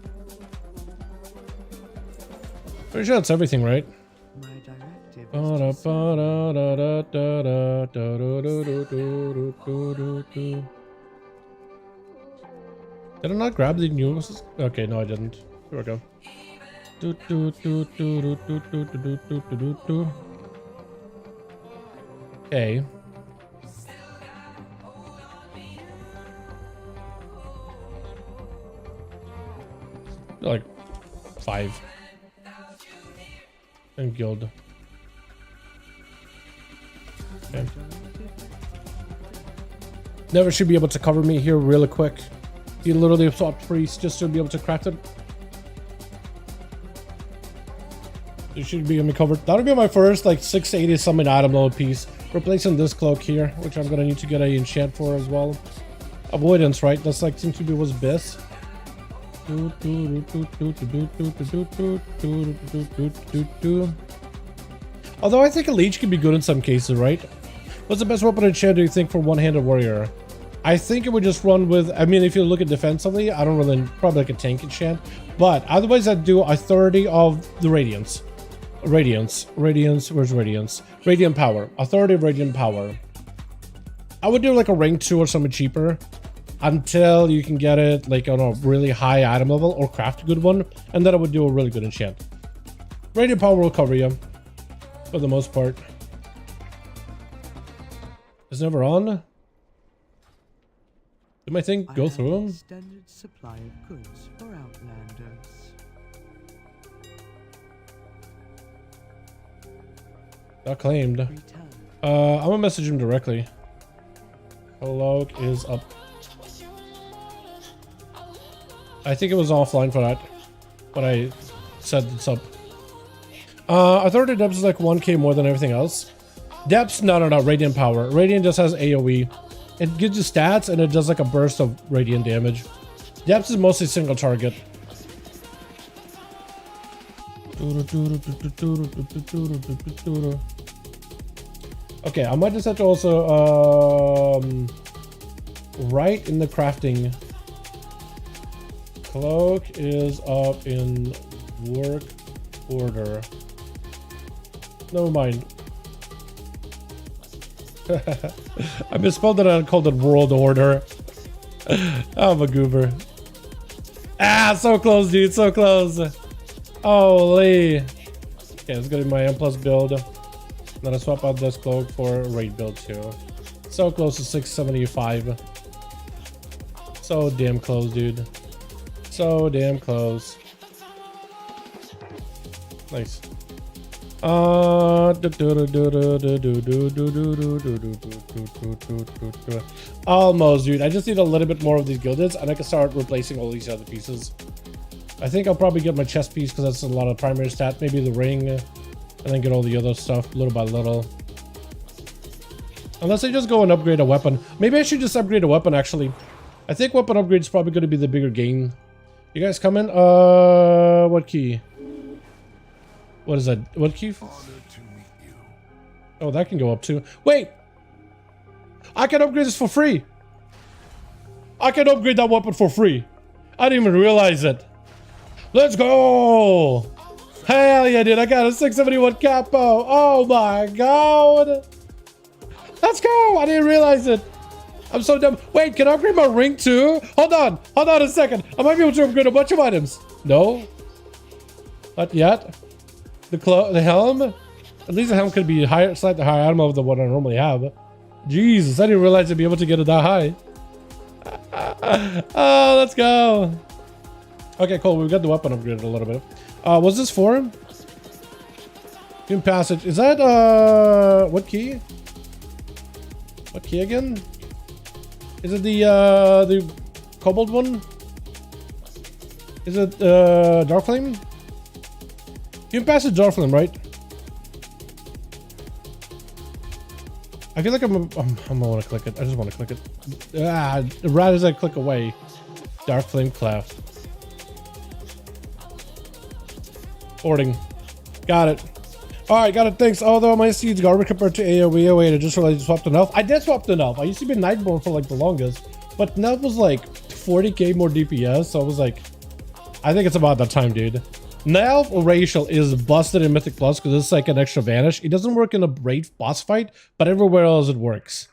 Speaker 2: Pretty sure that's everything, right?
Speaker 3: My directive
Speaker 2: Did I not grab the news? Okay, no, I didn't. Here we go. Okay. Like 5. And guild. Okay. Never should be able to cover me here really quick. You literally thought priest just to be able to crack it. You should be able to cover. That'll be my first like 680 summon item load piece. Replacing this cloak here, which I'm gonna need to get a enchant for as well. Avoidance, right? That's like seems to be what's best. Although I think a leech can be good in some cases, right? What's the best weapon enchant do you think for one-handed warrior? I think it would just run with, I mean, if you look at defensively, I don't really, probably like a tank enchant. But otherwise I'd do a 30 of the Radiance. Radiance, where's Radiance? Radiant Power, a 30 of Radiant Power. I would do like a rank 2 or something cheaper until you can get it like on a really high item level or craft a good one, and then I would do a really good enchant. Radiant Power will cover you for the most part. It's never on. Did my thing go through him?
Speaker 3: Extended supply of goods for Outlanders.
Speaker 2: Not claimed.
Speaker 3: Return.
Speaker 2: I'm gonna message him directly. Cloak is up. I think it was offline for that, but I said it's up. Authority depth is like 1k more than everything else. Depth, no, Radiant Power. Radiant just has AoE. It gives you stats and it does like a burst of radiant damage. Depth is mostly single target. Okay, I might just have to also write in the crafting. Cloak is up in work order. Never mind. I misspelled it and called it world order. I'm a goober. Ah, so close, dude, so close. Holy. Okay, let's go to my M+ build. Then I swap out this cloak for a raid build too. So close to 675. So damn close, dude. So damn close. Nice. Almost, dude. I just need a little bit more of these gildeds and I can start replacing all these other pieces. I think I'll probably get my chest piece because that's a lot of primary stat. Maybe the ring, and then get all the other stuff little by little. Unless I just go and upgrade a weapon. Maybe I should just upgrade a weapon actually. I think weapon upgrade is probably going to be the bigger gain. You guys come in? What key? What is that? What key? Oh, that can go up too. Wait! I can upgrade this for free! I can upgrade that weapon for free! I didn't even realize it. Let's go! Hell yeah, dude. I got a 671 capo. Oh my god! Let's go! I didn't realize it. I'm so dumb. Wait, can I upgrade my ring too? Hold on a second. I might be able to upgrade a bunch of items. No? Not yet. The helm? At least the helm could be higher, slightly higher item level than what I normally have. Jesus, I didn't realize I'd be able to get it that high. Oh, let's go. Okay, cool. We got the weapon upgraded a little bit. What's this for? Human passage. Is that what key? What key again? Is it the Cobalt one? Is it Dark Flame? You can pass it Dark Flame, right? I feel like I'm gonna want to click it. I just want to click it. Right as I click away. Dark Flame Cleft. Ording. Got it. Alright, got it. Thanks. Although my seeds garbage compared to AoE. Oh wait, I just realized I swapped an elf. I did swap an elf. I used to be Nightborn for like the longest. But now it was like 40k more DPS. So I was like, I think it's about that time, dude. Now Racial is busted in Mythic Plus because it's like an extra vanish. It doesn't work in a raid boss fight, but everywhere else it works.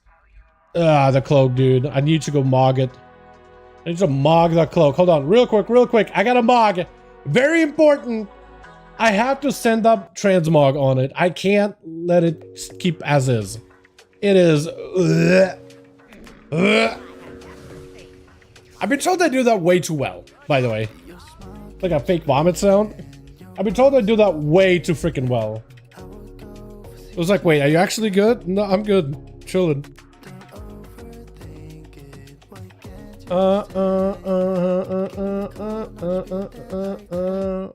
Speaker 2: The cloak, dude. I need to go mog it. I need to mog that cloak. Hold on, real quick. I got a mog. Very important. I have to send up transmog on it. I can't let it keep as is. It is. I've been told I do that way too well, by the way. Like a fake vomit sound. I've been told I do that way too freaking well. It was like, wait, are you actually good? No, I'm good. Chilling.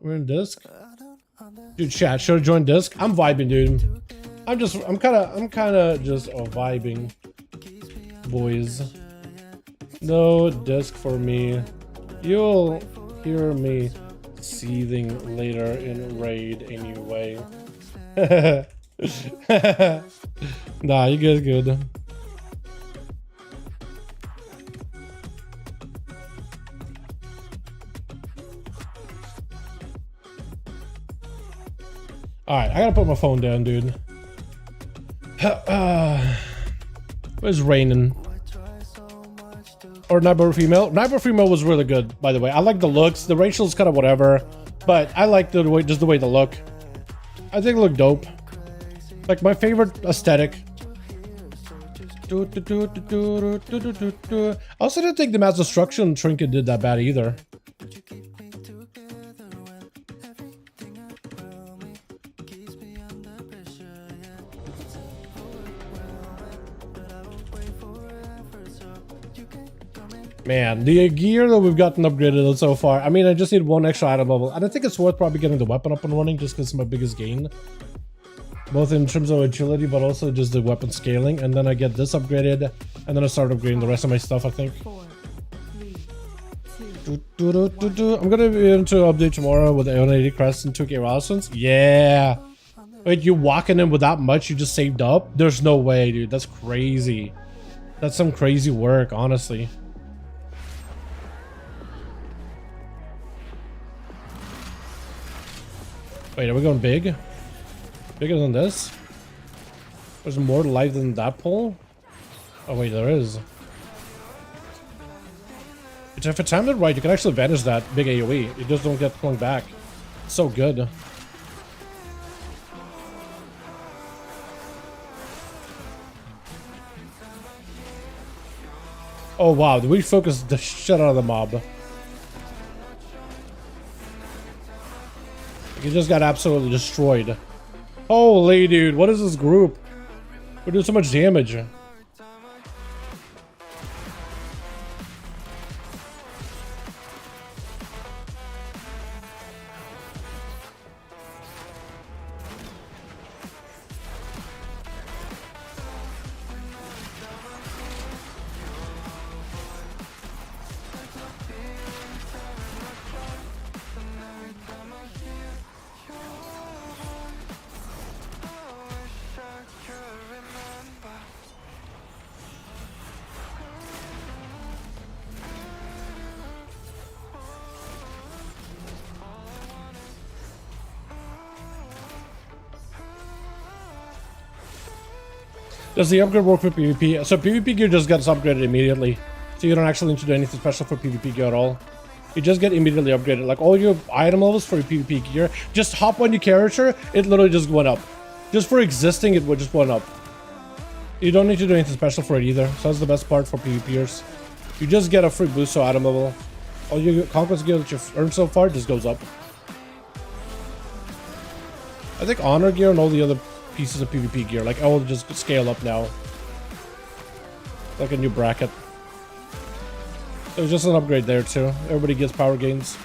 Speaker 2: We're in disc. Dude, chat, should I join disc? I'm vibing, dude. I'm kind of just vibing, boys. No disc for me. You'll hear me seething later in raid anyway. Nah, you guys good. Alright, I gotta put my phone down, dude. It's raining. Or Nightmare Female. Nightmare Female was really good, by the way. I like the looks. The racial's kind of whatever, but I like the way, just the way they look. I think it looked dope. Like my favorite aesthetic. I also didn't think the Mass Destruction Trinket did that bad either. Man, the gear that we've gotten upgraded so far, I mean, I just need one extra item level. And I think it's worth probably getting the weapon up and running just because it's my biggest gain. Both in terms of agility, but also just the weapon scaling. And then I get this upgraded, and then I start upgrading the rest of my stuff, I think.
Speaker 3: 4, 3, 2,
Speaker 2: I'm gonna be into update tomorrow with the 180 crests and 2k Ralston's. Yeah! Wait, you walking in with that much you just saved up? There's no way, dude. That's crazy. That's some crazy work, honestly. Wait, are we going big? Bigger than this? There's more to life than that pole? Oh wait, there is. If I timed it right, you can actually vanish that big AoE. You just don't get flung back. It's so good. Oh wow, we focused the shit out of the mob. You just got absolutely destroyed. Holy dude, what is this group? We're doing so much damage. Does the upgrade work for PvP? So PvP gear just gets upgraded immediately. So you don't actually need to do anything special for PvP gear at all. You just get immediately upgraded. Like all your item levels for your PvP gear, just hop on your character, it literally just went up. Just for existing, it would just went up. You don't need to do anything special for it either. So that's the best part for PvPers. You just get a free boost to item level. All your conquest gear that you've earned so far just goes up. I think honor gear and all the other pieces of PvP gear, like, all just scale up now. Like a new bracket. There's just an upgrade there too. Everybody gets power gains.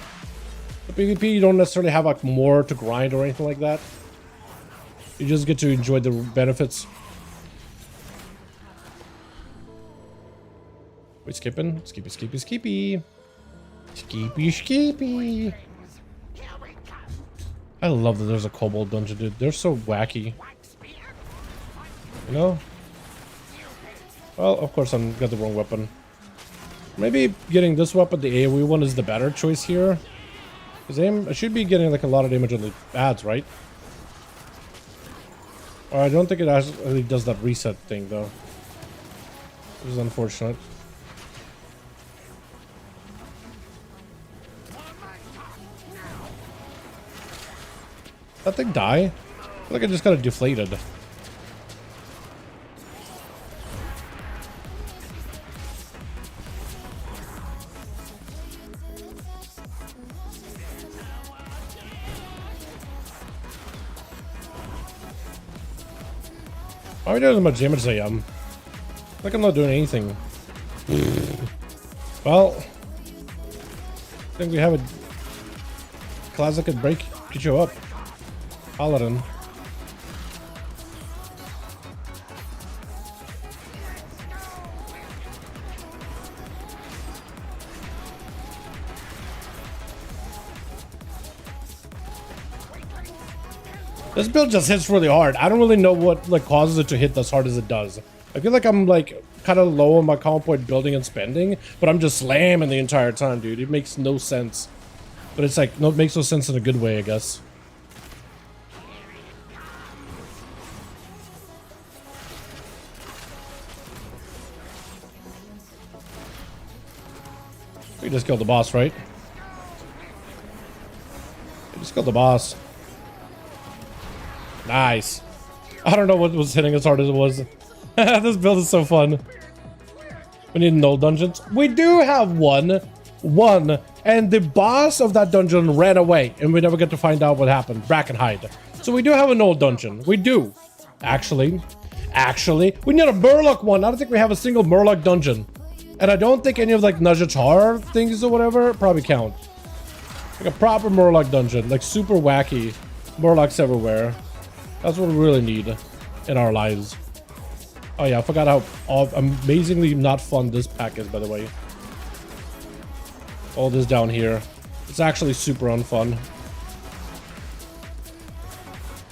Speaker 2: The PvP, you don't necessarily have like more to grind or anything like that. You just get to enjoy the benefits. We skipping? Skippy, skippy, skippy. Skippy, skippy. I love that there's a kobold dungeon, dude. They're so wacky. You know? Well, of course, I got the wrong weapon. Maybe getting this weapon, the AoE one, is the better choice here. Because I should be getting like a lot of damage on the adds, right? Or I don't think it actually does that reset thing, though. This is unfortunate. That thing die? I feel like I just got it deflated. Why are we doing as much damage as I am? Like I'm not doing anything. Well, I think we have a class that could get you up. Paladin. This build just hits really hard. I don't really know what like causes it to hit as hard as it does. I feel like I'm like kind of low on my comp point building and spending, but I'm just slamming the entire time, dude. It makes no sense. But it's like, no, it makes no sense in a good way, I guess. We just killed the boss, right? We just killed the boss. Nice. I don't know what was hitting as hard as it was. This build is so fun. We need no dungeons. We do have one, and the boss of that dungeon ran away, and we never get to find out what happened. Brackenhide. So we do have an old dungeon. We do. Actually, we need a Murloc one. I don't think we have a single Murloc dungeon. And I don't think any of like Najatar things or whatever probably count. Like a proper Murloc dungeon, like super wacky. Murlocs everywhere. That's what we really need in our lives. Oh yeah, I forgot how amazingly not fun this pack is, by the way. All this down here. It's actually super unfun.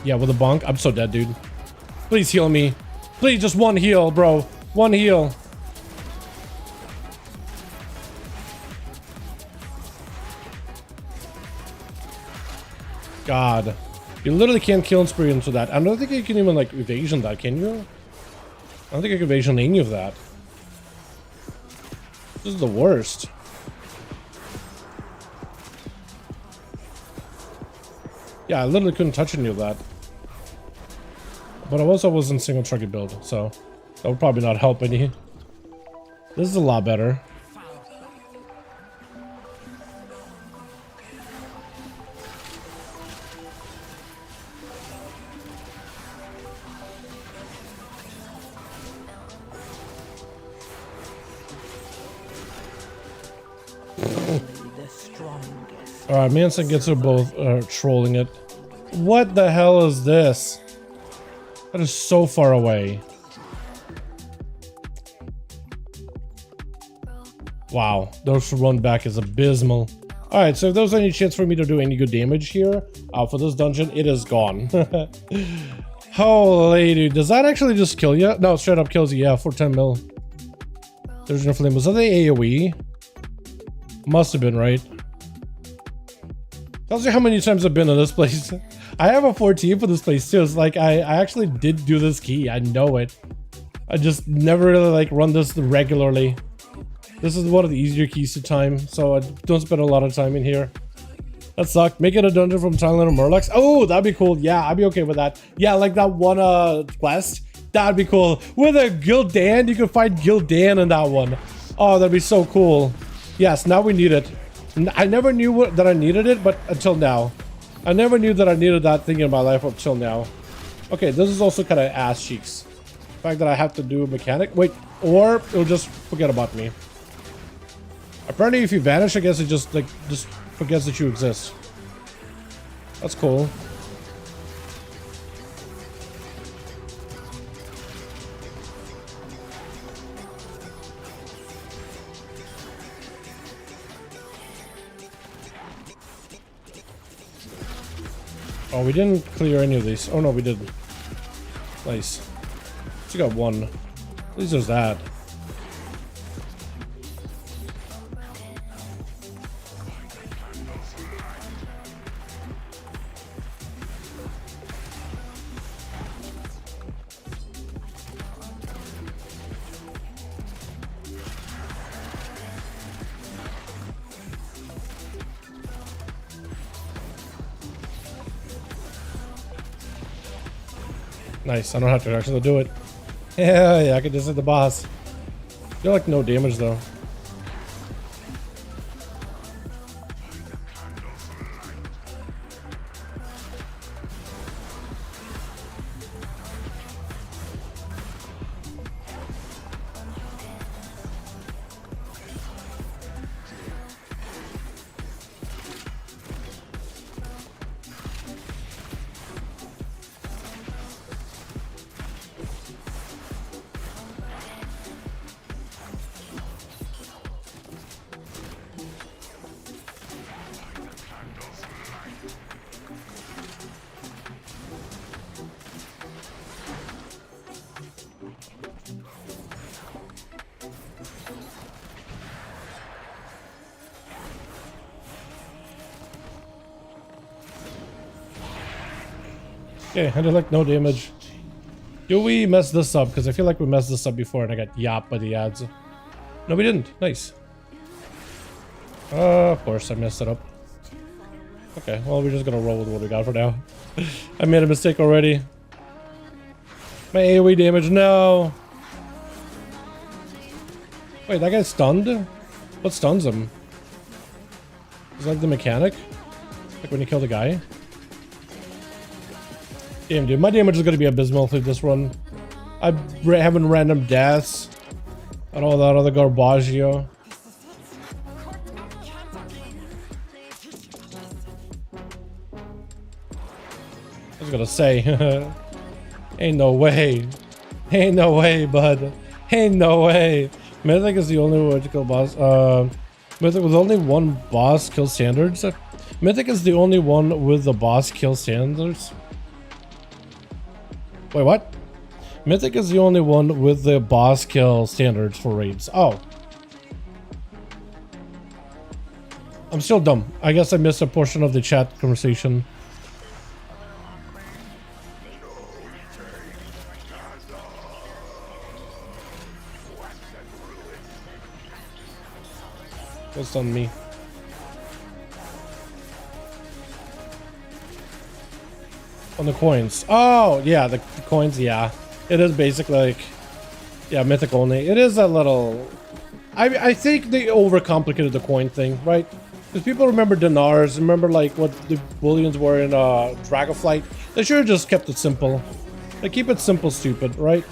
Speaker 2: Yeah, with a bonk. I'm so dead, dude. Please heal me. Please, just one heal, bro. One heal. God. You literally can't kill and spree into that. I don't think you can even like evasion that, can you? I don't think I can evasion any of that. This is the worst. Yeah, I literally couldn't touch any of that. But I also wasn't single target build, so that would probably not help any. This is a lot better. Alright, Manson gets her both trolling it. What the hell is this? That is so far away. Wow, those run back is abysmal. Alright, so if there's any chance for me to do any good damage here for this dungeon, it is gone. Holy dude, does that actually just kill you? No, straight up kills you, yeah, for 10 mil. There's no flame. Was that the AoE? Must have been, right? Tells you how many times I've been in this place. I have a 14 for this place too. It's like I actually did do this key. I know it. I just never really like run this regularly. This is one of the easier keys to time, so I don't spend a lot of time in here. That sucked. Make it a dungeon from Thailand or Murlocs. Oh, that'd be cool. Yeah, I'd be okay with that. Yeah, like that one quest. That'd be cool. With a Gildan, you can find Gildan in that one. Oh, that'd be so cool. Yes, now we need it. I never knew that I needed it, but until now. I never knew that I needed that thing in my life until now. Okay, this is also kind of ass cheeks. The fact that I have to do a mechanic. Wait, or it'll just forget about me. Apparently, if you vanish, I guess it just forgets that you exist. That's cool. Oh, we didn't clear any of these. Oh no, we did. Nice. She got one. At least there's that. Nice, I don't have to actually do it. Yeah, I can just hit the boss. Feel like no damage though. Okay, I did like no damage. Do we mess this up? Because I feel like we messed this up before and I got yapped by the ads. No, we didn't. Nice. Of course, I messed it up. Okay, well, we're just gonna roll with what we got for now. I made a mistake already. My AoE damage, no! Wait, that guy's stunned? What stuns him? Is it like the mechanic? Like when you kill the guy? Damn, dude, my damage is gonna be abysmal through this run. I'm having random deaths and all that other garbaggio. I was gonna say, ain't no way, bud, ain't no way. Mythic is the only vertical boss. Mythic with only one boss kill standards. Mythic is the only one with the boss kill standards. Wait, what? Mythic is the only one with the boss kill standards for raids. Oh. I'm still dumb. I guess I missed a portion of the chat conversation. What's on me? On the coins. Oh, yeah, the coins, yeah. It is basically like, yeah, Mythic only. It is a little... I think they overcomplicated the coin thing, right? Because people remember dinars, remember like what the bullions were in Dragonflight. They should have just kept it simple. Like, keep it simple, stupid, right?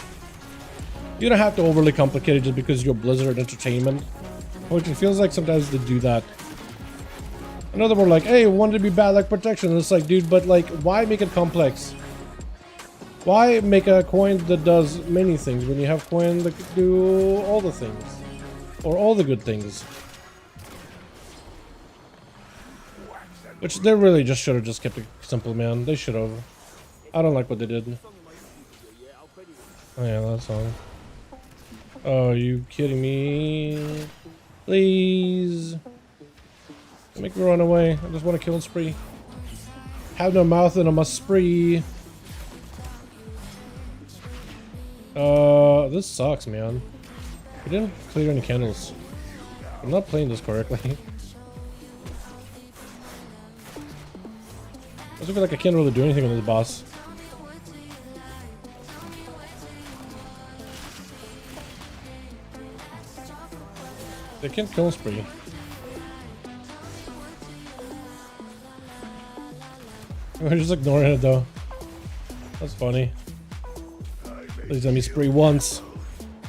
Speaker 2: You don't have to overly complicate it just because you're Blizzard Entertainment. Which it feels like sometimes they do that. Another one like, hey, wanted to be bad like protection. And it's like, dude, but like, why make it complex? Why make a coin that does many things when you have coin that can do all the things? Or all the good things? Which they really just should have just kept it simple, man. They should have. I don't like what they did. Oh yeah, that song. Oh, are you kidding me? Please. Make me run away. I just want to kill and spree. Have no mouth and I must spree. This sucks, man. We didn't clear any candles. I'm not playing this correctly. I just feel like I can't really do anything with this boss. They can't kill spree. We're just ignoring it though. That's funny. Please let me spree once.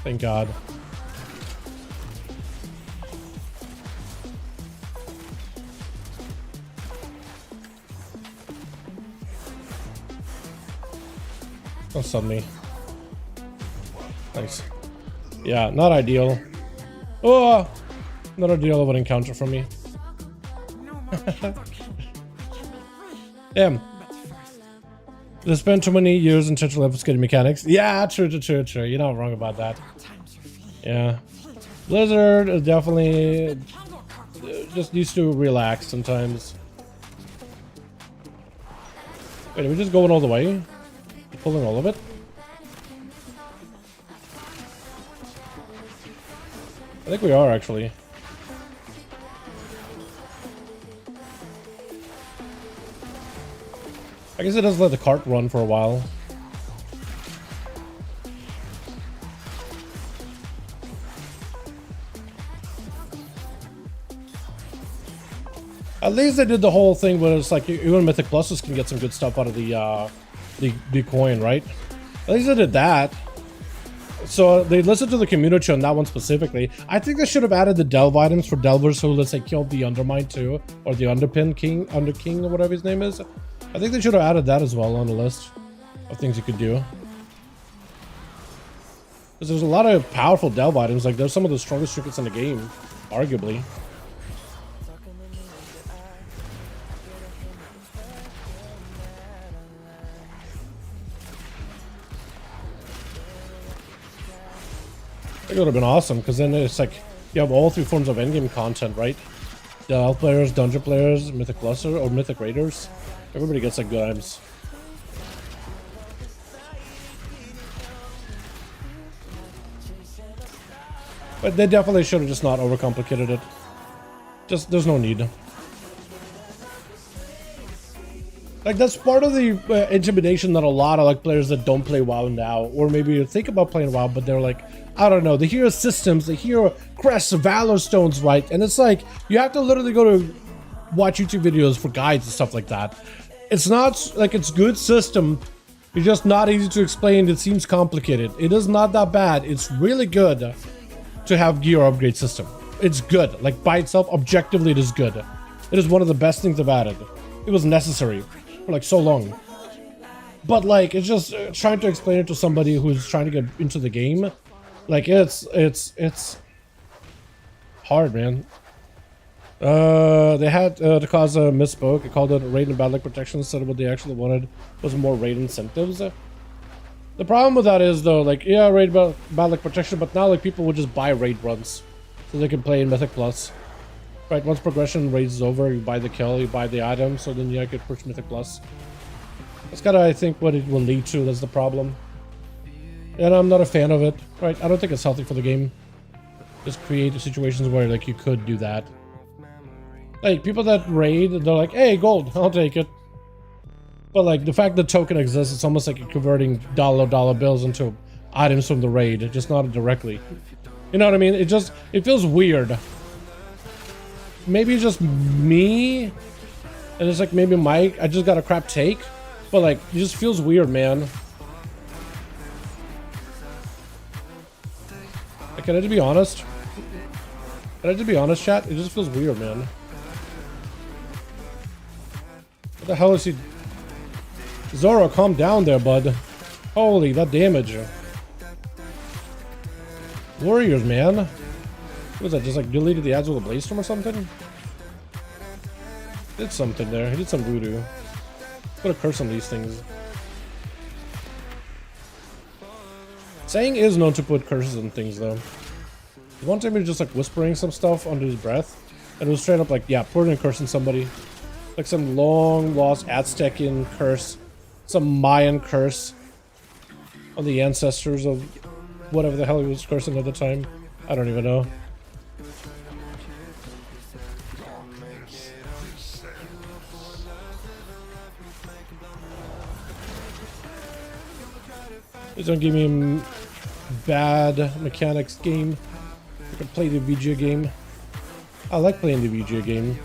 Speaker 2: Thank God. Don't stun me. Nice. Yeah, not ideal. Oh! Not ideal of an encounter from me. Damn. They spent too many years in such obfuscating mechanics. Yeah, true. You're not wrong about that. Yeah. Blizzard is definitely just used to relax sometimes. Wait, are we just going all the way? Pulling all of it? I think we are actually. I guess it does let the cart run for a while. At least they did the whole thing where it's like even Mythic Pluses can get some good stuff out of the coin, right? At least they did that. So they listened to the community on that one specifically. I think they should have added the delve items for delvers who, let's say, killed the Undermine too, or the Underpin King, Under King, or whatever his name is. I think they should have added that as well on the list of things you could do. Because there's a lot of powerful delve items. Like there's some of the strongest trinkets in the game, arguably. It would have been awesome because then it's like you have all three forms of endgame content, right? The elf players, dungeon players, mythic cluster, or mythic raiders. Everybody gets like good items. But they definitely should have just not overcomplicated it. Just there's no need. Like that's part of the intimidation that a lot of like players that don't play WoW now, or maybe think about playing WoW, but they're like, I don't know, they hear systems, they hear crests, valor stones, right? And it's like you have to literally go to watch YouTube videos for guides and stuff like that. It's not like it's good system. It's just not easy to explain. It seems complicated. It is not that bad. It's really good to have gear upgrade system. It's good. Like by itself, objectively, it is good. It is one of the best things I've added. It was necessary for like so long. But like it's just trying to explain it to somebody who's trying to get into the game. Like it's hard, man. They had to cause a misspoke. It called it raid and bad luck protection instead of what they actually wanted was more raid incentives. The problem with that is though, like yeah, raid bad luck protection, but now like people would just buy raid runs so they can play in Mythic Plus. Right, once progression raids is over, you buy the kill, you buy the item, so then you could push Mythic Plus. That's kind of, I think, what it will lead to. That's the problem. And I'm not a fan of it. Right, I don't think it's healthy for the game. Just create situations where like you could do that. Like people that raid, they're like, hey, gold, I'll take it. But like the fact that token exists, it's almost like you're converting dollar bills into items from the raid, just not directly. You know what I mean? It feels weird. Maybe it's just me, and it's like maybe Mike, I just got a crap take, but like it just feels weird, man. Like, can I just be honest? Can I just be honest, chat? It just feels weird, man. What the hell is he? Zoro, calm down there, bud. Holy, that damage. Warriors, man. What was that? Just like deleted the ads with a blaze storm or something? Did something there. He did some voodoo. Put a curse on these things. Saying is known to put curses on things though. One time he was just like whispering some stuff under his breath, and it was straight up like, yeah, putting a curse on somebody. Like some long lost Aztecian curse, some Mayan curse on the ancestors of whatever the hell he was cursing at the time. I don't even know. Please don't give me a bad mechanics game. I can play the VGA game. I like playing the VGA game.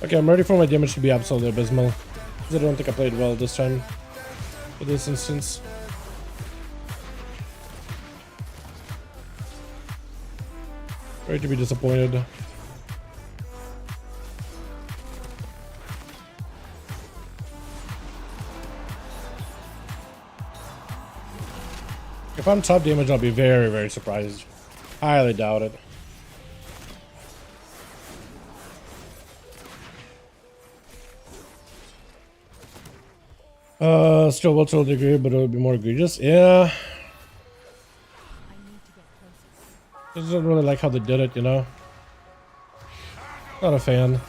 Speaker 2: Okay, I'm ready for my damage to be absolutely abysmal. I don't think I played well this time. For this instance. Ready to be disappointed. If I'm top damage, I'll be very, very surprised. Highly doubt it. Still will to a degree, but it would be more egregious. Yeah. I just don't really like how they did it, you know? Not a fan.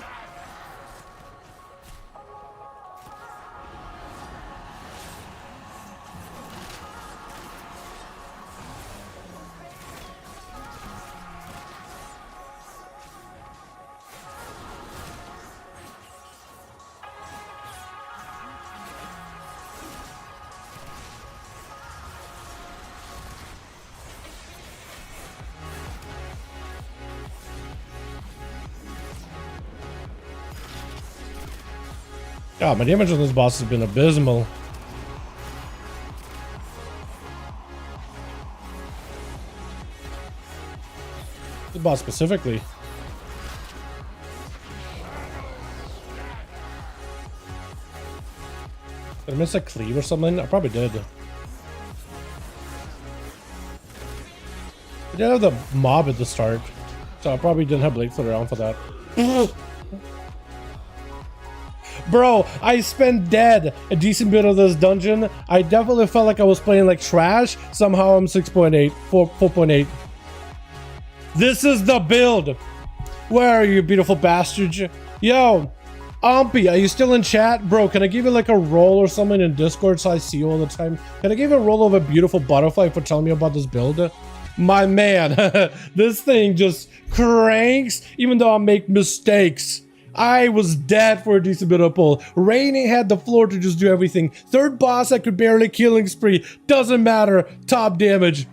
Speaker 2: God, my damage on this boss has been abysmal. The boss specifically. Did I miss a cleave or something? I probably did. I did have the mob at the start, so I probably didn't have Blade Foot around for that. Bro, I spent dead a decent bit of this dungeon. I definitely felt like I was playing like trash. Somehow I'm 6.8, 4.8. This is the build. Where are you, beautiful bastards? Yo, Umpy, are you still in chat? Bro, can I give you like a roll or something in Discord so I see you all the time? Can I give you a roll of a beautiful butterfly for telling me about this build? My man, this thing just cranks even though I make mistakes. I was dead for a decent bit of pull. Rainy had the floor to just do everything. Third boss I could barely killing spree. Doesn't matter. Top damage.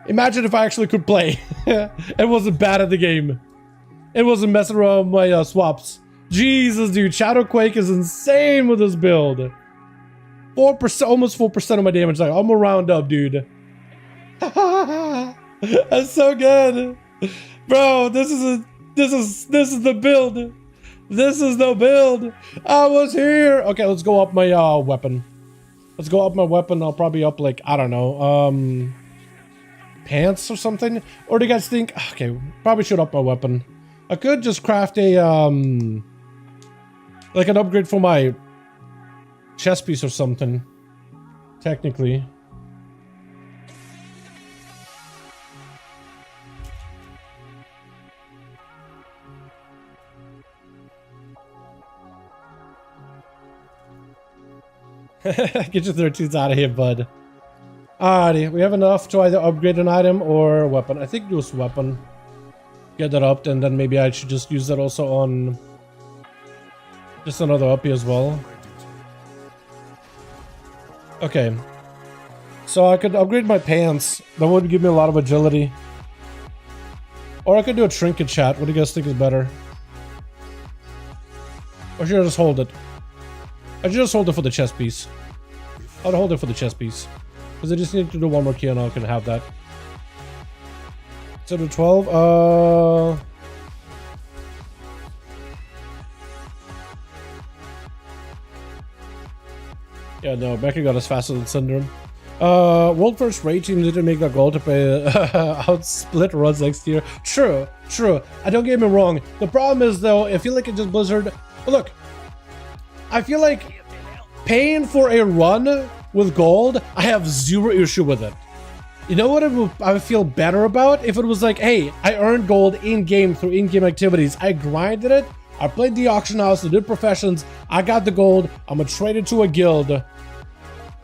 Speaker 2: Imagine if I actually could play. It wasn't bad at the game. It wasn't messing around with my swaps. Jesus, dude. Shadowquake is insane with this build. 4%, almost 4% of my damage. Like, I'm gonna round up, dude. That's so good. Bro, this is the build. This is the build. I was here. Okay, let's go up my weapon. Let's go up my weapon. I'll probably up like, I don't know, pants or something. Or do you guys think, okay, probably should up my weapon. I could just craft a like an upgrade for my chest piece or something. Technically. Get your 13s out of here, bud. Alrighty, we have enough to either upgrade an item or weapon. I think just weapon. Get that up, and then maybe I should just use that also on just another uppy as well. Okay. So I could upgrade my pants. That would give me a lot of agility. Or I could do a trinket chat. What do you guys think is better? Or should I just hold it? I should just hold it for the chest piece. I'll hold it for the chest piece. Because I just need to do one more key and I can have that. So to 12, yeah, no, Mechagon is faster than Syndrome. World First Raid Team didn't make a goal to pay out split runs next year. True, true. I don't get me wrong. The problem is though, I feel like it's just Blizzard. Look, I feel like paying for a run with gold, I have zero issue with it. You know what I would feel better about? If it was like, hey, I earned gold in-game through in-game activities. I grinded it. I played the auction house. I did professions. I got the gold. I'm going to trade it to a guild.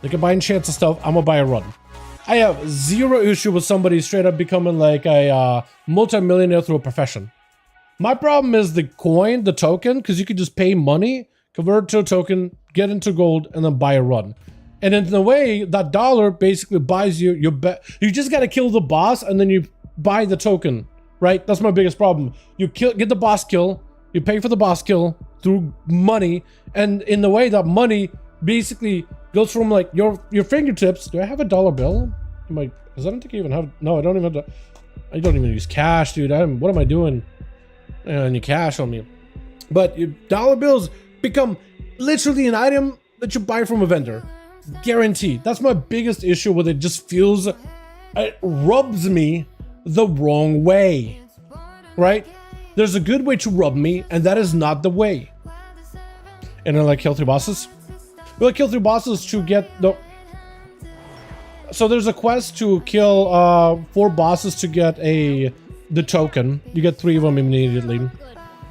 Speaker 2: They can buy enchants and stuff. I'm going to buy a run. I have zero issue with somebody straight up becoming like a multi-millionaire through a profession. My problem is the coin, the token, because you could just pay money, convert to a token, get into gold, and then buy a run. And in a way, that dollar basically buys you your bet. You just gotta kill the boss, and then you buy the token, right? That's my biggest problem. You get the boss kill, you pay for the boss kill through money, and in the way that money basically goes from like your fingertips. Do I have a dollar bill? Because I don't think I even have. No, I don't even have. I don't even use cash, dude. What am I doing? Any cash on me? But your dollar bills become literally an item that you buy from a vendor. Guaranteed. That's my biggest issue with it. Just feels, it rubs me the wrong way, right? There's a good way to rub me, and that is not the way. And then like kill 3 bosses. We like kill 3 bosses to get the. So there's a quest to kill 4 bosses to get the token. You get 3 of them immediately,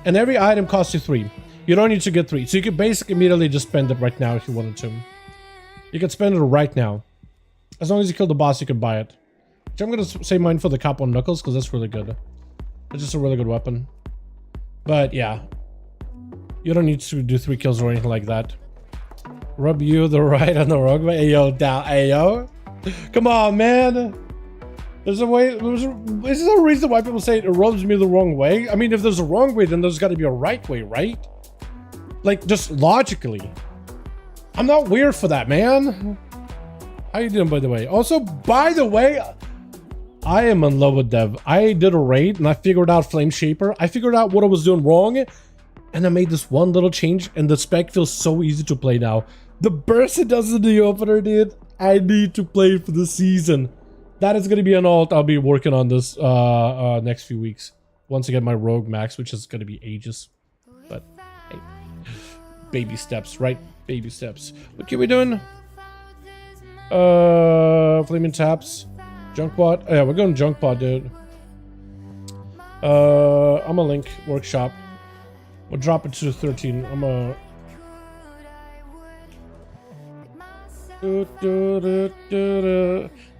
Speaker 2: and every item costs you 3. You don't need to get 3, so you can basically immediately just spend it right now if you wanted to. You can spend it right now. As long as you kill the boss, you can buy it. Which I'm gonna save mine for the Cop on Knuckles because that's really good. It's just a really good weapon. But yeah, you don't need to do 3 kills or anything like that. Rub you the right and the wrong way. Ayo, down, ayo. Come on, man. There's a way. Is there a reason why people say it rubs me the wrong way? I mean, if there's a wrong way, then there's got to be a right way, right? Like, just logically. I'm not weird for that, man. How you doing, by the way? Also, by the way, I am in love with Dev. I did a raid and I figured out Flame Shaper. I figured out what I was doing wrong, and I made this one little change, and the spec feels so easy to play now. The burst it does in the opener, dude. I need to play it for the season. That is going to be an alt I'll be working on this next few weeks. Once I get my Rogue Max, which is going to be ages. But, hey. Baby steps, right? Baby steps. What are we doing? Flaming Taps. Junkbot. Oh, yeah, we're going Junkbot, dude. I'm a Link Workshop. We'll drop it to 13. I'm a...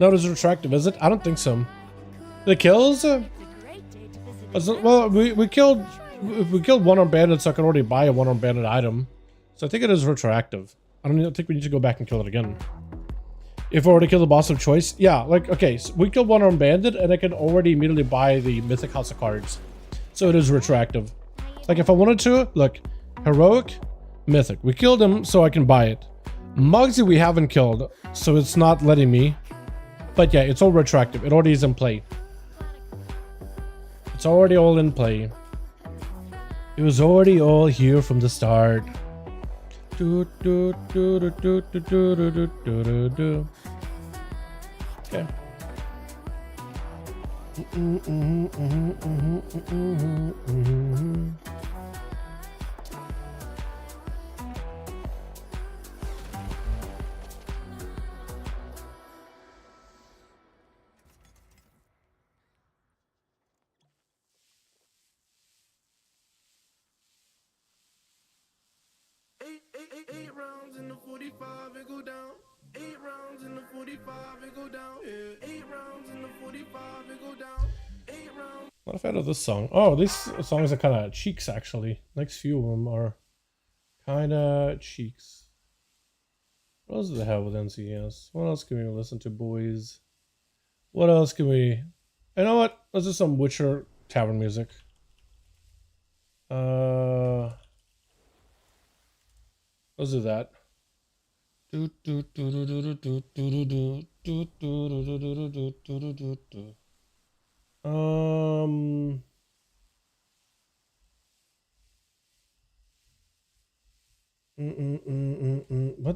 Speaker 2: Not as retractive, is it? I don't think so. The kills? Well, we killed... If we killed 1-armed bandits, I can already buy a 1-armed bandit item. So I think it is retroactive. I don't think we need to go back and kill it again. If I already killed the boss of choice, yeah, like, okay, so we killed 1-armed bandit, and I can already immediately buy the Mythic House of Cards. So it is retroactive. Like, if I wanted to, look, Heroic, Mythic. We killed him, so I can buy it. Mugsy we haven't killed, so it's not letting me. But yeah, it's all retroactive. It already is in play. It's already all in play. It was already all here from the start. Okay.
Speaker 4: Eight rounds in the 45 and go down. 8 rounds in the 45 and go down. Yeah. 8 rounds in the 45 and go down. 8 rounds.
Speaker 2: Not a fan of this song. Oh, these songs are kind of cheeks, actually. Next few of them are kind of cheeks. What else do they have with NCS? What else can we listen to, boys? What else can we... You know what? Let's do some Witcher Tavern music. Let's do that. What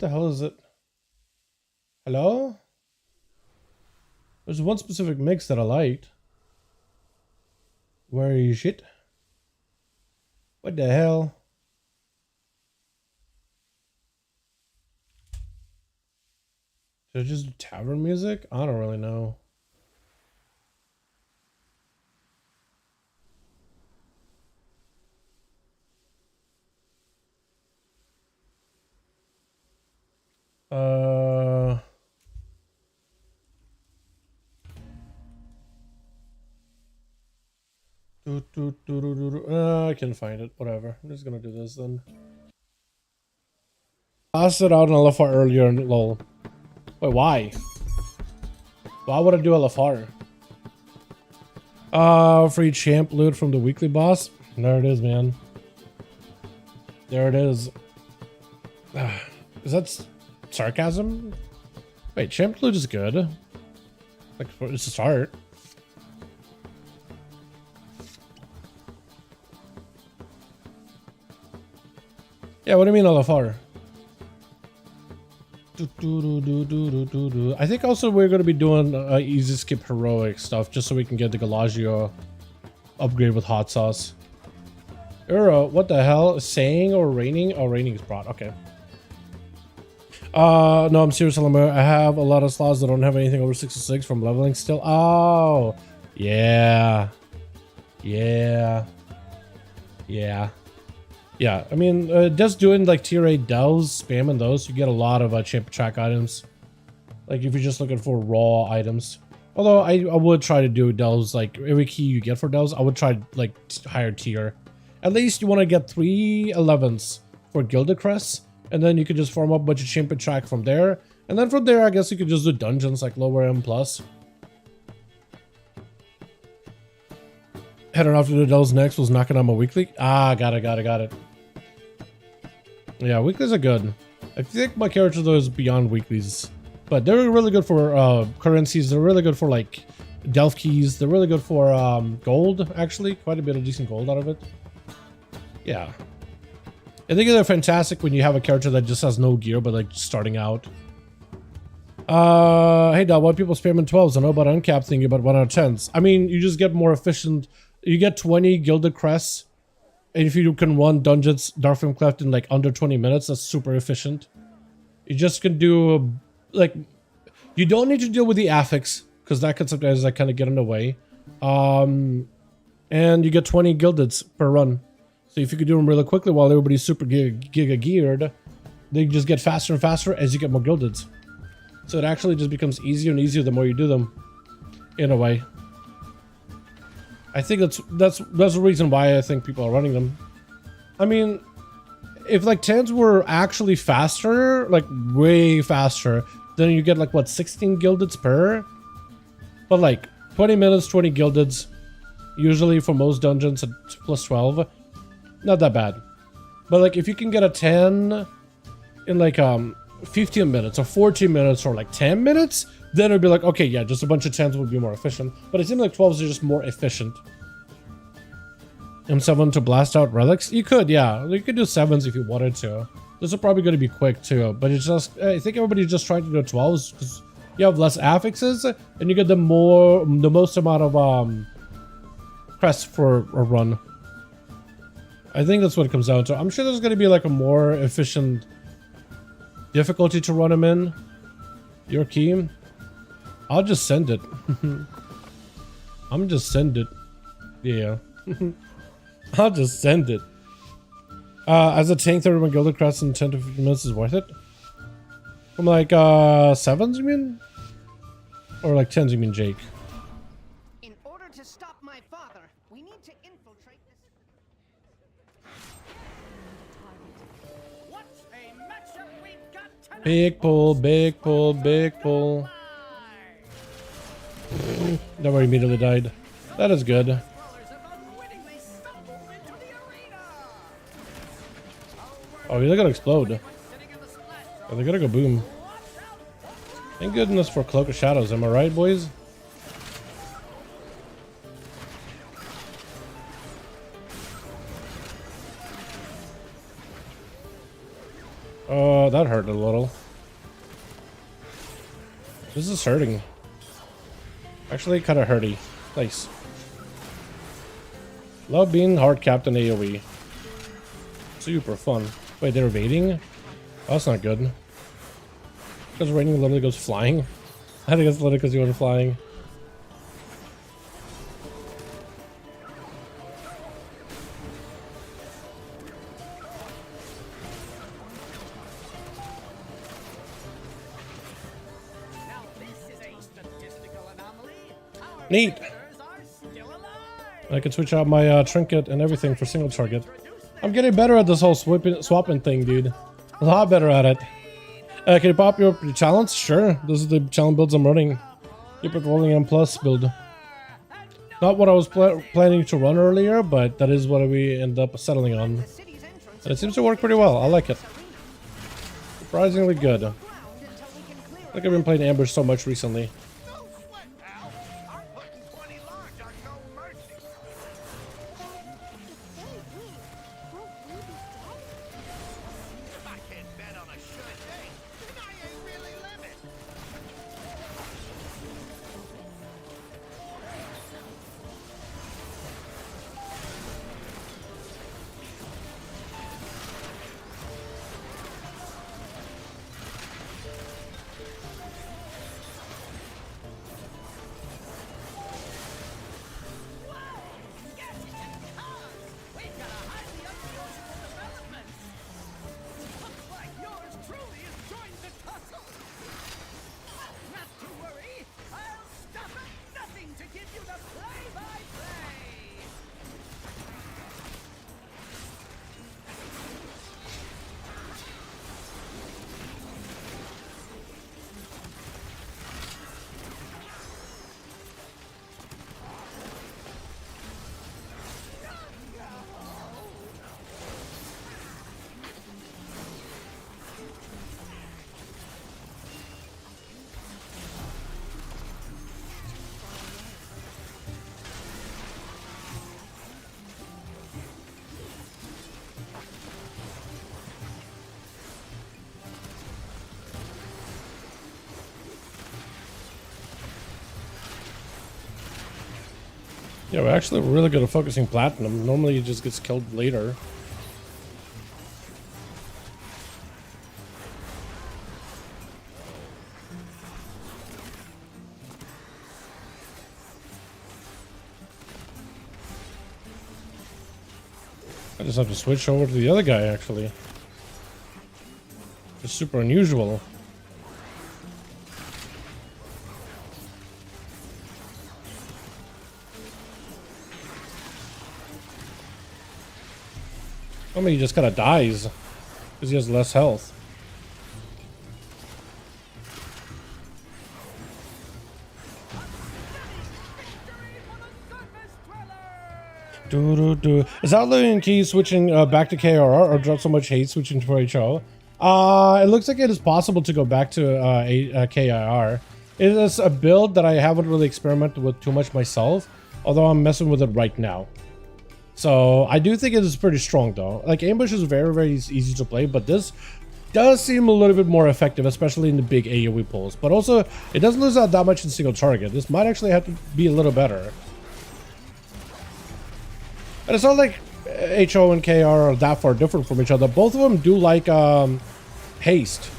Speaker 2: the hell is it? Hello? There's one specific mix that I liked. Where is it? What the hell? Should I just do tavern music? I don't really know. I can find it. Whatever. I'm just gonna do this then. I passed it out in LFR earlier in LOL. Wait, why? Why would I do LFR? Free champ loot from the weekly boss. There it is, man. There it is. Is that sarcasm? Wait, champ loot is good. Like, it's a start. Yeah, what do you mean LFR? I think also we're going to be doing easy skip heroic stuff just so we can get the Galagio upgrade with hot sauce. What the hell? Saying or raining? Oh, raining is brought. Okay. No, I'm serious, Lemur. I have a lot of slots that don't have anything over 66 from leveling still. Oh, yeah. Yeah. Yeah. Yeah, I mean, just doing like tier 8 delves, spamming those, you get a lot of champion track items. Like if you're just looking for raw items. Although I would try to do delves, like every key you get for delves, I would try like higher tier. At least you want to get 3 11s for Gilded Crests, and then you could just farm up a bunch of champion track from there. And then from there, I guess you could just do dungeons like lower M+. Heading off to the delves next was knocking on my weekly. Ah, got it. Yeah, weeklies are good. I think my character though is beyond weeklies, but they're really good for currencies. They're really good for like delve keys. They're really good for gold, actually. Quite a bit of decent gold out of it. Yeah. I think they're fantastic when you have a character that just has no gear, but like starting out. Hey Dal, why people spamming 12s? I know about uncapped thingy, but 1 out of 10s. I mean, you just get more efficient. You get 20 Gilded Crests. And if you can run dungeons, Darkflame Cleft in like under 20 minutes, that's super efficient. You just can do, like, you don't need to deal with the affix, because that can sometimes like kind of get in the way. And you get 20 Gildeds per run. So if you could do them really quickly while everybody's super giga geared, they just get faster and faster as you get more Gildeds. So it actually just becomes easier and easier the more you do them, in a way. I think that's the reason why I think people are running them. I mean, if like 10s were actually faster, like way faster, then you get like what, 16 Gildeds per? But like 20 minutes, 20 Gildeds, usually for most dungeons at plus 12, not that bad. But like if you can get a 10 in like 15 minutes or 14 minutes or like 10 minutes, then it'd be like, okay, yeah, just a bunch of 10s would be more efficient. But it seems like 12s are just more efficient. M7 to blast out relics? You could, yeah. You could do 7s if you wanted to. This is probably going to be quick too. But it's just, I think everybody's just trying to do 12s because you have less affixes and you get the most amount of crests for a run. I think that's what it comes down to. I'm sure there's going to be like a more efficient difficulty to run them in. Your key? I'll just send it. I'm just send it. Yeah. I'll just send it. As a tank, 31 Gilded Crests in 10 to 15 minutes is worth it. From like 7s, you mean? Or like 10s, you mean, Jake?
Speaker 5: In order to stop my father, we need to infiltrate this. What's a matchup we've got tonight?
Speaker 2: Big pull, big pull, big pull. Never immediately died. That is good. Oh, they're gonna explode. Oh, they're gonna go boom. Thank goodness for Cloak of Shadows, am I right, boys? Oh, that hurt a little. This is hurting. Actually, kind of hurty. Nice. Love being hard capped in AoE. Super fun. Wait, they're evading? Oh, that's not good. Because raining literally goes flying. I think it's literally because you were flying.
Speaker 5: Now this is a statistical anomaly. Our
Speaker 2: Neat.
Speaker 5: visitors are still alive.
Speaker 2: I can switch out my trinket and everything for single target. I'm getting better at this whole swapping thing, dude. A lot better at it. Can you pop your challenge? Sure. This is the challenge builds I'm running. Keep it rolling M+ build. Not what I was planning to run earlier, but that is what we end up settling on. And it seems to work pretty well. I like it. Surprisingly good. Like I've been playing Ambush so much recently.
Speaker 4: No sweat, pal. I'm putting 20 large on no mercy. If I can't bet on a sure thing, then I ain't really
Speaker 5: give you the play-by-play.
Speaker 2: Yeah, we're actually really good at focusing platinum. Normally it just gets killed later. I just have to switch over to the other guy, actually. It's super unusual. I mean, he just kind of dies because he has less health. Is Outlaw and Key switching back to KRR or drop so much hate switching to HO? It looks like it is possible to go back to KIR. It is a build that I haven't really experimented with too much myself, although I'm messing with it right now. So I do think it is pretty strong though. Like Ambush is very, very easy to play, but this does seem a little bit more effective, especially in the big AoE pulls. But also, it doesn't lose out that much in single target. This might actually have to be a little better. And it's not like HO and KR are that far different from each other. Both of them do like haste.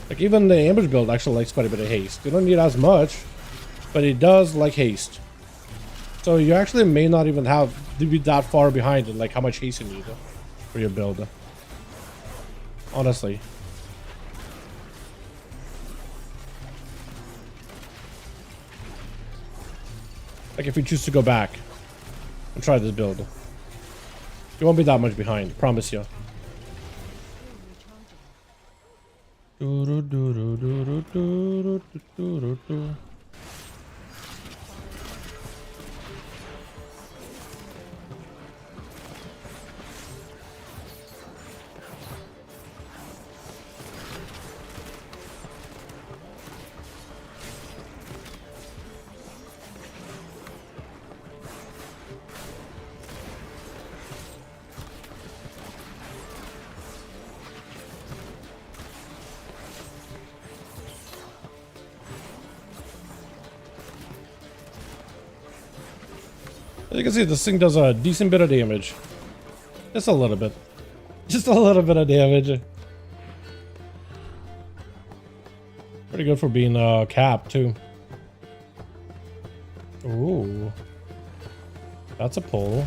Speaker 2: Like even the Ambush build actually likes quite a bit of haste. You don't need as much, but it does like haste. So you actually may not even have to be that far behind in like how much haste you need for your build. Honestly. Like if you choose to go back and try this build, you won't be that much behind, promise you. As you can see, this thing does a decent bit of damage. Just a little bit. Just a little bit of damage. Pretty good for being capped, too. Ooh. That's a pull.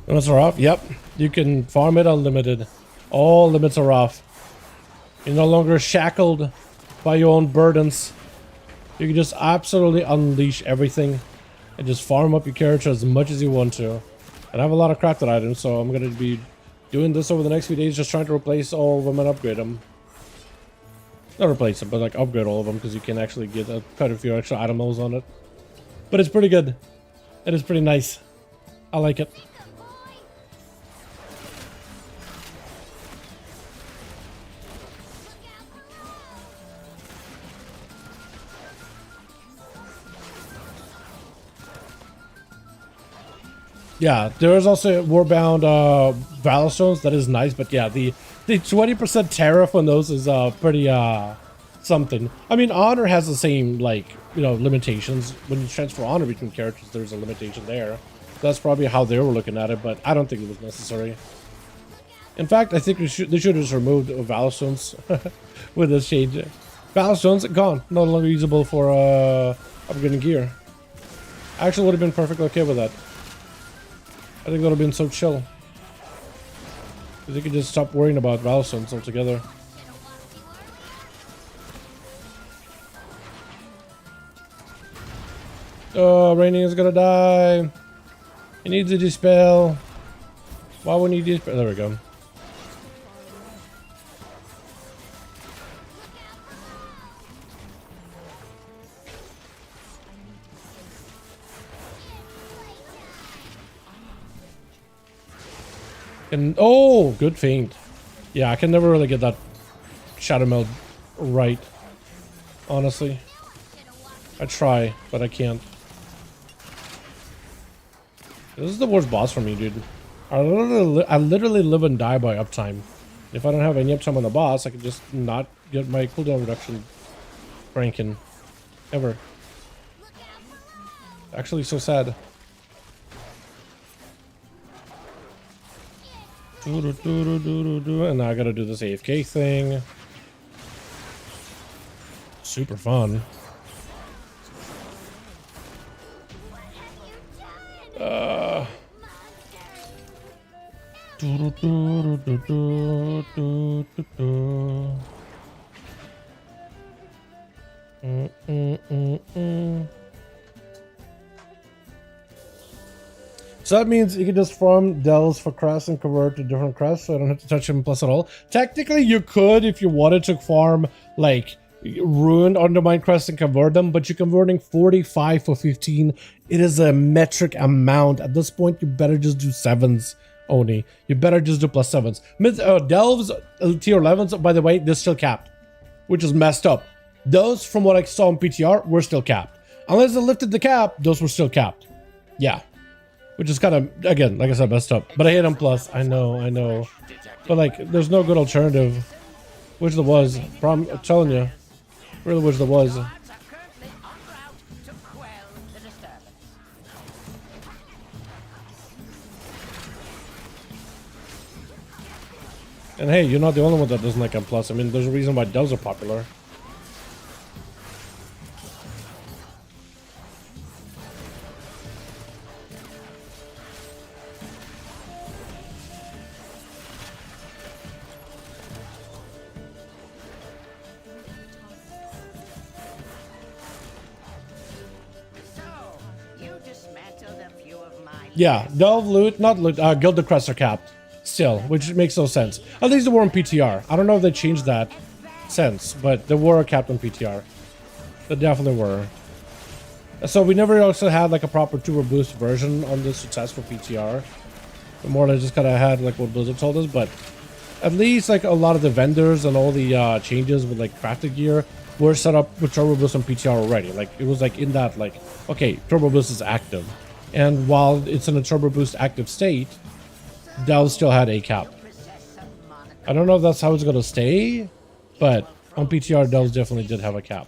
Speaker 2: Limits are off? Yep. You can farm it unlimited. All limits are off. You're no longer shackled by your own burdens. You can just absolutely unleash everything and just farm up your character as much as you want to. And I have a lot of crafted items, so I'm going to be doing this over the next few days, just trying to replace all of them and upgrade them. Not replace them, but like upgrade all of them, because you can actually get quite a few extra items on it. But it's pretty good. It is pretty nice. I like it. Yeah, there is also Warbound Valor Stones. That is nice, but yeah, the 20% tariff on those is pretty something. I mean, Honor has the same, like, you know, limitations. When you transfer Honor between characters, there's a limitation there. That's probably how they were looking at it, but I don't think it was necessary. In fact, I think they should have just removed Valor Stones with this change. Valor Stones gone, no longer usable for upgrading gear. I actually would have been perfectly okay with that. I think that would have been so chill. Because you could just stop worrying about Valor Stones altogether. Oh, Raining is gonna die. He needs a dispel. Why wouldn't he dispel? There we go. And oh, good feint. Yeah, I can never really get that shadow meld right. Honestly, I try, but I can't. This is the worst boss for me, dude. I literally live and die by uptime. If I don't have any uptime on the boss, I can just not get my cooldown reduction cranking ever. Actually, so sad. And now I gotta do this AFK thing. Super fun. So that means you can just farm delves for crests and convert to different crests, so I don't have to touch them plus at all. Technically, you could if you wanted to farm like ruined undermined crests and convert them, but you're converting 45 for 15. It is a metric amount. At this point, you better just do 7s only. You better just do plus 7s. Delves, tier 11s, by the way, they're still capped, which is messed up. Those, from what I saw in PTR, were still capped. Unless they lifted the cap, those were still capped. Yeah. Which is kind of, again, like I said, messed up. But I hate them plus. I know. But, like, there's no good alternative. Which there was. I'm telling you. Really wish there was. And hey, you're not the only one that doesn't like M+. I mean, there's a reason why delves are popular. Yeah, delve loot, not loot, gilded crests are capped still, which makes no sense. At least they were in PTR. I don't know if they changed that since, but they were capped on PTR. They definitely were. So we never also had like a proper turbo boost version on this successful PTR. More or less just kind of had like what Blizzard told us, but at least like a lot of the vendors and all the changes with like crafted gear were set up with turbo boost on PTR already. Like it was like in that like, okay, turbo boost is active. And while it's in a turbo boost active state, delves still had a cap. I don't know if that's how it's gonna stay, but on PTR, delves definitely did have a cap.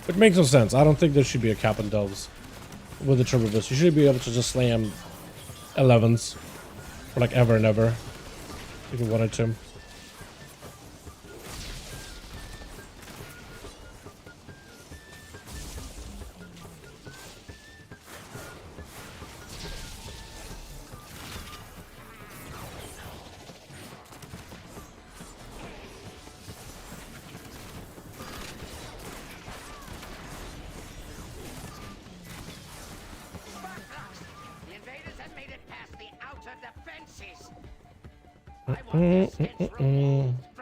Speaker 2: It makes no sense. I don't think there should be a cap on delves with the turbo boost. You should be able to just slam 11s for like ever and ever if you wanted to.
Speaker 6: From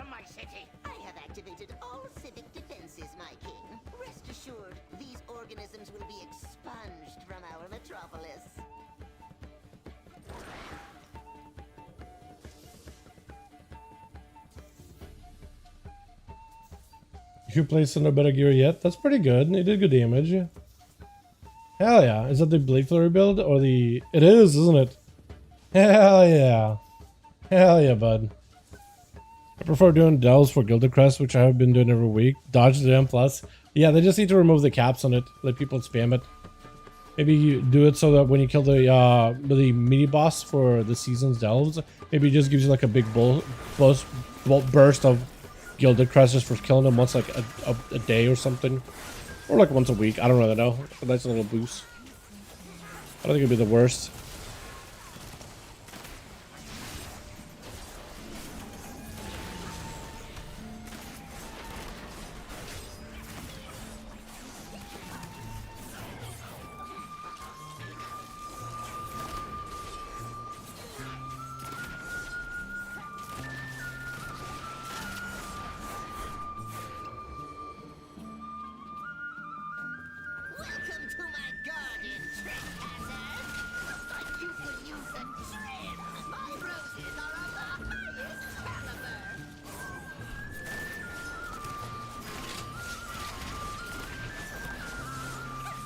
Speaker 6: my city. I have activated all civic defenses, my king. Rest assured, these organisms will be expunged from our metropolis.
Speaker 2: You placed in a better gear yet? That's pretty good. He did good damage. Hell yeah. Is that the Blade Flurry build or the... It is, isn't it? Hell yeah. Hell yeah, bud. I prefer doing delves for Gilded Crest, which I have been doing every week. Dodge the M+. Yeah, they just need to remove the caps on it. Let people spam it. Maybe you do it so that when you kill the mini boss for the season's delves, maybe it just gives you like a big burst of Gilded Crest just for killing them once like a day or something. Or like once a week. I don't really know. A nice little boost. I don't think it'd be the worst.
Speaker 6: Welcome to my garden, trespassers! Looks like you could use a trim! My roses are of the highest caliber!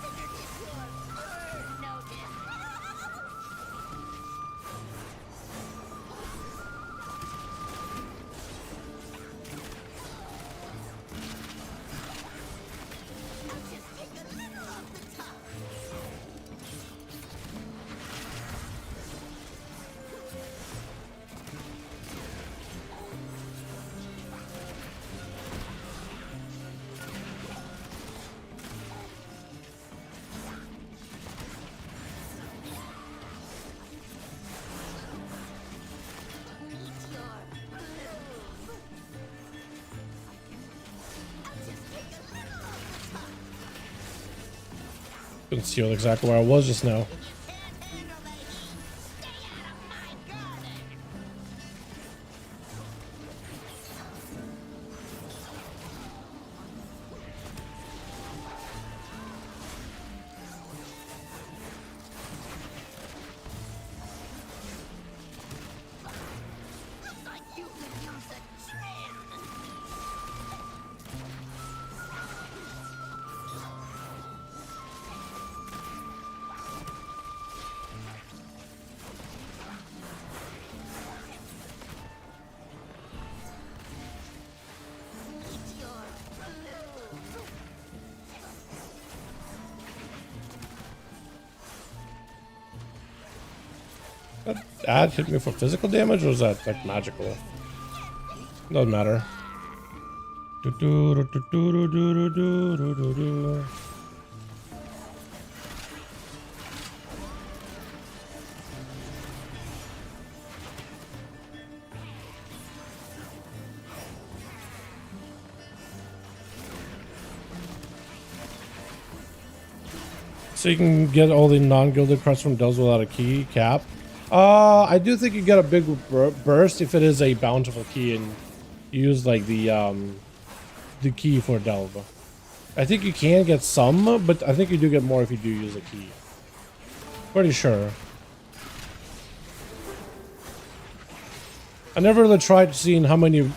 Speaker 6: Consider this your burn notice! I'll just take a little off the top. Meet your bloom. I'll just take a little off the top.
Speaker 2: Couldn't see exactly where I was just now.
Speaker 6: If you can't handle the heat, stay out of my garden. Looks like you could use a trim. Meet your bloom.
Speaker 2: That ad hit me for physical damage or is that like magical? Doesn't matter. So you can get all the non-gilded crusts from delves without a key cap. I do think you get a big burst if it is a bountiful key and you use like the key for delve. I think you can get some, but I think you do get more if you do use a key. Pretty sure. I never really tried seeing how many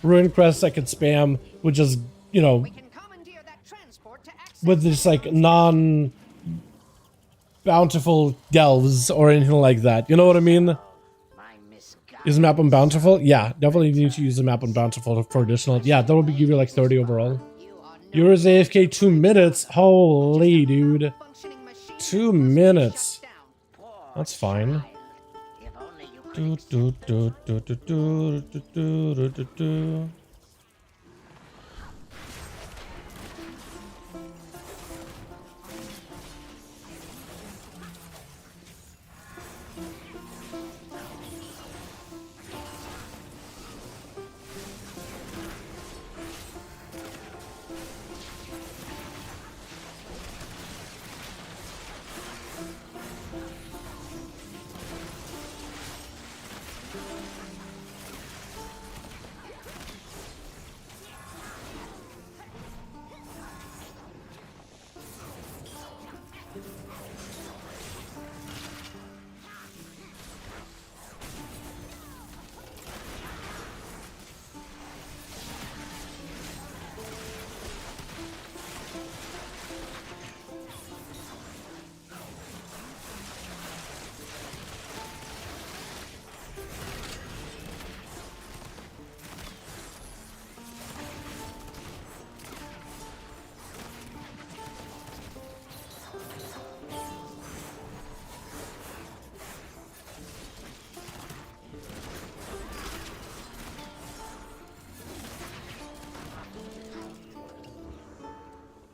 Speaker 2: ruin crests I could spam with just, you know,
Speaker 5: We can commandeer that transport to access
Speaker 2: with this like non-bountiful delves or anything like that. You know what I mean?
Speaker 6: My misguided.
Speaker 2: Is the map unbountiful? Yeah, definitely need to use the map unbountiful for additional. Yeah, that would be give you like 30 overall. Yours AFK 2 minutes. Holy dude.
Speaker 5: functioning machine
Speaker 2: 2 minutes.
Speaker 5: shut down.
Speaker 6: Poor
Speaker 2: That's fine.
Speaker 6: child. If only you could
Speaker 2: Do,
Speaker 6: accept
Speaker 2: do, do, do, do, do, do, do, do, do, do.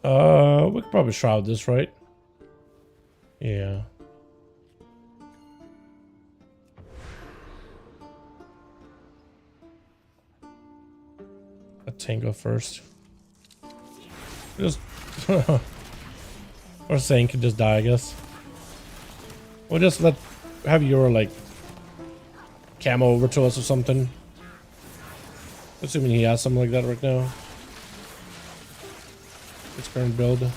Speaker 2: We could probably shroud this, right? Yeah. A tango first. Just or Sane could just die, I guess. We'll just have your like camo over to us or something. Assuming he has something like that right now. His current build.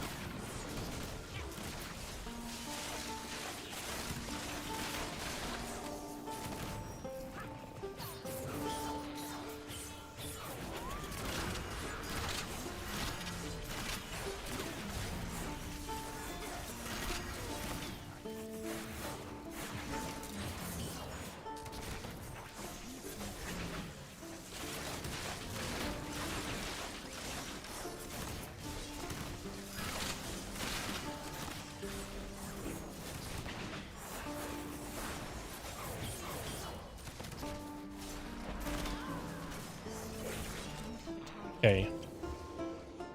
Speaker 2: Okay.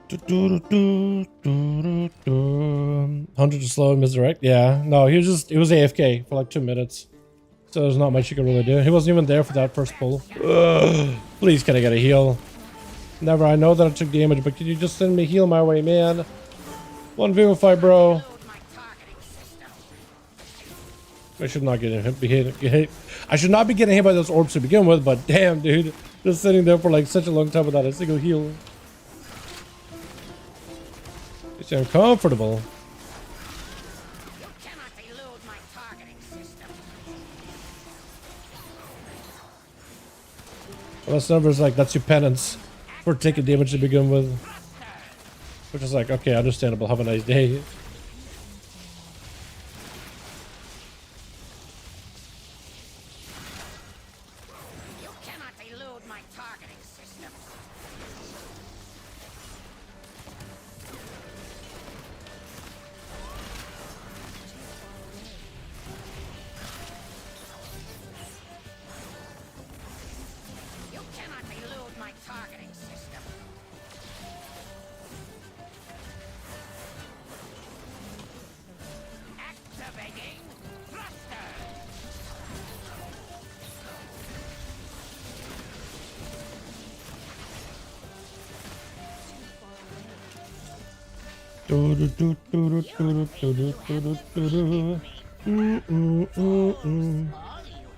Speaker 2: 100 to slow and misdirect. Yeah, no, he was AFK for like 2 minutes. So there's not much you can really do. He wasn't even there for that first pull. Ugh. Please, can I get a heal? Never, I know that I took damage, but can you just send me heal my way, man? One Vivify, bro. I should not get hit. I should not be getting hit by those orbs to begin with, but damn, dude. Just sitting there for like such a long time without a single heal. It's uncomfortable.
Speaker 5: You cannot elude my targeting system.
Speaker 2: Well, this number is like, that's your penance for taking damage to begin with. Which is like, okay, understandable. Have a nice day.
Speaker 6: All you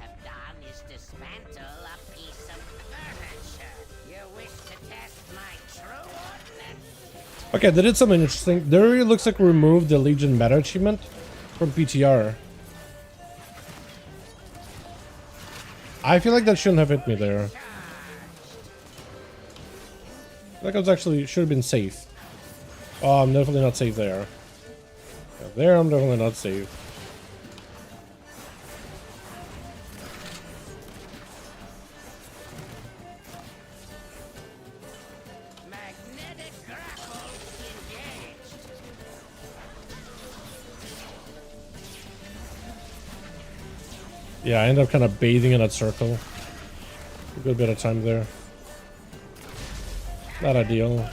Speaker 6: have done is dismantle a piece of furniture. You wish to test my true ordnance?
Speaker 2: Okay, they did something interesting. There really looks like we removed the Legion meta achievement from PTR. I feel like that shouldn't have hit me there. I feel like I was actually should have been safe. Oh, I'm definitely not safe there. Yeah, there, I'm definitely not safe.
Speaker 6: Magnetic grapple engaged.
Speaker 2: Yeah, I end up kind of bathing in that circle. A good bit of time there. Not ideal.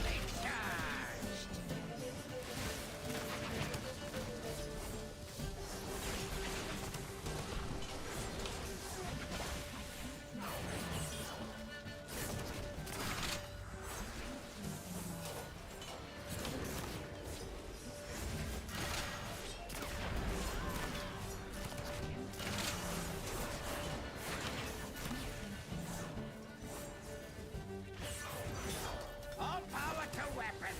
Speaker 6: All power to weapons.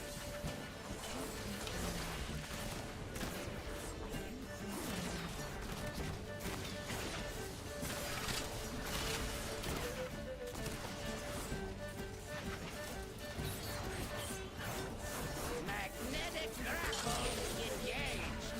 Speaker 6: Magnetic grapple engaged.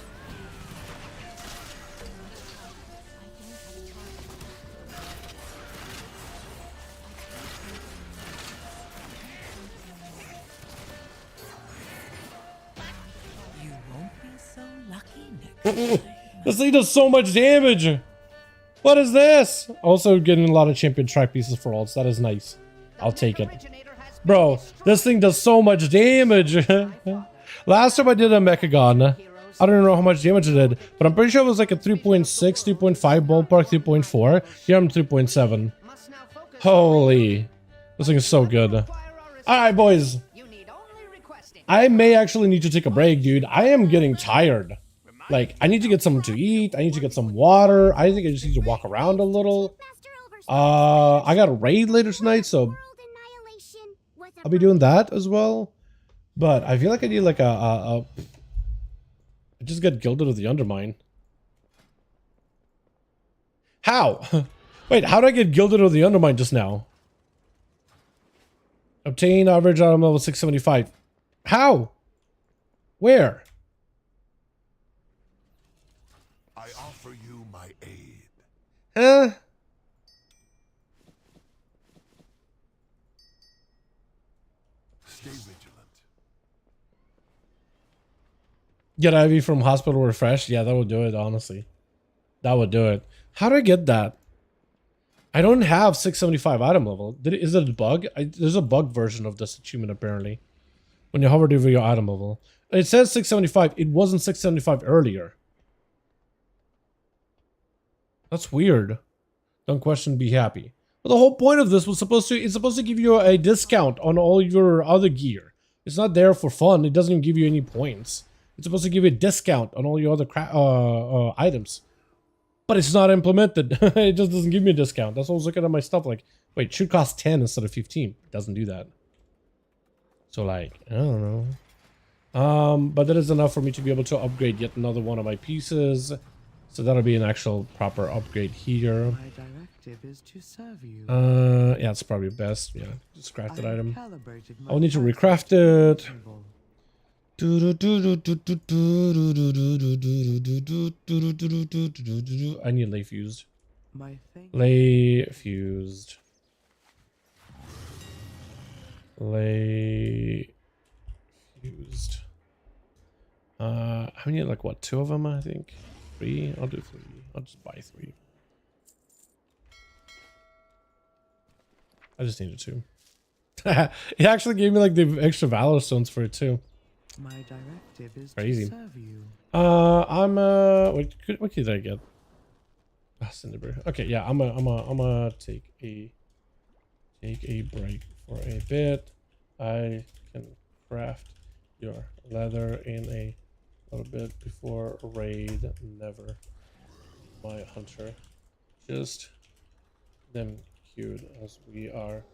Speaker 3: You won't be so lucky next time.
Speaker 2: This thing does so much damage! What is this? Also getting a lot of champion track pieces for ults. That is nice. I'll take it. Bro, this thing does so much damage. Last time I did a Mechagon, I don't know how much damage it did, but I'm pretty sure it was like a 3.6, 3.5 ballpark, 3.4. Here I'm 3.7.
Speaker 5: Must now focus.
Speaker 2: Holy. This thing is so good.
Speaker 5: Acquire our
Speaker 2: Alright, boys.
Speaker 5: You need only request it.
Speaker 2: I may actually need to take a break, dude. I am getting tired. Like, I need to get something to eat. I need to get some water. I think I just need to walk around a little. I got a raid later tonight, so I'll be doing that as well. But I feel like I need like I just get gilded of the undermine. How? Wait, how did I get gilded of the undermine just now? Obtain average item level 675. How? Where?
Speaker 7: I offer you my aid.
Speaker 2: Huh?
Speaker 7: Stay vigilant.
Speaker 2: Get IV from hospital refresh? Yeah, that would do it, honestly. That would do it. How do I get that? I don't have 675 item level. Is it a bug? There's a bug version of this achievement, apparently. When you hover over your item level. It says 675. It wasn't 675 earlier. That's weird. Don't question, be happy. But the whole point of this was it's supposed to give you a discount on all your other gear. It's not there for fun. It doesn't even give you any points. It's supposed to give you a discount on all your other items. But it's not implemented. It just doesn't give me a discount. That's why I was looking at my stuff like, wait, it should cost 10 instead of 15. It doesn't do that. So like, I don't know. But that is enough for me to be able to upgrade yet another one of my pieces. So that'll be an actual proper upgrade here.
Speaker 3: My directive is to serve you.
Speaker 2: Yeah, it's probably best. Yeah, just craft that item.
Speaker 3: Calibrated my
Speaker 2: I'll need to
Speaker 3: prices
Speaker 2: recraft
Speaker 3: to
Speaker 2: it. I need lay fused.
Speaker 3: My thing.
Speaker 2: Lay fused. Lay fused. I need like what, 2 of them, I think. 3? I'll do 3. I'll just buy 3. I just needed 2. It actually gave me like the extra valor stones for it too.
Speaker 3: My directive is
Speaker 2: Crazy.
Speaker 3: to serve you.
Speaker 2: I'm what did I get? Cinderbread. Okay, yeah, I'm gonna take a break for a bit. I can craft your leather in a little bit before raid. Never, my hunter. Just them cute as we are.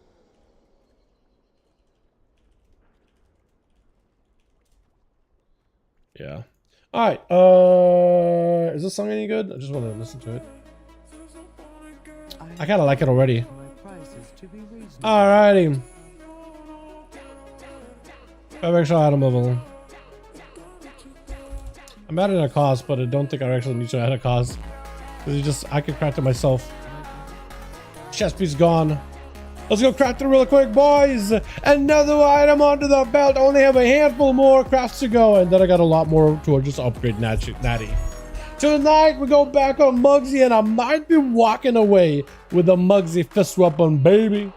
Speaker 2: Yeah. All right. Is this song any good? I just want to listen to it. I kind of like it already. Alrighty. 5 extra item level. I'm adding a cost, but I don't think I actually need to add a cost. Because I can craft it myself. Chest piece gone. Let's go craft it real quick, boys. Another item onto the belt. Only have a handful more crafts to go. And then I got a lot more to just upgrade Natty. Tonight, we go back on Mugsy, and I might be walking away with a Mugsy fist weapon, baby.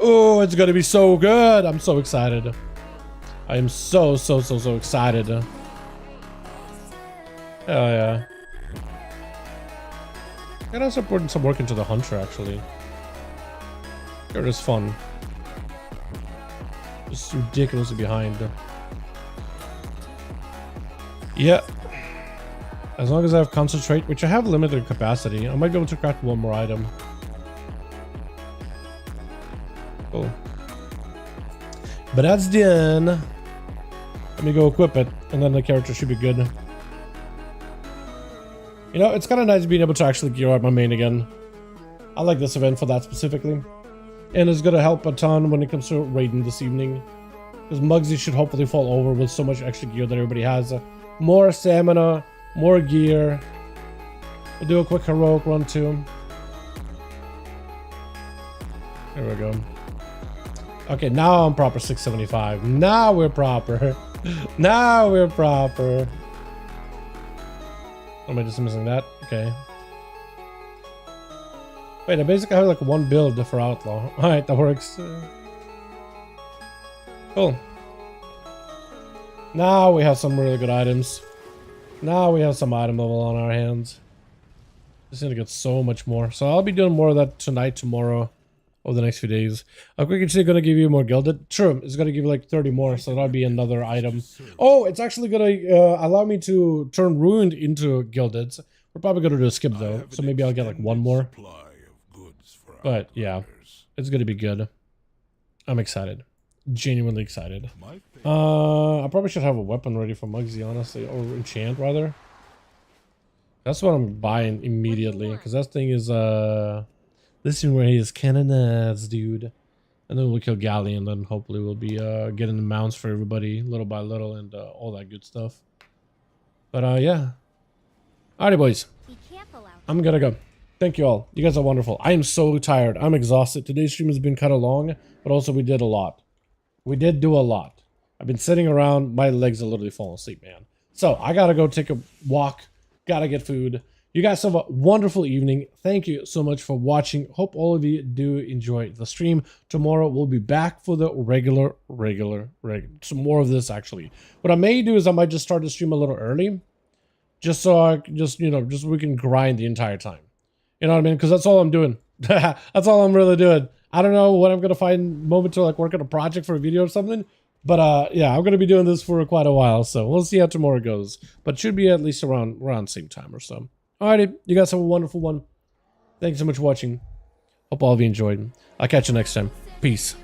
Speaker 2: Oh, it's going to be so good. I'm so excited. I am so excited. Hell yeah. I gotta start putting some work into the Hunter, actually. It is fun. Just ridiculously behind. Yeah. As long as I have concentrate, which I have limited capacity, I might be able to craft one more item. Cool. But that's done. Let me go equip it, and then the character should be good. You know, it's kind of nice being able to actually gear out my main again. I like this event for that specifically. And it's going to help a ton when it comes to raiding this evening. Because Mugsy should hopefully fall over with so much extra gear that everybody has. More stamina, more gear. We'll do a quick heroic run too. There we go. Okay, now I'm proper 675. Now we're proper. Now we're proper. Am I just missing that? Okay. Wait, I basically have like one build for Outlaw. Alright, that works. Cool. Now we have some really good items. Now we have some item level on our hands. Just gonna get so much more. So I'll be doing more of that tonight, tomorrow, over the next few days. A quick is gonna give you more gilded. True, it's gonna give you like 30 more, so that'll be another item. Oh, it's actually gonna allow me to turn ruined into gilded. We're probably gonna do a skip though, so maybe I'll get like one more. But yeah, it's gonna be good. I'm excited. Genuinely excited. I probably should have a weapon ready for Muggsy, honestly, or enchant rather. That's what I'm buying immediately, because that thing is this is where he is cannonades, dude. And then we'll kill Galley, and then hopefully we'll be getting the mounts for everybody little by little and all that good stuff. But yeah. Alrighty, boys.
Speaker 1: Be careful out.
Speaker 2: I'm gonna go. Thank you all. You guys are wonderful. I am so tired. I'm exhausted. Today's stream has been kind of long, but also we did a lot. We did do a lot. I've been sitting around. My legs are literally falling asleep, man. So I gotta go take a walk. Gotta get food. You guys have a wonderful evening. Thank you so much for watching. Hope all of you do enjoy the stream. Tomorrow we'll be back for the regular. Some more of this actually. What I may do is I might just start the stream a little early, just so I just we can grind the entire time. You know what I mean? Because that's all I'm doing. That's all I'm really doing. I don't know when I'm gonna find a moment to like work on a project for a video or something. But yeah, I'm gonna be doing this for quite a while, so we'll see how tomorrow goes. But it should be at least around same time or so. Alrighty, you guys have a wonderful one. Thanks so much for watching. Hope all of you enjoyed. I'll catch you next time. Peace.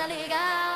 Speaker 1: Liga.